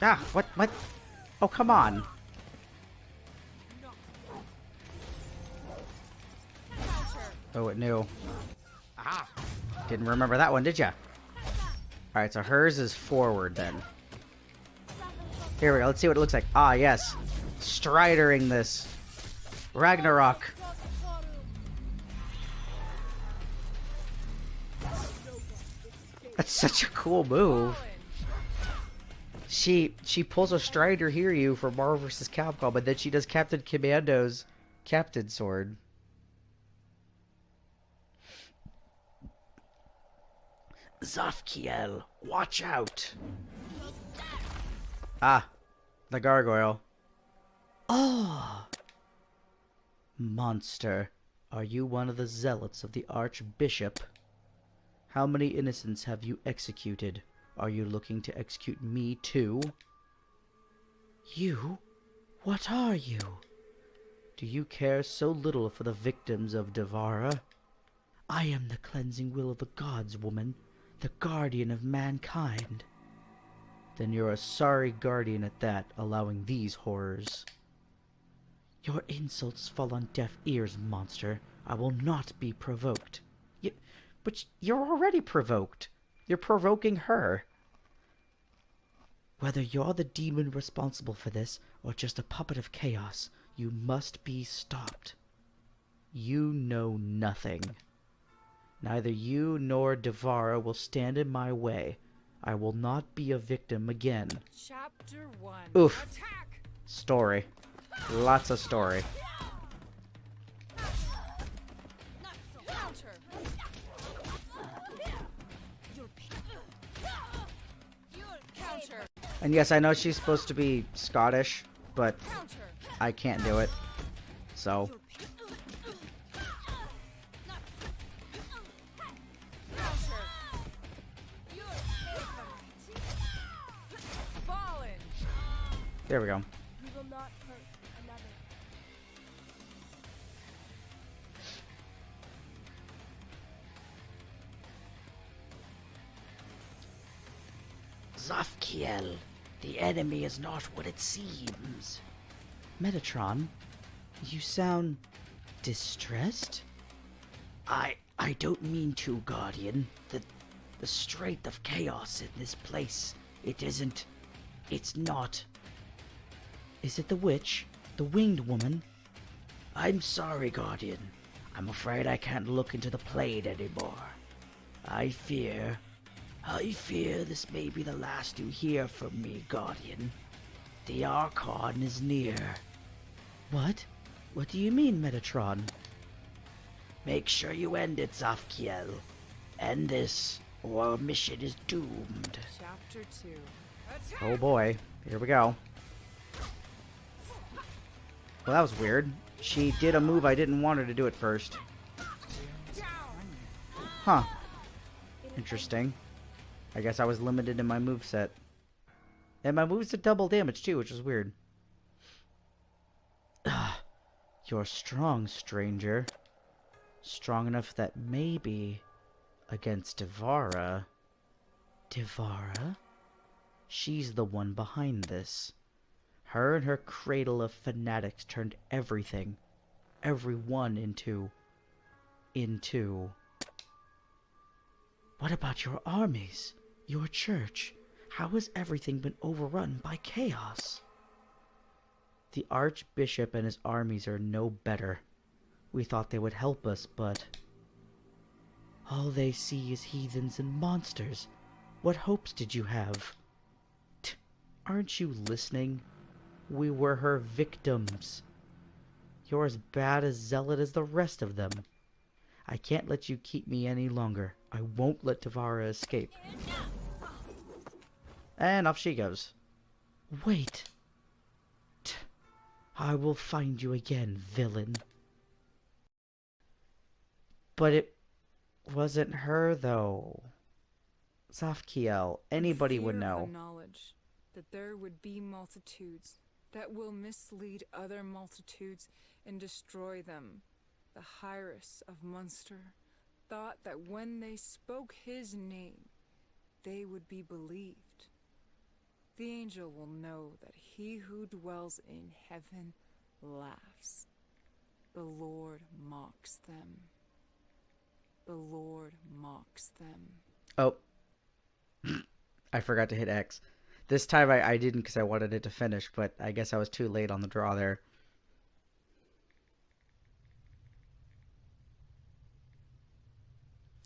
Speaker 1: Ah, what? Oh, come on. Oh, it knew. Aha! Didn't remember that one, did ya? Alright, so hers is forward then. Here we go, let's see what it looks like. Ah, yes. Stridering this. Ragnarok. That's such a cool move. She pulls a Strider Hiryu for Marvel vs. Capcom, but then she does Captain Commando's Captain Sword. Zafkiel, watch out! Ah, the gargoyle. Ah! Monster, are you one of the zealots of the Archbishop? How many innocents have you executed? Are you looking to execute me too? You? What are you? Do you care so little for the victims of Devara? I am the cleansing will of the gods, woman. The guardian of mankind. Then you're a sorry guardian at that, allowing these horrors. Your insults fall on deaf ears, monster. I will not be provoked. But you're already provoked. You're provoking her. Whether you're the demon responsible for this, or just a puppet of chaos, you must be stopped. You know nothing. Neither you nor Devara will stand in my way. I will not be a victim again.
Speaker 2: Chapter 1.
Speaker 1: Oof.
Speaker 2: Attack!
Speaker 1: Story. Lots of story.
Speaker 2: Counter! Counter!
Speaker 1: And yes, I know she's supposed to be Scottish, but
Speaker 2: Counter!
Speaker 1: I can't do it. So,
Speaker 2: Counter! Fallen!
Speaker 1: there we go.
Speaker 4: We will not hurt another.
Speaker 1: Zafkiel, the enemy is not what it seems. Metatron, you sound distressed? I don't mean to, Guardian. The strength of chaos in this place, it's not. Is it the witch? The winged woman? I'm sorry, Guardian. I'm afraid I can't look into the plane anymore. I fear this may be the last you hear from me, Guardian. The Archon is near. What? What do you mean, Metatron? Make sure you end it, Zafkiel. End this, or our mission is doomed.
Speaker 2: Chapter 2. Attack!
Speaker 1: Oh boy, here we go. Well, that was weird. She did a move I didn't want her to do at first. Huh. Interesting. I guess I was limited in my moveset. And my moves did double damage too, which is weird. You're strong, stranger. Strong enough that maybe against Devara. Devara? She's the one behind this. Her and her cradle of fanatics turned everything, everyone into... What about your armies? Your church? How has everything been overrun by chaos? The Archbishop and his armies are no better. We thought they would help us, but... all they see is heathens and monsters. What hopes did you have? Aren't you listening? We were her victims. You're as bad as zealot as the rest of them. I can't let you keep me any longer. I won't let Devara escape. And off she goes. Wait. I will find you again, villain. But it wasn't her, though. Zafkiel, anybody would
Speaker 2: Fear
Speaker 1: know.
Speaker 2: the knowledge that there would be multitudes that will mislead other multitudes and destroy them. The Hyrus of Munster thought that when they spoke his name, they would be believed. The angel will know that he who dwells in heaven laughs. The Lord mocks them. The Lord mocks them.
Speaker 1: Oh. I forgot to hit X. This time I didn't because I wanted it to finish, but I guess I was too late on the draw there.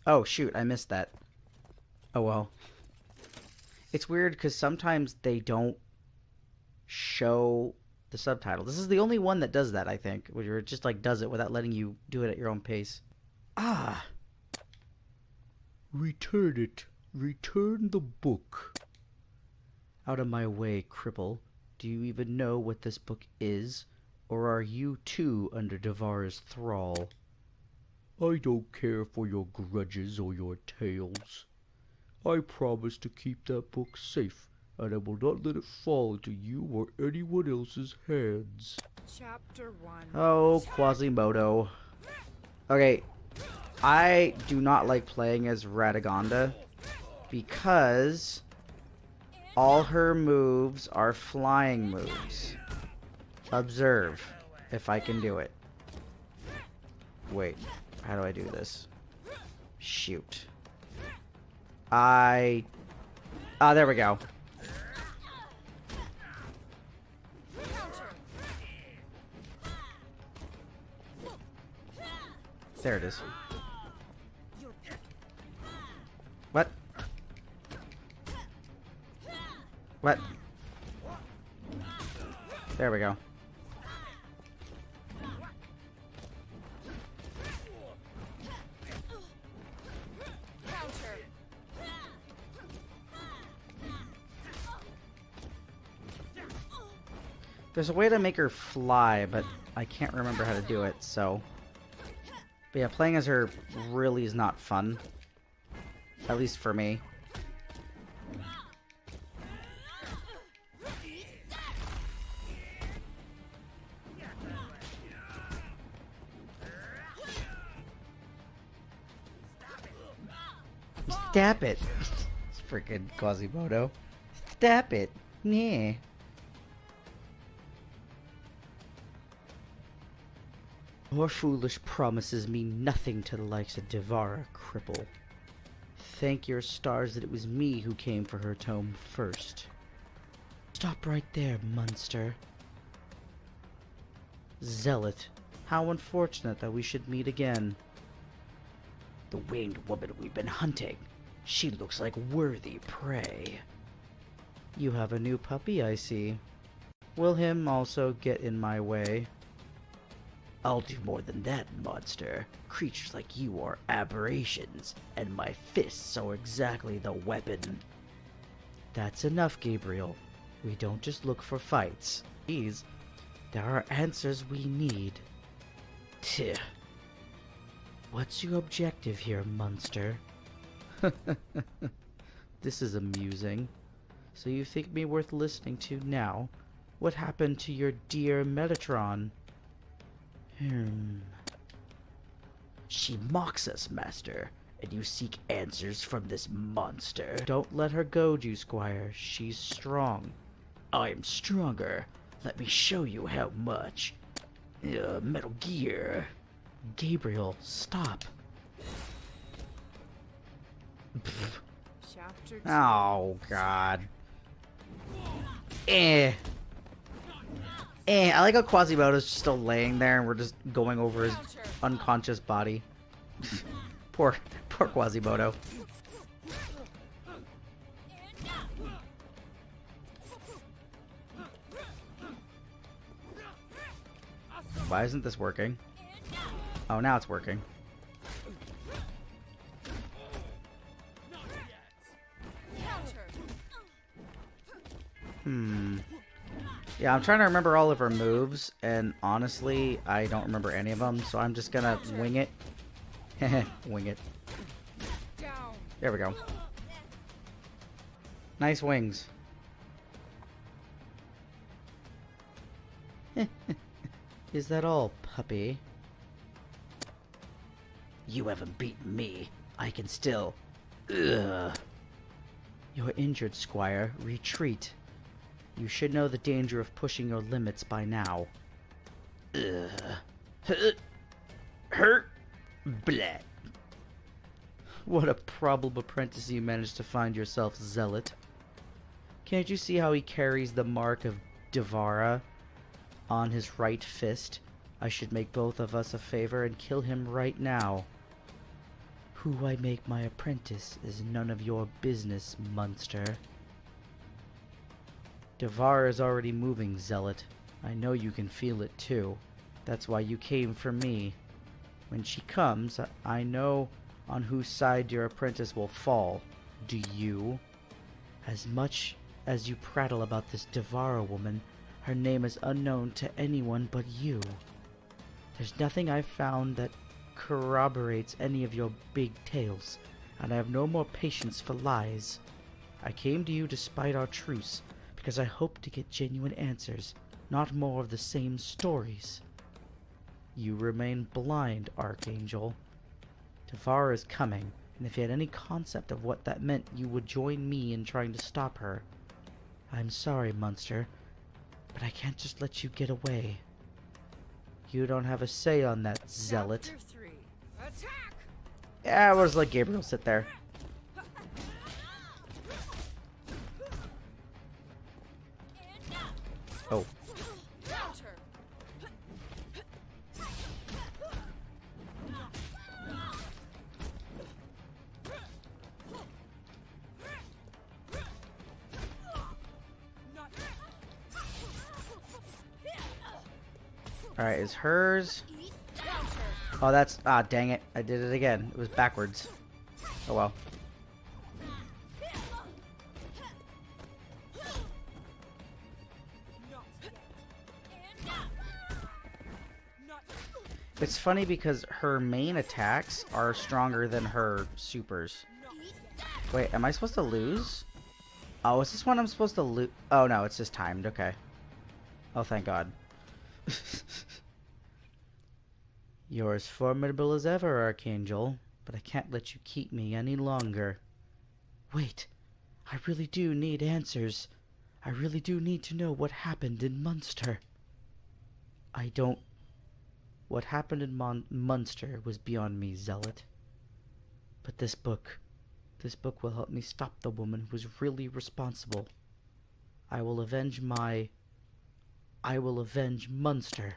Speaker 1: Oh, shoot, I missed that. Oh, well. It's weird because sometimes they don't show the subtitle. This is the only one that does that, I think, where it just, like, does it without letting you do it at your own pace. Ah! Return it. Return the book. Out of my way, cripple. Do you even know what this book is? Or are you too under Devara's thrall? I don't care for your grudges or your tales. I promise to keep that book safe, and I will not let it fall into you or anyone else's hands.
Speaker 2: Chapter 1.
Speaker 1: Oh, Quasimodo. Okay, I do not like playing as Radagonda because all her moves are flying moves. Observe. if I can do it. Wait, how do I do this? Shoot. Ah, there we go. There it is. What? What? There we go. There's a way to make her fly, but I can't remember how to do it, so... But yeah, playing as her really is not fun. At least for me. Stop it! It's freaking Quasimodo. Stop it! Yeah. Your foolish promises mean nothing to the likes of Devara, cripple. Thank your stars that it was me who came for her tome first. Stop right there, monster. Zealot, how unfortunate that we should meet again. The winged woman we've been hunting. She looks like worthy prey. You have a new puppy, I see. Will him also get in my way? I'll do more than that, monster. Creatures like you are aberrations, and my fists are exactly the weapon. That's enough, Gabriel. We don't just look for fights. These, there are answers we need. Tch. What's your objective here, monster? This is amusing. So you think me worth listening to now? What happened to your dear Metatron? She mocks us, master, and you seek answers from this monster. Don't let her go, Jew Squire. She's strong. I'm stronger. Let me show you how much. Metal Gear. Gabriel, stop.
Speaker 2: Chapter 2.
Speaker 1: Oh, God. I like how Quasimodo's still laying there and we're just going over his unconscious body. poor Quasimodo. Why isn't this working? Oh, now it's working. Yeah, I'm trying to remember all of her moves, and honestly, I don't remember any of them, so I'm just gonna wing it. Wing it.
Speaker 2: Down.
Speaker 1: There we go. Nice wings. Is that all, puppy? You haven't beaten me. I can still... Ugh. You're injured, Squire. Retreat. You should know the danger of pushing your limits by now. Hurt? Blah. What a probable apprentice you managed to find yourself, Zealot. Can't you see how he carries the mark of Devara on his right fist? I should make both of us a favor and kill him right now. Who I make my apprentice is none of your business, monster. Devara is already moving, Zealot. I know you can feel it too. That's why you came for me. When she comes, I know on whose side your apprentice will fall. Do you? As much as you prattle about this Devara woman, her name is unknown to anyone but you. There's nothing I've found that corroborates any of your big tales, and I have no more patience for lies. I came to you despite our truce, because I hope to get genuine answers, not more of the same stories. You remain blind, Archangel. Devara is coming, and if you had any concept of what that meant, you would join me in trying to stop her. I'm sorry, Munster, but I can't just let you get away. You don't have a say on that, zealot.
Speaker 2: Chapter 3. Attack!
Speaker 1: Yeah, we'll just let Gabriel sit there. Oh.
Speaker 2: Counter!
Speaker 1: Alright, is hers... Oh, that's... Ah, dang it. I did it again. It was backwards. Oh, well. It's funny because her main attacks are stronger than her supers. Wait, am I supposed to lose? Oh, is this one I'm supposed to lose? Oh, no, it's just timed. Okay. Oh, thank God. You're as formidable as ever, Archangel, but I can't let you keep me any longer. Wait, I really do need answers. I really do need to know what happened in Munster. I don't... What happened in Munster was beyond me, Zealot. But this book will help me stop the woman who was really responsible. I will avenge Munster.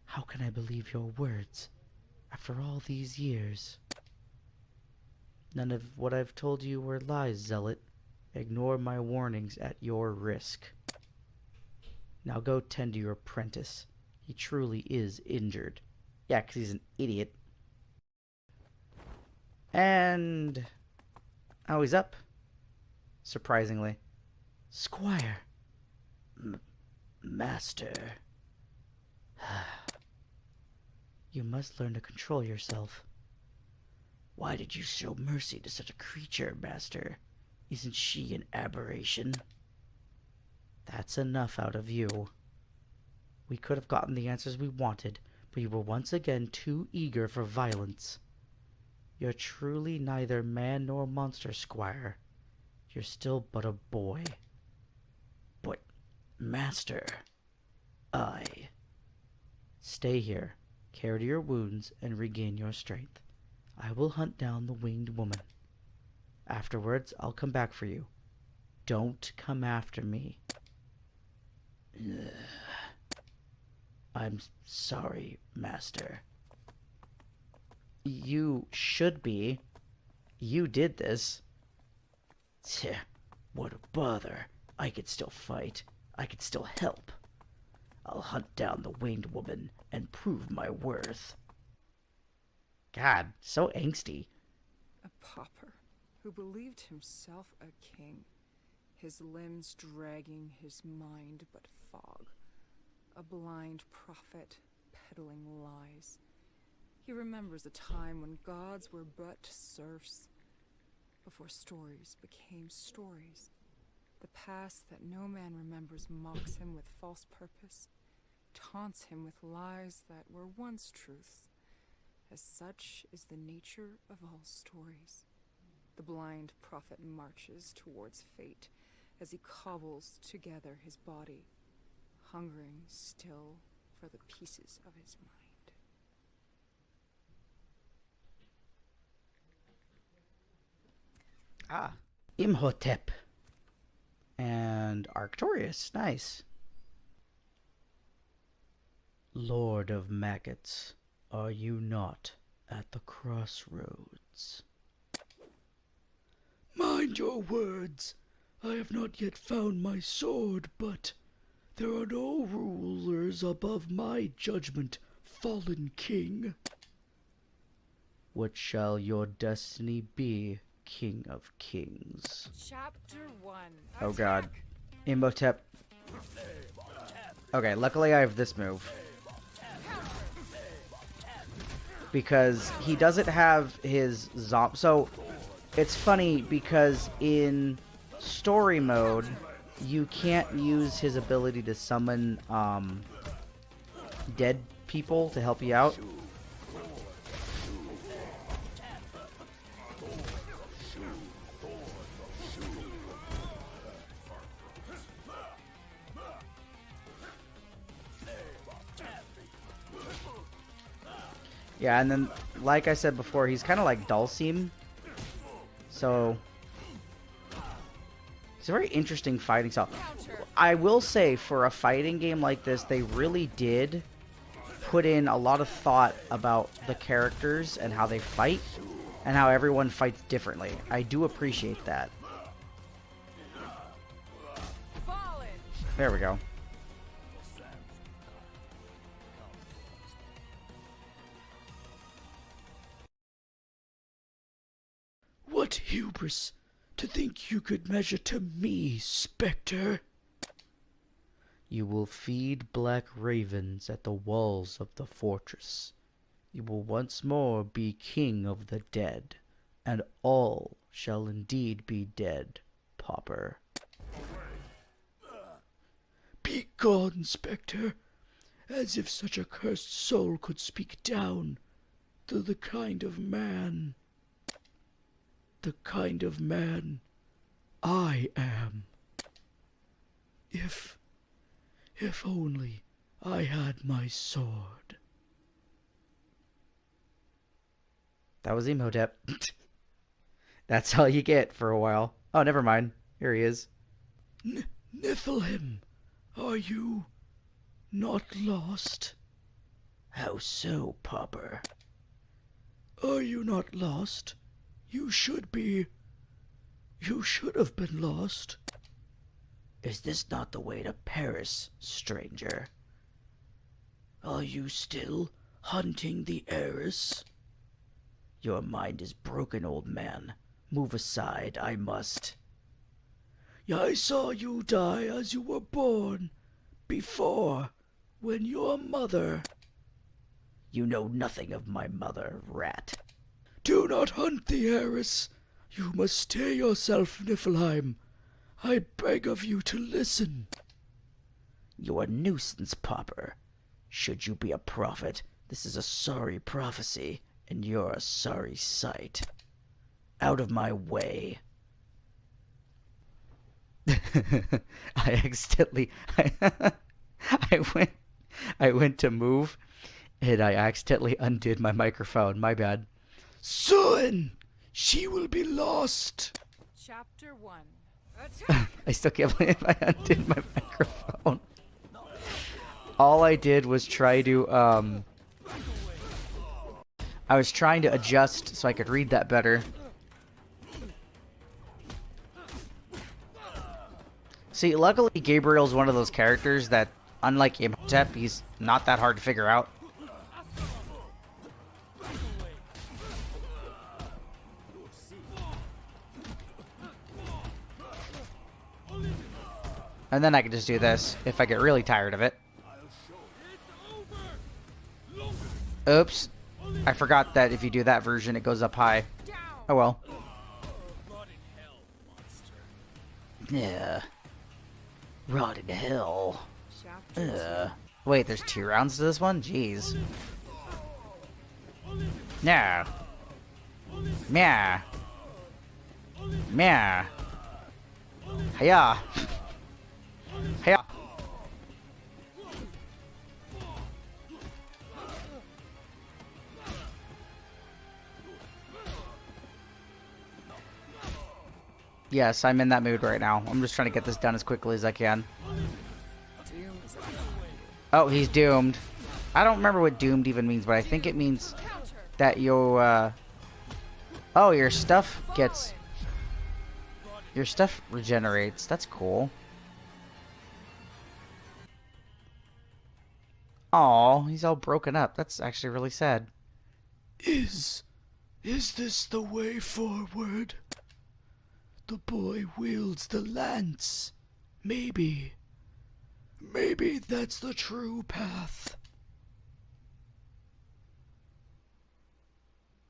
Speaker 1: How can I believe your words after all these years? None of what I've told you were lies, Zealot. Ignore my warnings at your risk. Now go tend to your apprentice. He truly is injured. Yeah, 'cause he's an idiot. And... Oh, he's up. Surprisingly. Squire. Master. You must learn to control yourself. Why did you show mercy to such a creature, Master? Isn't she an aberration? That's enough out of you. We could have gotten the answers we wanted, but you were once again too eager for violence. You're truly neither man nor monster, Squire. You're still but a boy. But, Master, Stay here, care to your wounds, and regain your strength. I will hunt down the winged woman. Afterwards, I'll come back for you. Don't come after me. Ugh. I'm sorry, Master. You should be. You did this. Tch, what a bother. I could still fight. I could still help. I'll hunt down the winged woman and prove my worth. God, so angsty.
Speaker 2: A pauper who believed himself a king, his limbs dragging, his mind but fog. A blind prophet peddling lies. He remembers a time when gods were but serfs, before stories became stories. The past that no man remembers mocks him with false purpose, taunts him with lies that were once truths. As such is the nature of all stories. The blind prophet marches towards fate as he cobbles together his body, hungering still for the pieces of his mind.
Speaker 1: Ah, Imhotep. And Arcturus, nice. Lord of maggots, are you not at the crossroads? Mind your words. I have not yet found my sword, but there are no rulers above my judgment, fallen king. What shall your destiny be, King of Kings?
Speaker 2: Chapter 1.
Speaker 1: Oh god. Imhotep. Okay, luckily I have this move. Because he doesn't have his zombie. So, it's funny because in story mode, you can't use his ability to summon dead people to help you out. Yeah, and then, like I said before, he's kind of like Dulcim. So, it's a very interesting fighting style. I will say, for a fighting game like this, they really did put in a lot of thought about the characters and how they fight, and how everyone fights differently. I do appreciate that. There we go.
Speaker 5: What hubris to think you could measure to me, Spectre!
Speaker 1: You will feed black ravens at the walls of the fortress. You will once more be king of the dead, and all shall indeed be dead, pauper.
Speaker 5: Begone, Spectre! As if such a cursed soul could speak down to the kind of man I am. If only I had my sword.
Speaker 1: That was Imhotep. That's all you get for a while. Oh, never mind. Here he is.
Speaker 5: Niflheim, are you not lost?
Speaker 1: How so, pauper?
Speaker 5: Are you not lost? You should be. You should have been lost.
Speaker 1: Is this not the way to Paris, stranger?
Speaker 5: Are you still hunting the heiress?
Speaker 1: Your mind is broken, old man. Move aside, I must.
Speaker 5: I saw you die as you were born. Before, when your mother...
Speaker 1: You know nothing of my mother, rat.
Speaker 5: Do not hunt the heiress. You must stay yourself, Niflheim. I beg of you to listen.
Speaker 1: You're a nuisance, pauper. Should you be a prophet, this is a sorry prophecy, and you're a sorry sight. Out of my way. I accidentally... I went to move, and I accidentally undid my microphone. My bad.
Speaker 5: Soon, she will be lost.
Speaker 2: Chapter 1. Attack!
Speaker 1: I still can't believe I undid my microphone. All I did was try to, I was trying to adjust so I could read that better. See, luckily Gabriel's one of those characters that, unlike Imhotep, he's not that hard to figure out. And then I can just do this, if I get really tired of it. Oops. I forgot that if you do that version, it goes up high. Oh well. Yeah. Rot in hell. Wait, there's 2 rounds to this one? Jeez. Yeah. Meow. Meow. Hiya. Hiya. Yes, I'm in that mood right now. I'm just trying to get this done as quickly as I can. Oh, he's doomed. I don't remember what doomed even means, but I think it means that you, oh, your stuff gets... Your stuff regenerates. That's cool. Aw, he's all broken up. That's actually really sad.
Speaker 5: Is this the way forward? The boy wields the lance. Maybe that's the true path.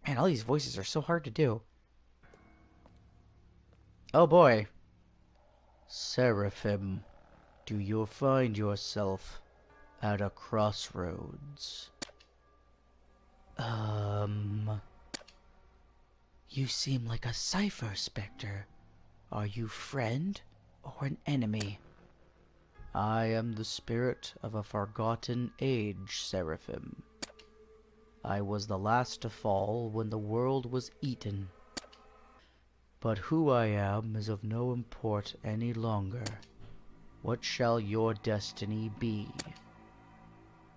Speaker 1: Man, all these voices are so hard to do. Oh boy. Seraphim, do you find yourself at a crossroads? You seem like a cipher, Spectre. Are you friend or an enemy? I am the spirit of a forgotten age, Seraphim. I was the last to fall when the world was eaten. But who I am is of no import any longer. What shall your destiny be?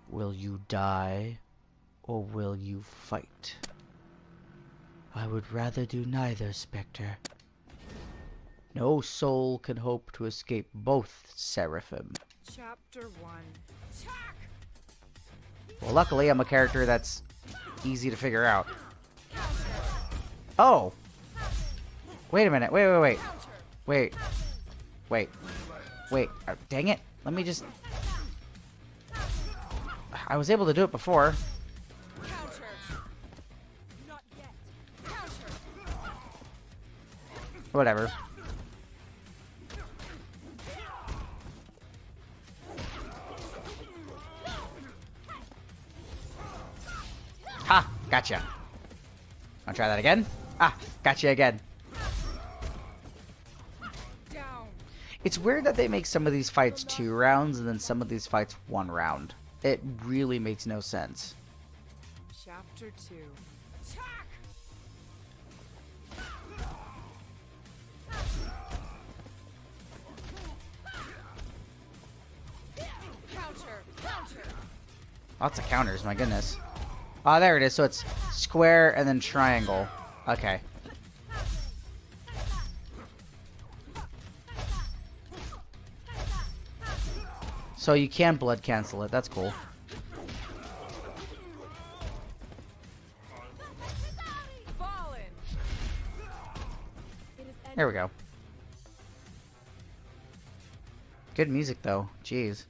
Speaker 1: Will you die, or will you fight? I would rather do neither, Spectre. No soul can hope to escape both Seraphim.
Speaker 2: Chapter 1. Attack!
Speaker 1: Well, luckily I'm a character that's easy to figure out. Oh! Wait a minute, wait. Wait, dang it. Let me just... I was able to do it before.
Speaker 2: Counter! Not yet. Counter!
Speaker 1: Whatever. Ha! Gotcha. Wanna try that again? Ah! Gotcha again.
Speaker 2: Down!
Speaker 1: It's weird that they make some of these fights 2 rounds and then some of these fights 1 round. It really makes no sense.
Speaker 2: Chapter 2. Attack! Counter! Counter!
Speaker 1: Lots of counters, my goodness. Oh, there it is. So it's square and then triangle. Okay. So you can blood cancel it. That's cool.
Speaker 2: Fallen!
Speaker 1: There we go. Good music, though. Jeez.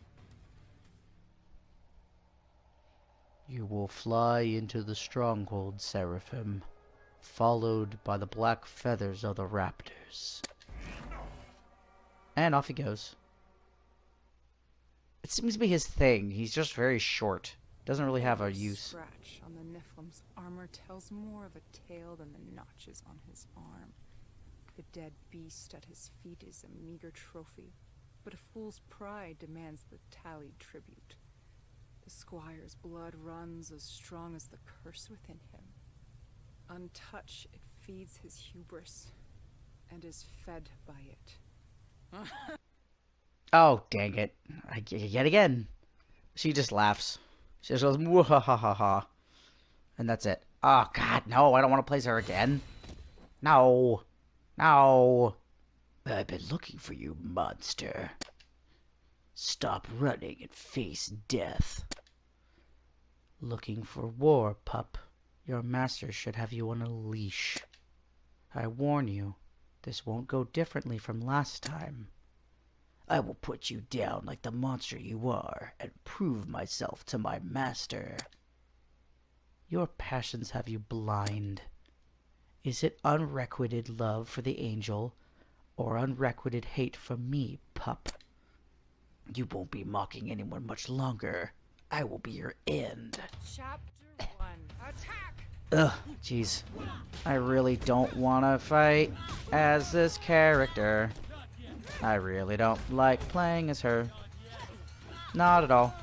Speaker 1: You will fly into the stronghold, Seraphim, followed by the black feathers of the raptors. And off he goes. It seems to be his thing. He's just very short. Doesn't really have a
Speaker 2: Every
Speaker 1: use.
Speaker 2: scratch on the Niflheim's armor tells more of a tale than the notches on his arm. The dead beast at his feet is a meager trophy, but a fool's pride demands the tallied tribute. The squire's blood runs as strong as the curse within him. Untouched, it feeds his hubris, and is fed by it.
Speaker 1: Oh, dang it. Yet again. She just laughs. She just goes, "Mwahahaha." And that's it. Oh, God, no. I don't want to place her again. No. No. I've been looking for you, monster. Stop running and face death. Looking for war, pup. Your master should have you on a leash. I warn you, this won't go differently from last time. I will put you down like the monster you are, and prove myself to my master. Your passions have you blind. Is it unrequited love for the angel, or unrequited hate for me, pup? You won't be mocking anyone much longer. I will be your end.
Speaker 2: Chapter 1. Attack!
Speaker 1: Ugh, jeez. I really don't want to fight as this character. I really don't like playing as her. Not at all.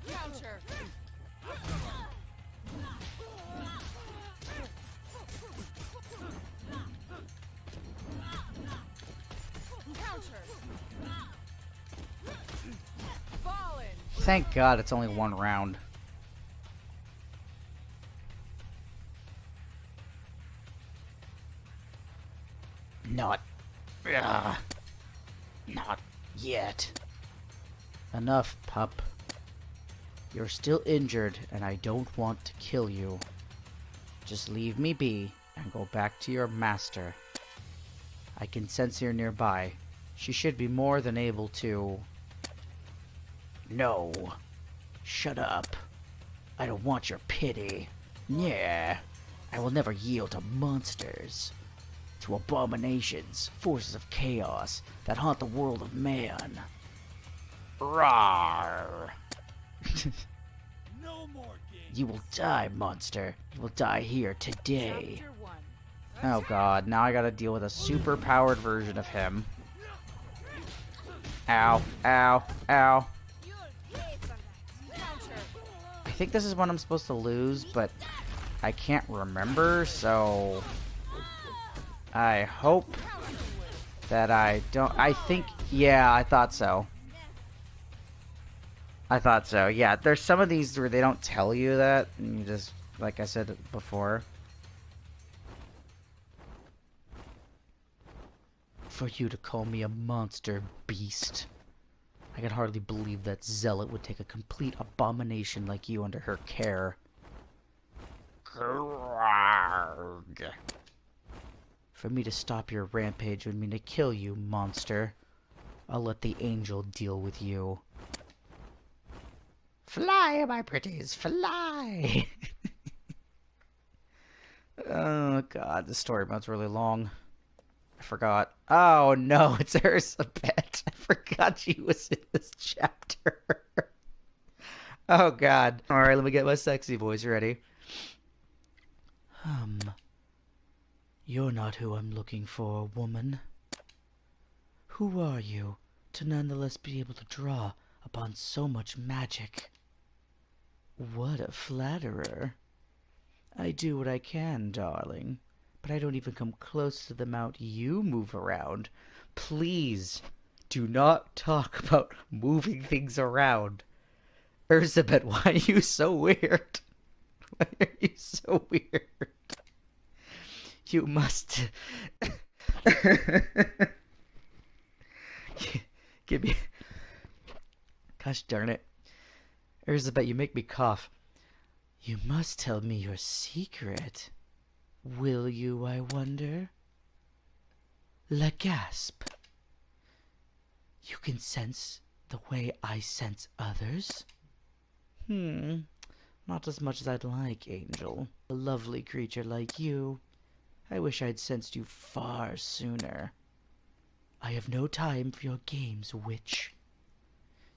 Speaker 2: Counter! Counter! Counter! Fallen!
Speaker 1: Thank God it's only 1 round. Not yet. Enough, pup. You're still injured, and I don't want to kill you. Just leave me be, and go back to your master. I can sense you're nearby. She should be more than able to... No. Shut up. I don't want your pity. Yeah. I will never yield to monsters. To abominations, forces of chaos that haunt the world of man. Rawr.
Speaker 3: No more games.
Speaker 5: You will die, monster. You will die here today.
Speaker 2: Chapter 1.
Speaker 1: Oh god, now I gotta deal with a super powered version of him. Ow, ow, ow.
Speaker 4: You'll pay for that.
Speaker 2: Counter.
Speaker 1: I think this is what I'm supposed to lose, but I can't remember, so I hope that I don't. I think, yeah, I thought so. I thought so, yeah. There's some of these where they don't tell you that, and you just, like I said before. For you to call me a monster beast. I can hardly believe that Zealot would take a complete abomination like you under her care. Grrrg. For me to stop your rampage would mean to kill you, monster. I'll let the angel deal with you. Fly, my pretties, fly! Oh god, the story mode's really long. I forgot. Oh no, it's Ursabet. I forgot she was in this chapter. Oh god. Alright, let me get my sexy voice ready. You're not who I'm looking for, woman. Who are you, to nonetheless be able to draw upon so much magic? What a flatterer. I do what I can, darling, but I don't even come close to the amount you move around. Please, do not talk about moving things around. Ursabet, why are you so weird? Why are you so weird? You must... Give me... Gosh darn it. Ursabet, you make me cough. You must tell me your secret. Will you, I wonder? La gasp. You can sense the way I sense others? Not as much as I'd like, Angel. A lovely creature like you. I wish I'd sensed you far sooner. I have no time for your games, witch.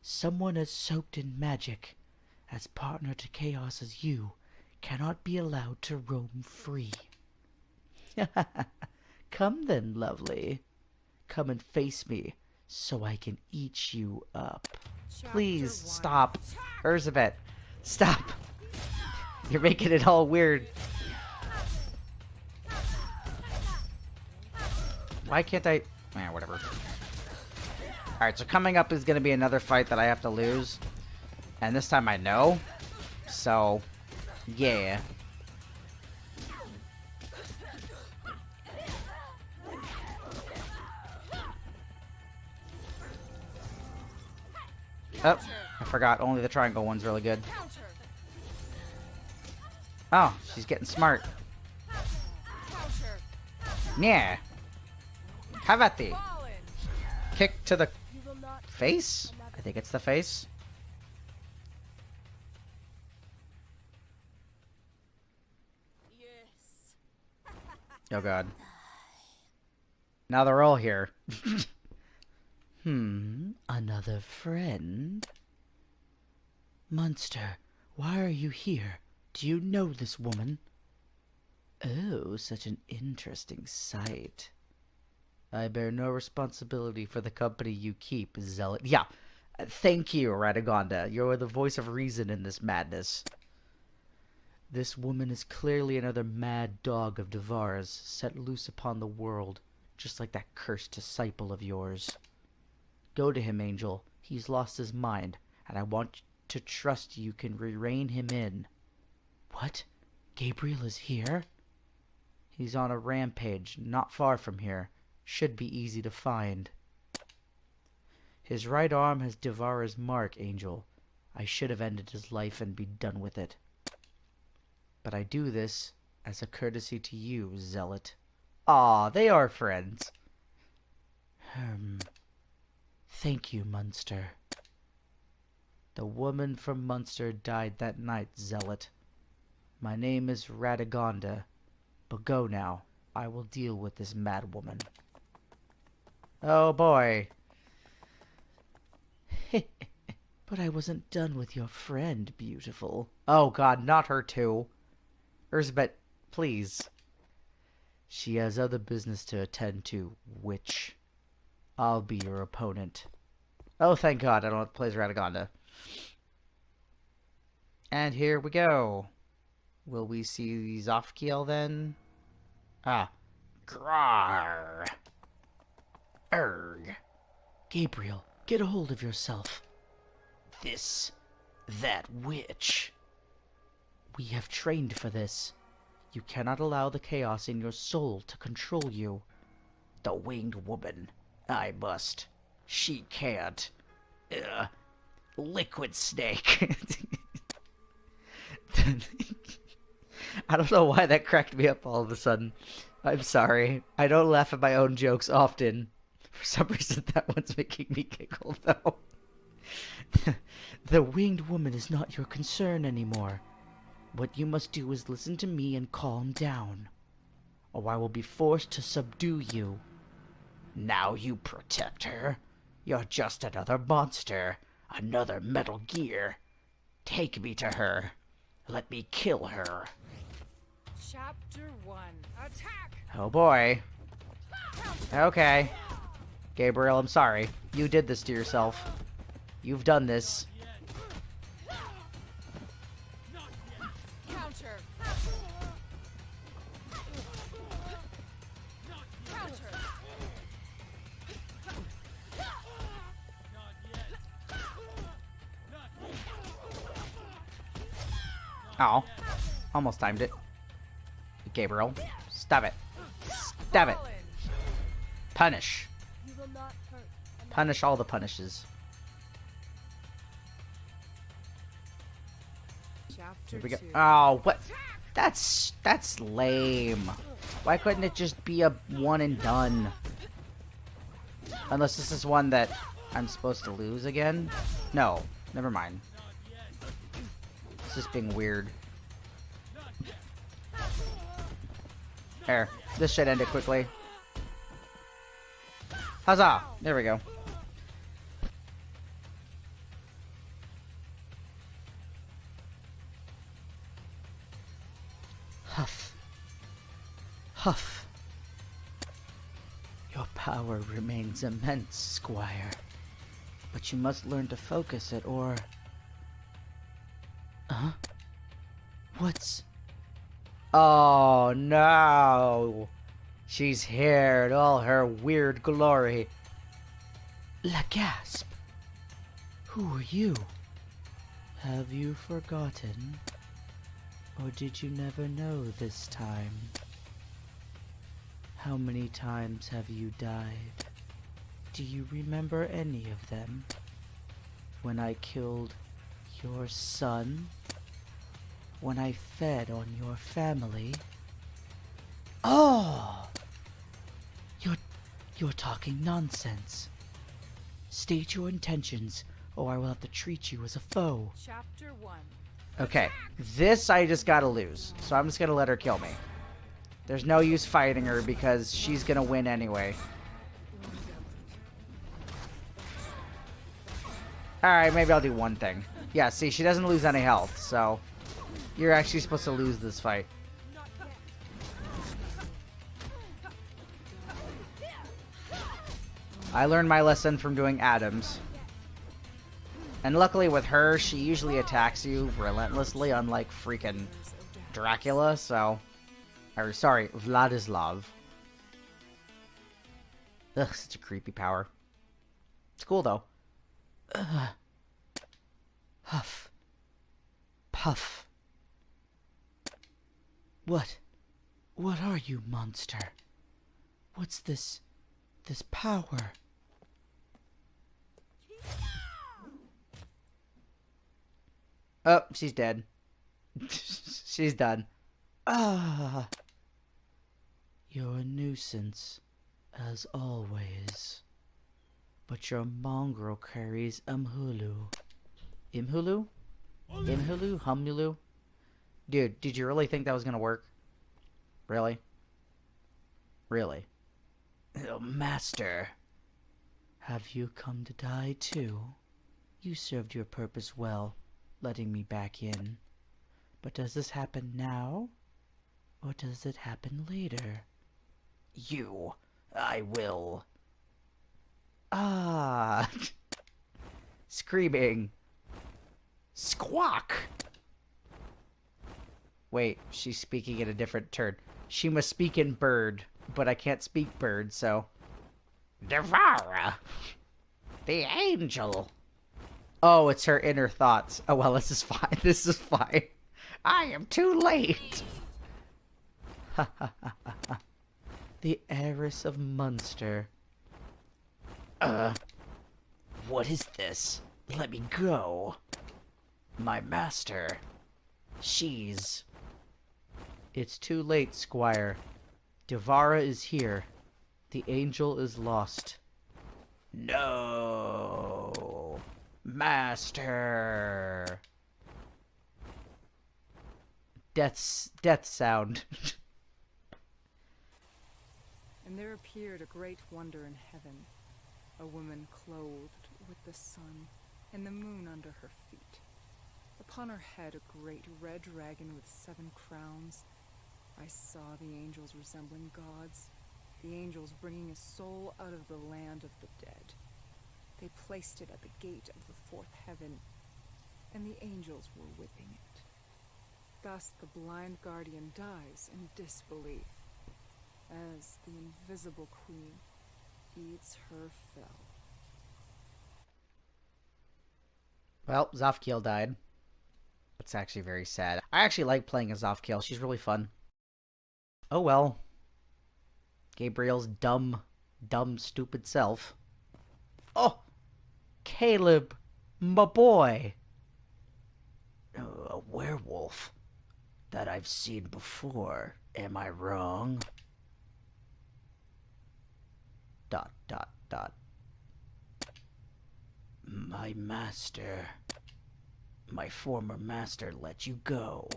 Speaker 1: Someone as soaked in magic, as partner to chaos as you, cannot be allowed to roam free. Come then, lovely. Come and face me, so I can eat you up. Please,
Speaker 2: Chapter 1.
Speaker 1: stop. Ursabet, stop. You're making it all weird. Why can't I... whatever. Alright, so coming up is going to be another fight that I have to lose. And this time I know. So, yeah. Oh, I forgot. Only the triangle one's really good.
Speaker 2: Counter.
Speaker 1: Oh, she's getting smart.
Speaker 2: Counter.
Speaker 1: Yeah. Have at thee.
Speaker 2: Fallen.
Speaker 1: Kick to the
Speaker 4: You will not
Speaker 1: face? I think it's the face.
Speaker 4: Yes.
Speaker 1: Oh god. Now they're all here. Another friend? Munster, why are you here? Do you know this woman? Oh, such an interesting sight. I bear no responsibility for the company you keep, Zealot. Yeah, thank you, Radagonda. You're the voice of reason in this madness. This woman is clearly another mad dog of Devara's, set loose upon the world, just like that cursed disciple of yours. Go to him, Angel. He's lost his mind, and I want to trust you can rein him in. What? Gabriel is here? He's on a rampage, not far from here. Should be easy to find. His right arm has Devara's mark, Angel. I should have ended his life and be done with it. But I do this as a courtesy to you, Zealot. Ah, they are friends. Thank you, Munster. The woman from Munster died that night, Zealot. My name is Radagonda, but go now. I will deal with this mad woman. Oh boy. But I wasn't done with your friend, beautiful. Oh god, not her too. Erzbet, please. She has other business to attend to, witch. I'll be your opponent. Oh, thank god, I don't have to play as Radagonda. And here we go. Will we see Zofkiel then? Ah. Grar. Erg. Gabriel, get a hold of yourself. That witch. We have trained for this. You cannot allow the chaos in your soul to control you. The winged woman. I must. She can't. Liquid snake. I don't know why that cracked me up all of a sudden. I'm sorry. I don't laugh at my own jokes often. For some reason, that one's making me giggle, though. The winged woman is not your concern anymore. What you must do is listen to me and calm down, or I will be forced to subdue you. Now you protect her. You're just another monster. Another Metal Gear. Take me to her. Let me kill her.
Speaker 2: Chapter 1. Attack!
Speaker 1: Oh boy. Okay. Gabriel, I'm sorry. You did this to yourself. You've done this.
Speaker 2: Counter! Counter!
Speaker 1: Oh. Almost timed it. Gabriel, stop it. Stab it. Punish.
Speaker 4: You will not hurt.
Speaker 1: Punish all the punishes.
Speaker 2: Chapter
Speaker 1: Here we go.
Speaker 2: 2.
Speaker 1: Oh, what? That's lame. Why couldn't it just be a one and done? Unless this is one that I'm supposed to lose again? No, never mind. It's just being weird. There. This should end it quickly. Huzzah! There we go. Huff. Huff. Your power remains immense, Squire. But you must learn to focus it, or... Huh? What's... Oh, no! She's here in all her weird glory. La gasp! Who are you? Have you forgotten? Or did you never know this time? How many times have you died? Do you remember any of them? When I killed your son? When I fed on your family? Oh! You're talking nonsense. State your intentions, or I will have to treat you as a foe.
Speaker 2: Chapter 1.
Speaker 1: Okay, this I just gotta lose, so I'm just gonna let her kill me. There's no use fighting her because she's gonna win anyway. Alright, maybe I'll do one thing. Yeah, see, she doesn't lose any health, so... You're actually supposed to lose this fight. I learned my lesson from doing Adams. And luckily with her, she usually attacks you relentlessly, unlike freaking Dracula, so... Or, sorry, Vladislav. Ugh, such a creepy power. It's cool, though. Huff. Puff. What are you, monster? What's this power? Oh, she's dead. She's done. Ah. You're a nuisance, as always. But your mongrel carries Imhulu. Imhulu? Imhulu? Humulu? Dude, did you really think that was gonna work? Really? Really? Oh, Master. Have you come to die too? You served your purpose well, letting me back in. But does this happen now? Or does it happen later? You. I will. Ah! Screaming. Squawk! Wait, she's speaking in a different turn. She must speak in bird, but I can't speak bird, so... Devourer! The angel! Oh, it's her inner thoughts. Oh, well, this is fine. This is fine. I am too late! Ha ha ha ha ha. The heiress of Munster. What is this? Let me go. My master. She's... It's too late, Squire. Devara is here. The angel is lost. No! Master! Death sound.
Speaker 2: And there appeared a great wonder in heaven, a woman clothed with the sun and the moon under her feet. Upon her head a great red dragon with 7 crowns. I saw the angels resembling gods, the angels bringing a soul out of the land of the dead. They placed it at the gate of the 4th heaven, and the angels were whipping it. Thus the blind guardian dies in disbelief, as the invisible queen eats her fill.
Speaker 1: Well, Zofkiel died. It's actually very sad. I actually like playing as Zofkiel. She's really fun. Oh well. Gabriel's dumb, stupid self. Oh! Caleb! My boy! A werewolf that I've seen before. Am I wrong? ... My master... My former master let you go.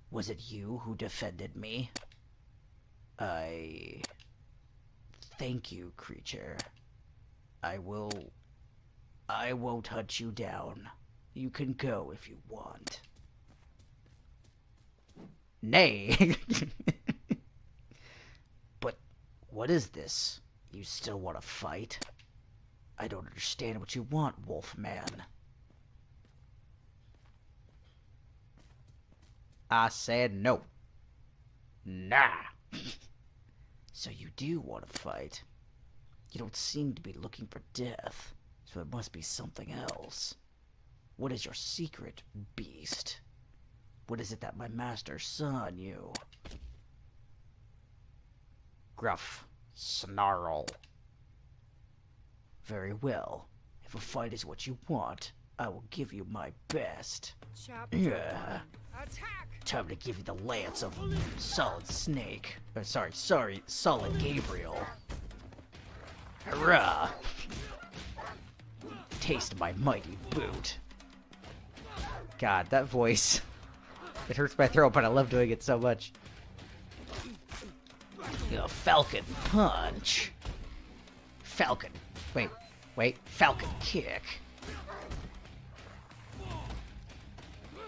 Speaker 1: Was it you who defended me? Thank you, creature. I won't hunt you down. You can go if you want. Nay! But what is this? You still want to fight? I don't understand what you want, Wolfman. I said no. Nah. So you do want to fight. You don't seem to be looking for death, so it must be something else. What is your secret, beast? What is it that my master saw in you? Gruff. Snarl. Very well. If a fight is what you want, I will give you my best.
Speaker 2: Chapter 1. Attack!
Speaker 1: Time to give you the lance of Solid Snake. Solid Gabriel. Hurrah! Taste my mighty boot. God, that voice. It hurts my throat, but I love doing it so much. A Falcon Punch. Falcon. Wait. Falcon Kick.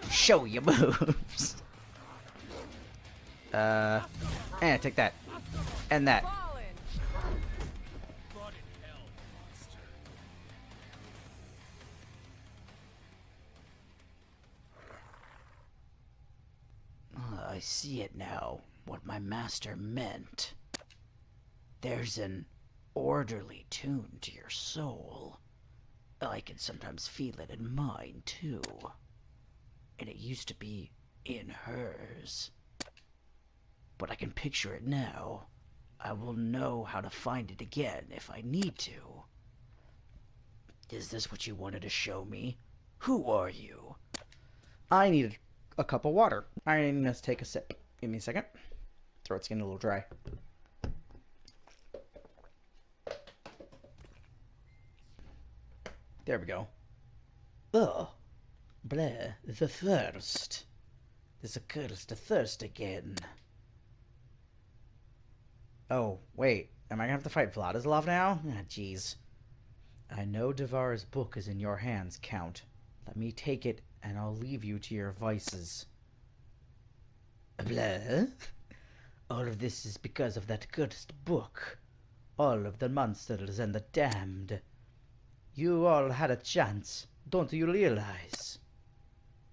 Speaker 1: Show your moves. Take that. And that. I see it now, what my master meant. There's an orderly tune to your soul. I can sometimes feel it in mine, too. And it used to be in hers. But I can picture it now. I will know how to find it again if I need to. Is this what you wanted to show me? Who are you? I need a cup of water. I need to take a sip. Give me a second. Throat's getting a little dry. There we go. Ugh. Blah. The thirst. This occurs to thirst again. Oh, wait. Am I gonna have to fight Vladislav now? Ah, jeez. I know Devara's book is in your hands, Count. Let me take it, and I'll leave you to your vices. Blah? All of this is because of that cursed book. All of the monsters and the damned. You all had a chance, don't you realize?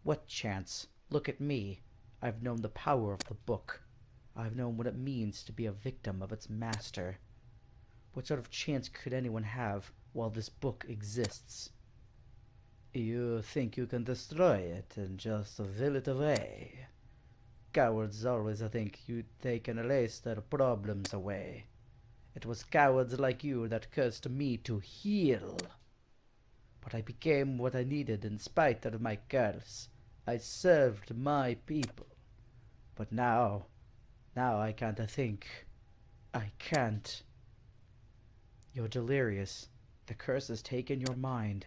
Speaker 1: What chance? Look at me. I've known the power of the book. I've known what it means to be a victim of its master. What sort of chance could anyone have while this book exists? You think you can destroy it and just will it away? Cowards always think they can erase their problems away. It was cowards like you that cursed me to heal. But I became what I needed in spite of my curse. I served my people. But now I can't think. I can't. You're delirious. The curse has taken your mind.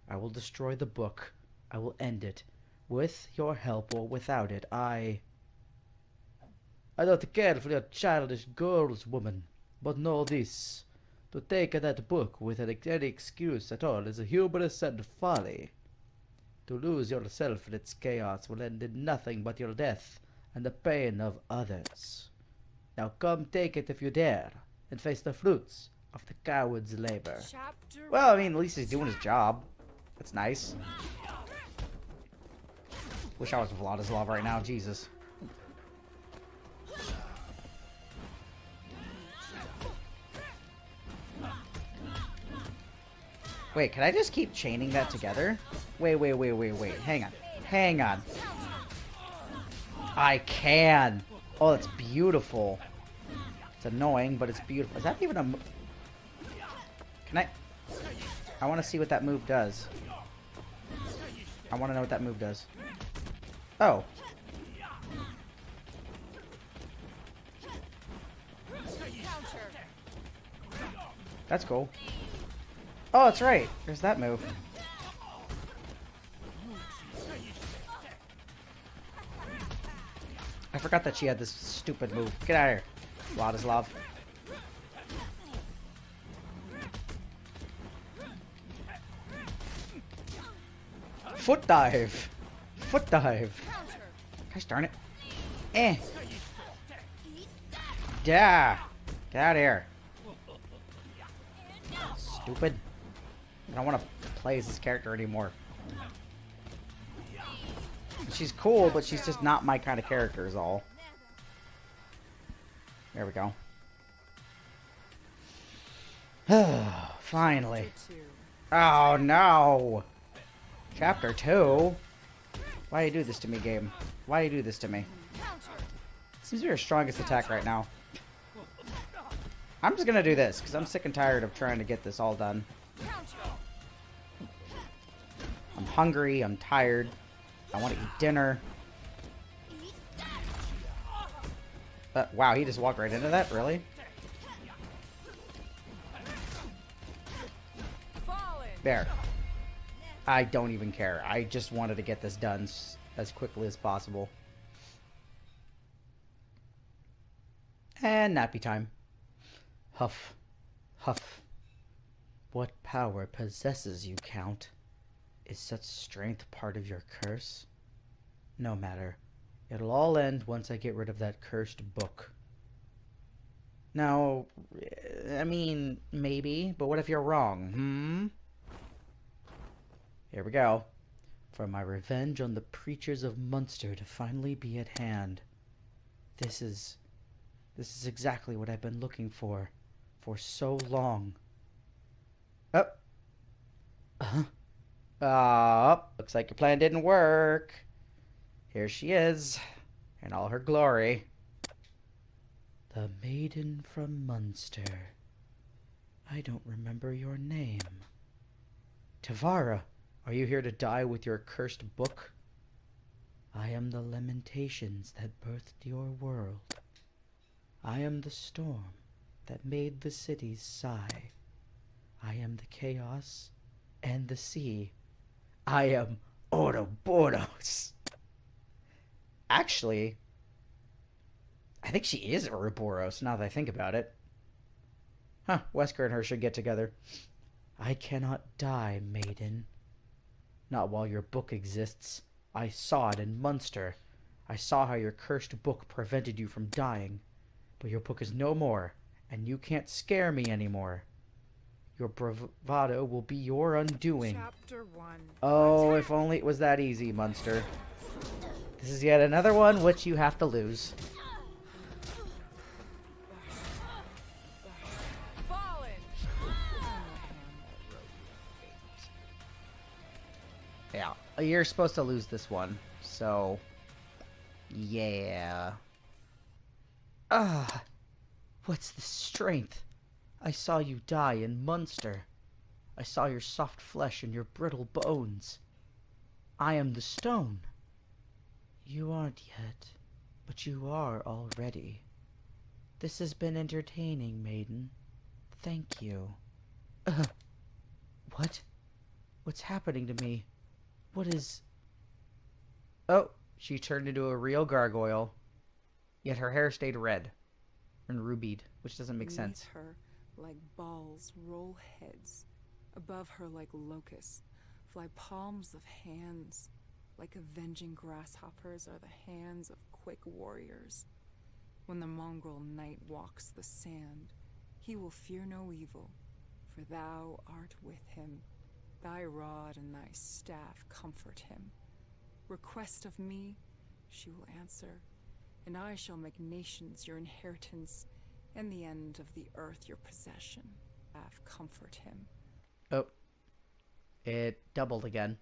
Speaker 1: I will destroy the book. I will end it. With your help or without it, I don't care for your childish goals, woman. But know this. To take that book with any excuse at all is a hubris and folly. To lose yourself in its chaos will end in nothing but your death and the pain of others. Now come take it if you dare, and face the fruits of the coward's labor.
Speaker 2: Chapter
Speaker 1: Well, I mean, at least he's doing his job. That's nice. Wish I was Vladislav right now, Jesus. Wait, can I just keep chaining that together? Wait. Hang on. I can. Oh, that's beautiful. It's annoying, but it's beautiful. Is that even a... Can I want to see what that move does. I want to know what that move does. Oh. That's cool. Oh, that's right. There's that move. I forgot that she had this stupid move. Get out of here, Vladislav. Foot dive. Foot dive. Gosh darn it. Eh. Yeah. Get out of here. Stupid. I don't want to play as this character anymore. She's cool, but she's just not my kind of character is all. There we go. Finally. Oh no! Chapter 2? Why do you do this to me, game? Why do you do this to me? Seems to be your strongest attack right now. I'm just gonna do this, because I'm sick and tired of trying to get this all done. I'm hungry, I'm tired. I want to eat dinner. Wow, he just walked right into that? Really? There. I don't even care. I just wanted to get this done as quickly as possible. And nappy time. Huff. Huff. What power possesses you, Count? Is such strength part of your curse? No matter. It'll all end once I get rid of that cursed book. Now, I mean, maybe, but what if you're wrong, Here we go. For my revenge on the preachers of Munster to finally be at hand. This is exactly what I've been looking for so long. Oh. Looks like your plan didn't work. Here she is, in all her glory. The maiden from Munster. I don't remember your name. Tavara, are you here to die with your cursed book? I am the lamentations that birthed your world. I am the storm that made the cities sigh. I am the chaos and the sea. I am Ouroboros. Actually, I think she is Ouroboros now that I think about it. Huh, Wesker and her should get together. I cannot die, maiden. Not while your book exists. I saw it in Munster. I saw how your cursed book prevented you from dying. But your book is no more, and you can't scare me anymore. Your bravado will be your undoing.
Speaker 2: Chapter 1.
Speaker 1: Oh, if only it was that easy, Munster. This is yet another one which you have to lose.
Speaker 2: Fallen!
Speaker 1: Yeah, you're supposed to lose this one, so... yeah. Ah, what's the strength? I saw you die in Munster. I saw your soft flesh and your brittle bones. I am the stone. You aren't yet, but you are already. This has been entertaining, maiden. Thank you. What? What's happening to me? What is... Oh, she turned into a real gargoyle. Yet her hair stayed red and rubied, which doesn't make sense.
Speaker 2: Beneath her, like balls, roll heads. Above her, like locusts, fly palms of hands. Like avenging grasshoppers are the hands of quick warriors. When the mongrel knight walks the sand, he will fear no evil, for thou art with him. Thy rod and thy staff comfort him. Request of me, she will answer, and I shall make nations your inheritance, and the end of the earth your possession. Comfort him.
Speaker 1: Oh, it doubled again.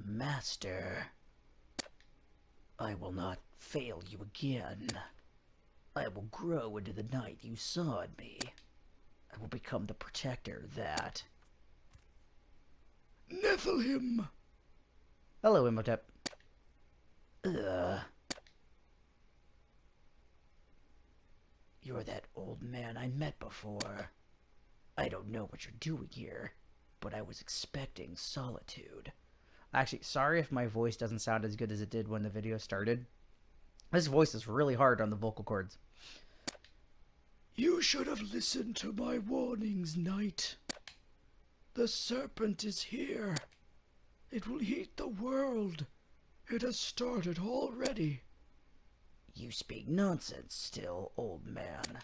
Speaker 1: Master, I will not fail you again. I will grow into the knight you saw in me. I will become the protector that...
Speaker 5: Nephilim!
Speaker 1: Hello, Imhotep. You're that old man I met before. I don't know what you're doing here, but I was expecting solitude. Actually, sorry if my voice doesn't sound as good as it did when the video started. This voice is really hard on the vocal cords.
Speaker 5: You should have listened to my warnings, knight. The serpent is here. It will eat the world. It has started already.
Speaker 1: You speak nonsense still, old man.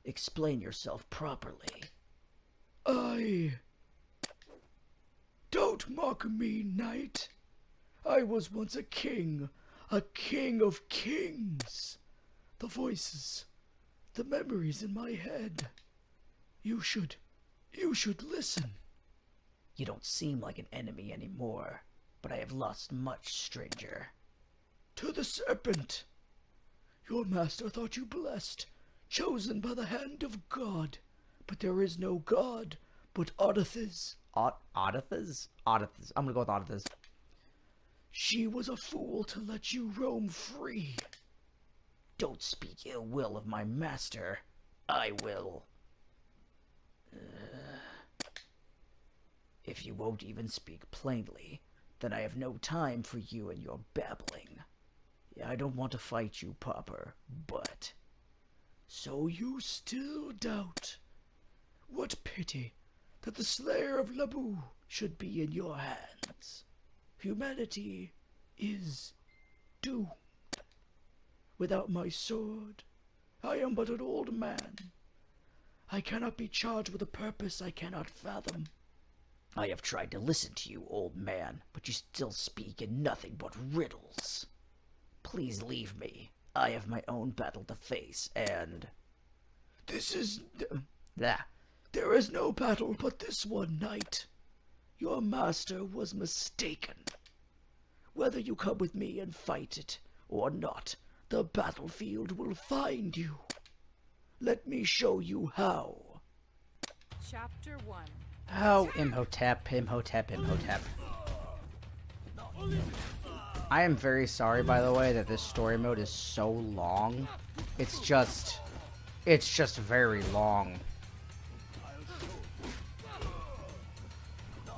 Speaker 1: Explain yourself properly.
Speaker 5: Don't mock me, knight. I was once a king of kings. The voices, the memories in my head. You should listen.
Speaker 1: You don't seem like an enemy anymore, but I have lost much, stranger.
Speaker 5: To the serpent. Your master thought you blessed, chosen by the hand of God. But there is no God but Odithis.
Speaker 1: Odithis? Odithis. I'm gonna go with Odithis.
Speaker 5: She was a fool to let you roam free.
Speaker 1: Don't speak ill will of my master. I will. If you won't even speak plainly, then I have no time for you and your babbling. I don't want to fight you, Popper, but...
Speaker 5: So you still doubt? What pity that the slayer of Labu should be in your hands. Humanity is doomed. Without my sword, I am but an old man. I cannot be charged with a purpose I cannot fathom.
Speaker 1: I have tried to listen to you, old man, but you still speak in nothing but riddles. Please leave me. I have my own battle to face, and...
Speaker 5: This is... There is no battle but this one, knight. Your master was mistaken. Whether you come with me and fight it or not, the battlefield will find you. Let me show you how.
Speaker 2: Chapter 1.
Speaker 1: How, Imhotep. I am very sorry, by the way, that this story mode is so long. It's just very long.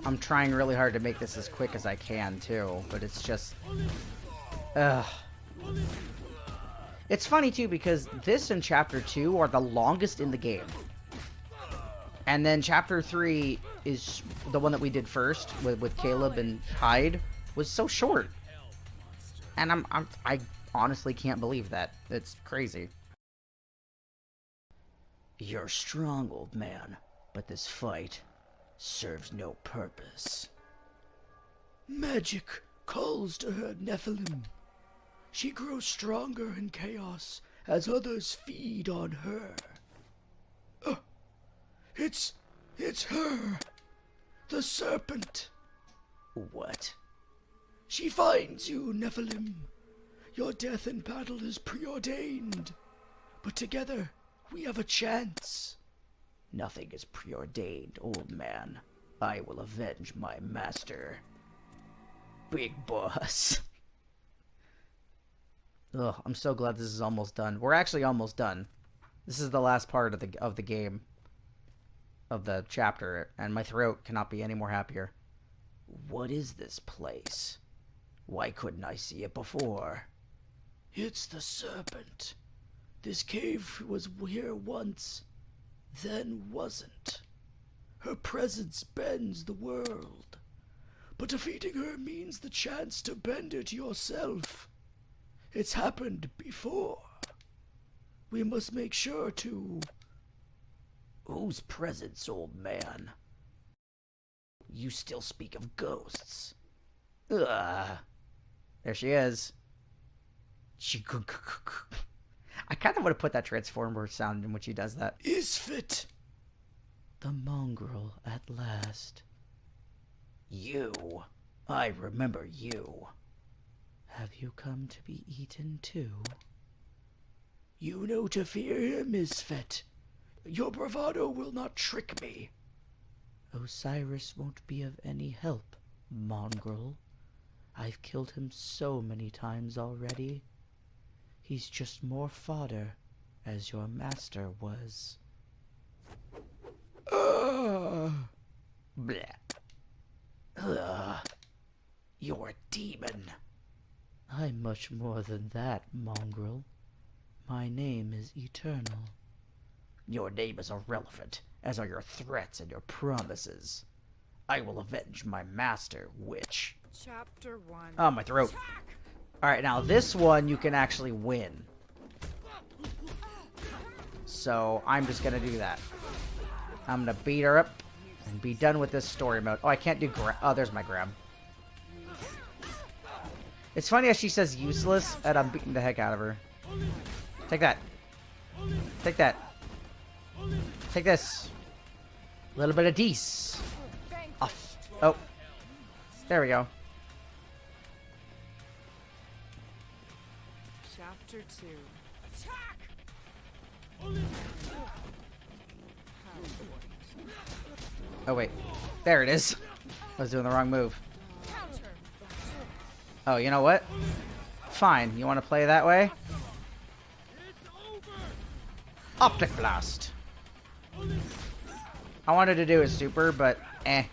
Speaker 1: I'm trying really hard to make this as quick as I can, too, but it's just... Ugh. It's funny too because this and Chapter 2 are the longest in the game. And then Chapter 3 is the one that we did first with Caleb and Hyde was so short. And I honestly can't believe that. It's crazy.
Speaker 5: You're strong, old man, but this fight serves no purpose. Magic calls to her Nephilim. She grows stronger in chaos as others feed on her. It's her, the serpent. What? She finds you, Nephilim. Your death in battle is preordained, but together we have a chance. Nothing is preordained, old man. I will avenge my master. Big boss.
Speaker 1: Ugh, I'm so glad this is almost done. We're actually almost done. This is the last part of the game. Of the chapter, and my throat cannot be any more happier.
Speaker 5: What is this place? Why couldn't I see it before? It's the serpent. This cave was here once, then wasn't. Her presence bends the world, but defeating her means the chance to bend it yourself. It's happened before. We must make sure to... Whose presence, old man? You still speak of ghosts.
Speaker 1: Ugh. There she is. I kind of want to put that Transformer sound in when she does that.
Speaker 5: Isfit! The mongrel at last. You. I remember you. Have you come to be eaten too? You know to fear him, Isfit. Your bravado will not trick me. Osiris won't be of any help, mongrel. I've killed him so many times already. He's just more fodder, as your master was. Bleh. You're a demon. I'm much more than that, mongrel. My name is Eternal. Your name is irrelevant, as are your threats and your promises. I will avenge my master, witch.
Speaker 2: Chapter 1.
Speaker 1: Oh, my throat. Alright, now this one you can actually win. So, I'm just gonna do that. I'm gonna beat her up and be done with this story mode. Oh, I can't do grab. Oh, there's my grab. It's funny how she says useless, and I'm beating the heck out of her. Take that. Take that. Take this. A little bit of Dees. Off. Oh. There we go.
Speaker 2: Chapter 2.
Speaker 1: Oh, wait. There it is. I was doing the wrong move. Oh, you know what? Fine. You want to play that way? Optic Blast. I wanted to do a super, but eh.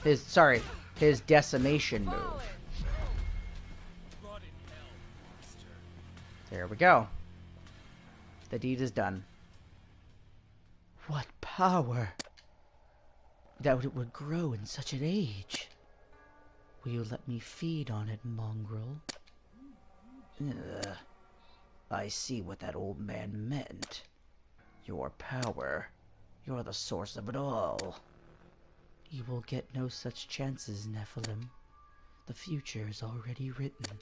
Speaker 1: His decimation move. There we go. The deed is done.
Speaker 5: What power! That it would grow in such an age. Will you let me feed on it, mongrel? Ugh. I see what that old man meant. Your power. You're the source of it all. You will get no such chances, Nephilim. The future is already written.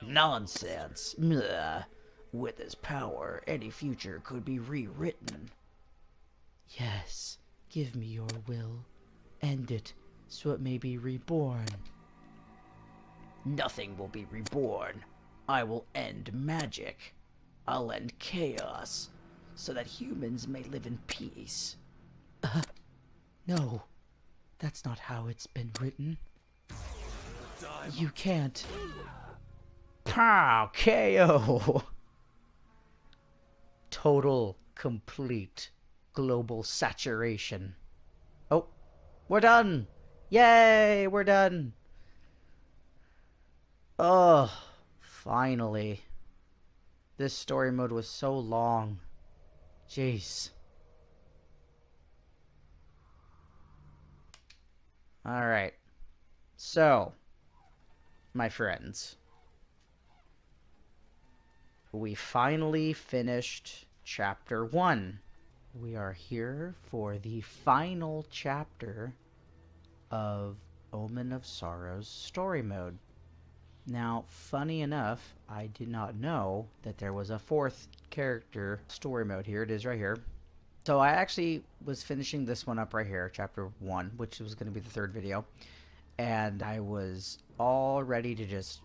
Speaker 5: Nonsense! Ugh. With his power, any future could be rewritten. Yes, give me your will. End it, so it may be reborn. Nothing will be reborn. I will end magic. I'll end chaos, so that humans may live in peace. No, that's not how it's been written. You can't.
Speaker 1: Pow! KO! Total, complete, global saturation. Oh, we're done! Yay, we're done! Oh, finally. This story mode was so long. Jeez. Alright. So, my friends. We finally finished Chapter 1. We are here for the final chapter of Omen of Sorrow's story mode. Now, funny enough, I did not know that there was a fourth character story mode. Here it is right here. So I actually was finishing this one up right here, Chapter 1, which was going to be the third video. And I was all ready to just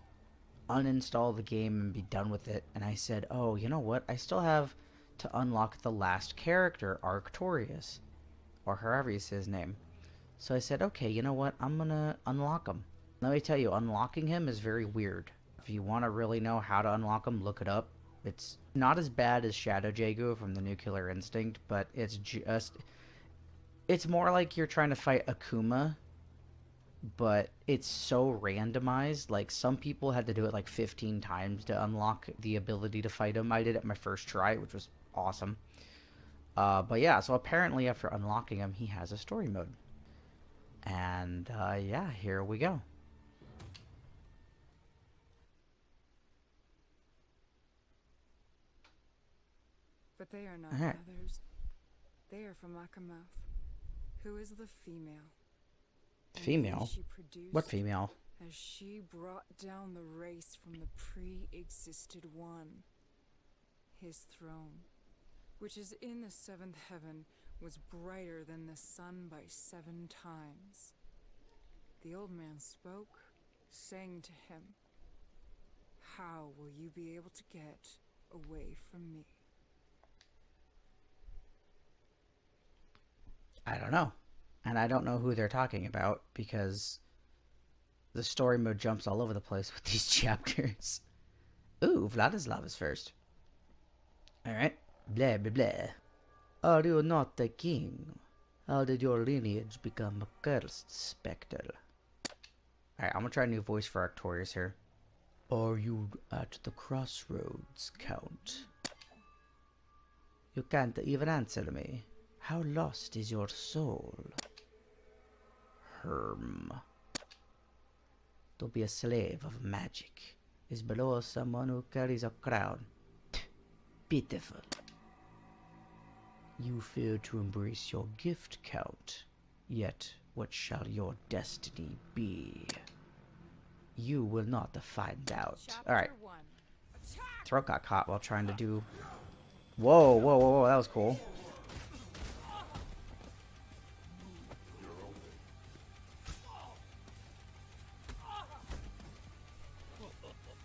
Speaker 1: uninstall the game and be done with it. And I said, oh, you know what? I still have to unlock the last character, Arctorius. Or however you say his name. So I said, okay, you know what? I'm going to unlock him. Let me tell you, unlocking him is very weird. If you want to really know how to unlock him, look it up. It's not as bad as Shadow Jagu from the Nuclear Instinct, but it's just... It's more like you're trying to fight Akuma, but it's so randomized. Like, some people had to do it like 15 times to unlock the ability to fight him. I did it my first try, which was awesome. But yeah, so apparently after unlocking him, he has a story mode. And yeah, here we go.
Speaker 2: But they are not
Speaker 1: Alright.
Speaker 2: others. They are from Akamouth, who is the female. And
Speaker 1: Female?
Speaker 2: these she produced
Speaker 1: What female?
Speaker 2: as she brought down the race from the pre-existed one. His throne, which is in the seventh heaven, was brighter than the sun by 7 times. The old man spoke, saying to him, "How will you be able to get away from me?"
Speaker 1: I don't know. And I don't know who they're talking about, because the story mode jumps all over the place with these chapters. Ooh, Vladislav is first. Alright. Blah, blah, blah. Are you not the king? How did your lineage become a cursed spectre? Alright, I'm gonna try a new voice for Arctorius here. Are you at the crossroads, Count? You can't even answer me. How lost is your soul? Herm. To be a slave of magic is below someone who carries a crown. Pitiful. You fear to embrace your gift, Count. Yet, what shall your destiny be? You will not find out. Alright. Throat got caught while trying to do... Whoa, whoa, whoa, whoa, that was cool.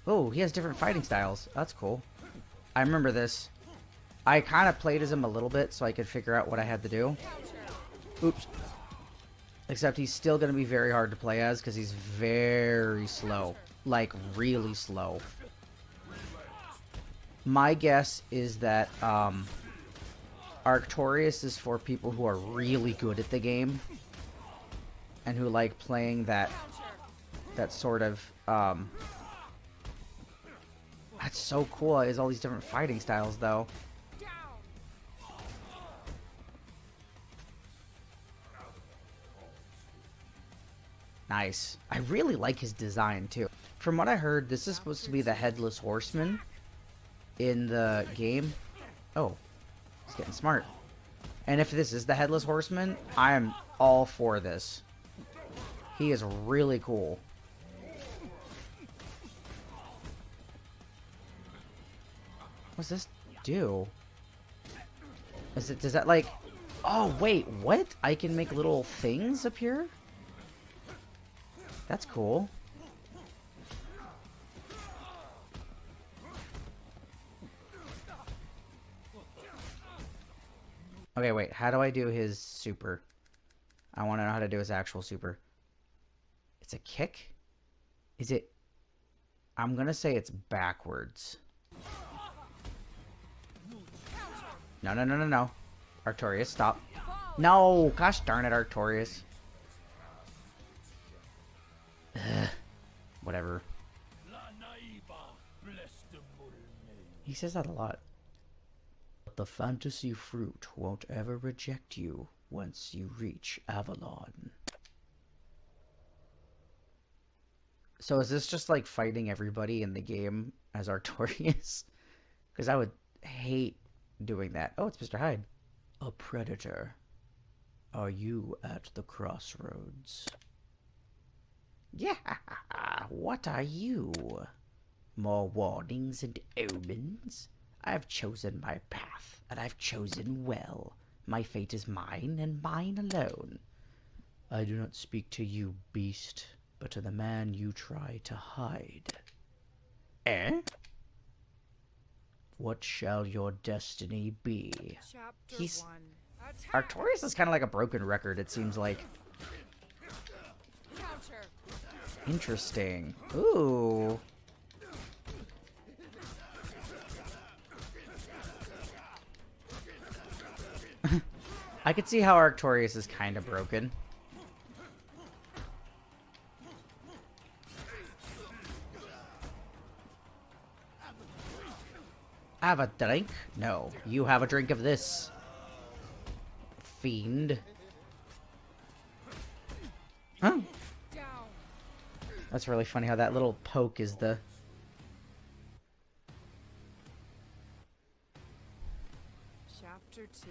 Speaker 1: Oh, he has different fighting styles. That's cool. I remember this. I kind of played as him a little bit so I could figure out what I had to do. Oops. Except he's still going to be very hard to play as because he's very slow. Like, really slow. My guess is that Arctorius is for people who are really good at the game. And who like playing that sort of... That's so cool. It has all these different fighting styles, though. Nice. I really like his design, too. From what I heard, this is supposed to be the Headless Horseman in the game. Oh, he's getting smart. And if this is the Headless Horseman, I am all for this. He is really cool. What's this do? Does that like... Oh, wait, what? I can make little things appear? That's cool. Okay, wait, how do I do his super? I want to know how to do his actual super. It's a kick? Is it... I'm gonna say it's backwards. No, no, no, no, no. Arctorius, stop. No! Gosh darn it, Arctorius. Ugh. Whatever. He says that a lot.
Speaker 5: But the fantasy fruit won't ever reject you once you reach Avalon.
Speaker 1: So is this just like fighting everybody in the game as Artorias? Because I would hate doing that. Oh, it's Mr. Hyde.
Speaker 5: A predator. Are you at the crossroads?
Speaker 1: Yeah, what are you?
Speaker 5: More warnings and omens? I've chosen my path, and I've chosen well. My fate is mine, and mine alone. I do not speak to you, beast, but to the man you try to hide.
Speaker 1: Eh?
Speaker 5: What shall your destiny be?
Speaker 2: Chapter
Speaker 1: He's
Speaker 2: 1. Attack!
Speaker 1: Artorias is kind of like a broken record, it seems like.
Speaker 2: Counter!
Speaker 1: Interesting. Ooh. I could see how Artorias is kind of broken. Have a drink? No. You have a drink of this. Fiend. Huh?
Speaker 2: Down!
Speaker 1: That's really funny how that little poke is the...
Speaker 2: Chapter 2.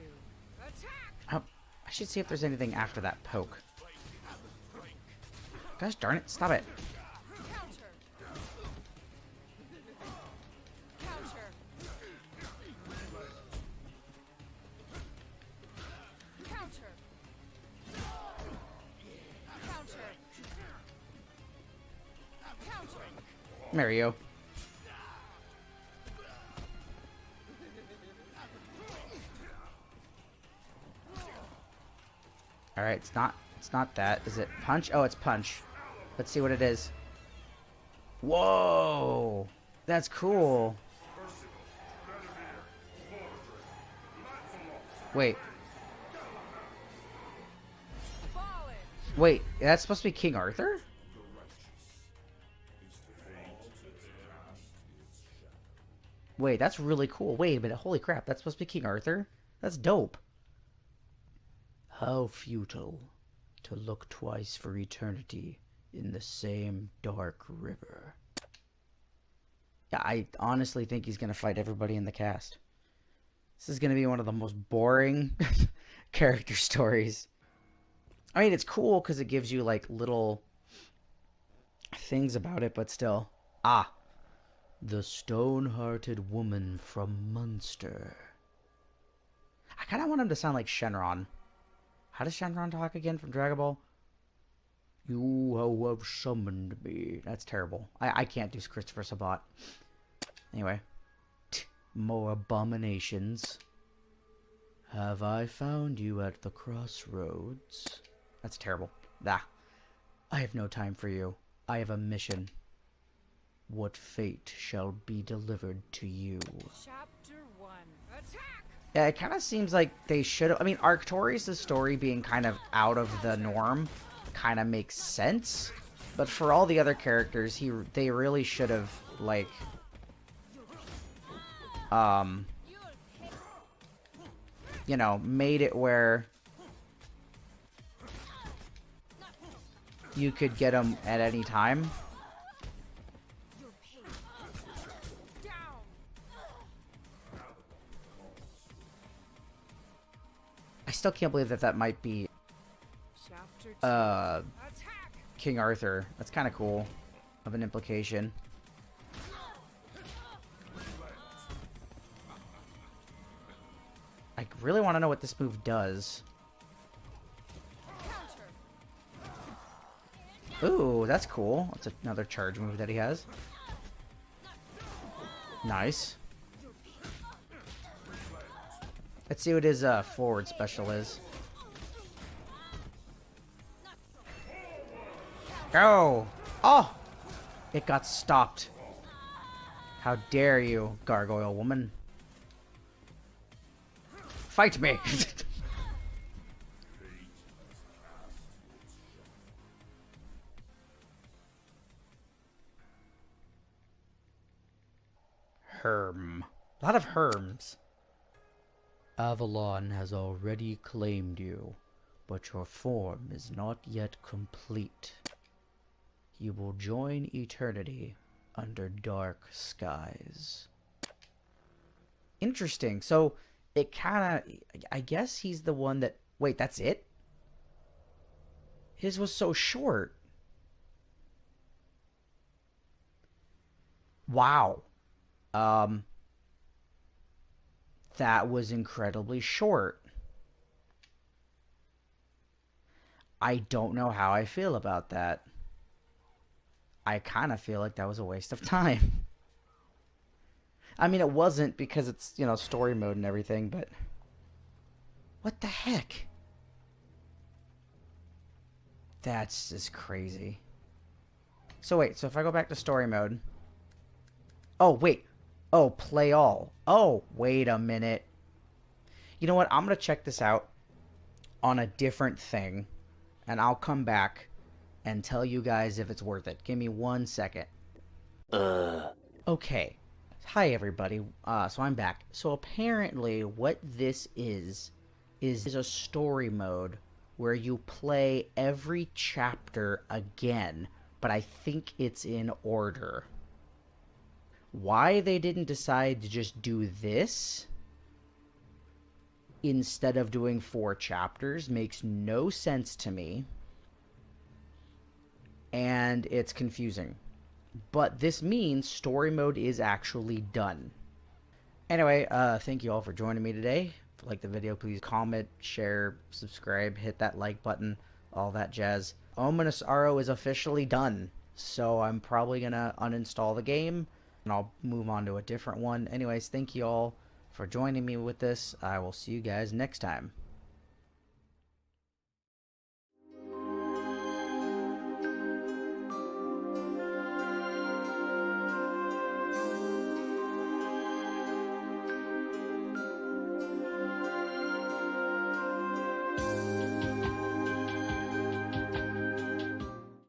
Speaker 2: Attack!
Speaker 1: Oh, I should see if there's anything after that poke. Gosh darn it, stop it.
Speaker 2: Counter! Counter! Counter! Counter! Counter!
Speaker 1: Mario. Alright, it's not that. Is it punch? Oh, it's punch. Let's see what it is. Whoa! That's cool. Wait.
Speaker 2: Fallen!
Speaker 1: Wait, that's supposed to be King Arthur? Wait, that's really cool. Wait a minute, holy crap, that's supposed to be King Arthur? That's dope.
Speaker 5: How futile to look twice for eternity in the same dark river.
Speaker 1: Yeah, I honestly think he's gonna fight everybody in the cast. This is gonna be one of the most boring character stories. I mean, it's cool because it gives you, like, little things about it, but still. Ah,
Speaker 5: The stone-hearted woman from Munster.
Speaker 1: I kind of want him to sound like Shenron. How does Shenron talk again from Dragon Ball?
Speaker 5: You have summoned me.
Speaker 1: That's terrible. I can't do Christopher Sabat. Anyway.
Speaker 5: More abominations. Have I found you at the crossroads?
Speaker 1: That's terrible. Ah. I have no time for you. I have a mission.
Speaker 5: What fate shall be delivered to you?
Speaker 2: Chapter 1. Attack!
Speaker 1: Yeah, it kind of seems like they should have... I mean, Arcturus' story being kind of out of the norm kind of makes sense. But for all the other characters, they really should have, like... you know, made it where you could get them at any time.
Speaker 2: Down!
Speaker 1: I still can't believe that that might be
Speaker 2: Chapter 2. Attack!
Speaker 1: King Arthur. That's kind of cool of an implication. I really want to know what this move does.
Speaker 2: Counter!
Speaker 1: Ooh, that's cool. That's another charge move that he has. Nice. Let's see what his forward special is. Oh! Oh! It got stopped. How dare you, gargoyle woman. Fight me! Herm. A lot of Herms. Avalon has already claimed you, but your form is not yet complete. You will join eternity under dark skies. Interesting. So it kind of, I guess he's the one that, wait, that's it? His was so short. Wow. Um, that was incredibly short. I don't know how I feel about that. I kind of feel like that was a waste of time. I mean, it wasn't because it's, you know, story mode and everything, but what the heck? That's just crazy. So wait, so if I go back to story mode. Oh, wait. Oh, play all. Oh, wait a minute. You know what? I'm going to check this out on a different thing, and I'll come back and tell you guys if it's worth it. Give me 1 second. Okay. Hi, everybody. So I'm back. So apparently what this is a story mode where you play every chapter again, but I think it's in order. Why they didn't decide to just do this instead of doing 4 chapters makes no sense to me, and it's confusing. But this means story mode is actually done. Anyway, thank you all for joining me today. If you like the video, please comment, share, subscribe, hit that like button, all that jazz. Omen of Sorrow is officially done, so I'm probably gonna uninstall the game, and I'll move on to a different one. Anyways, thank you all for joining me with this. I will see you guys next time.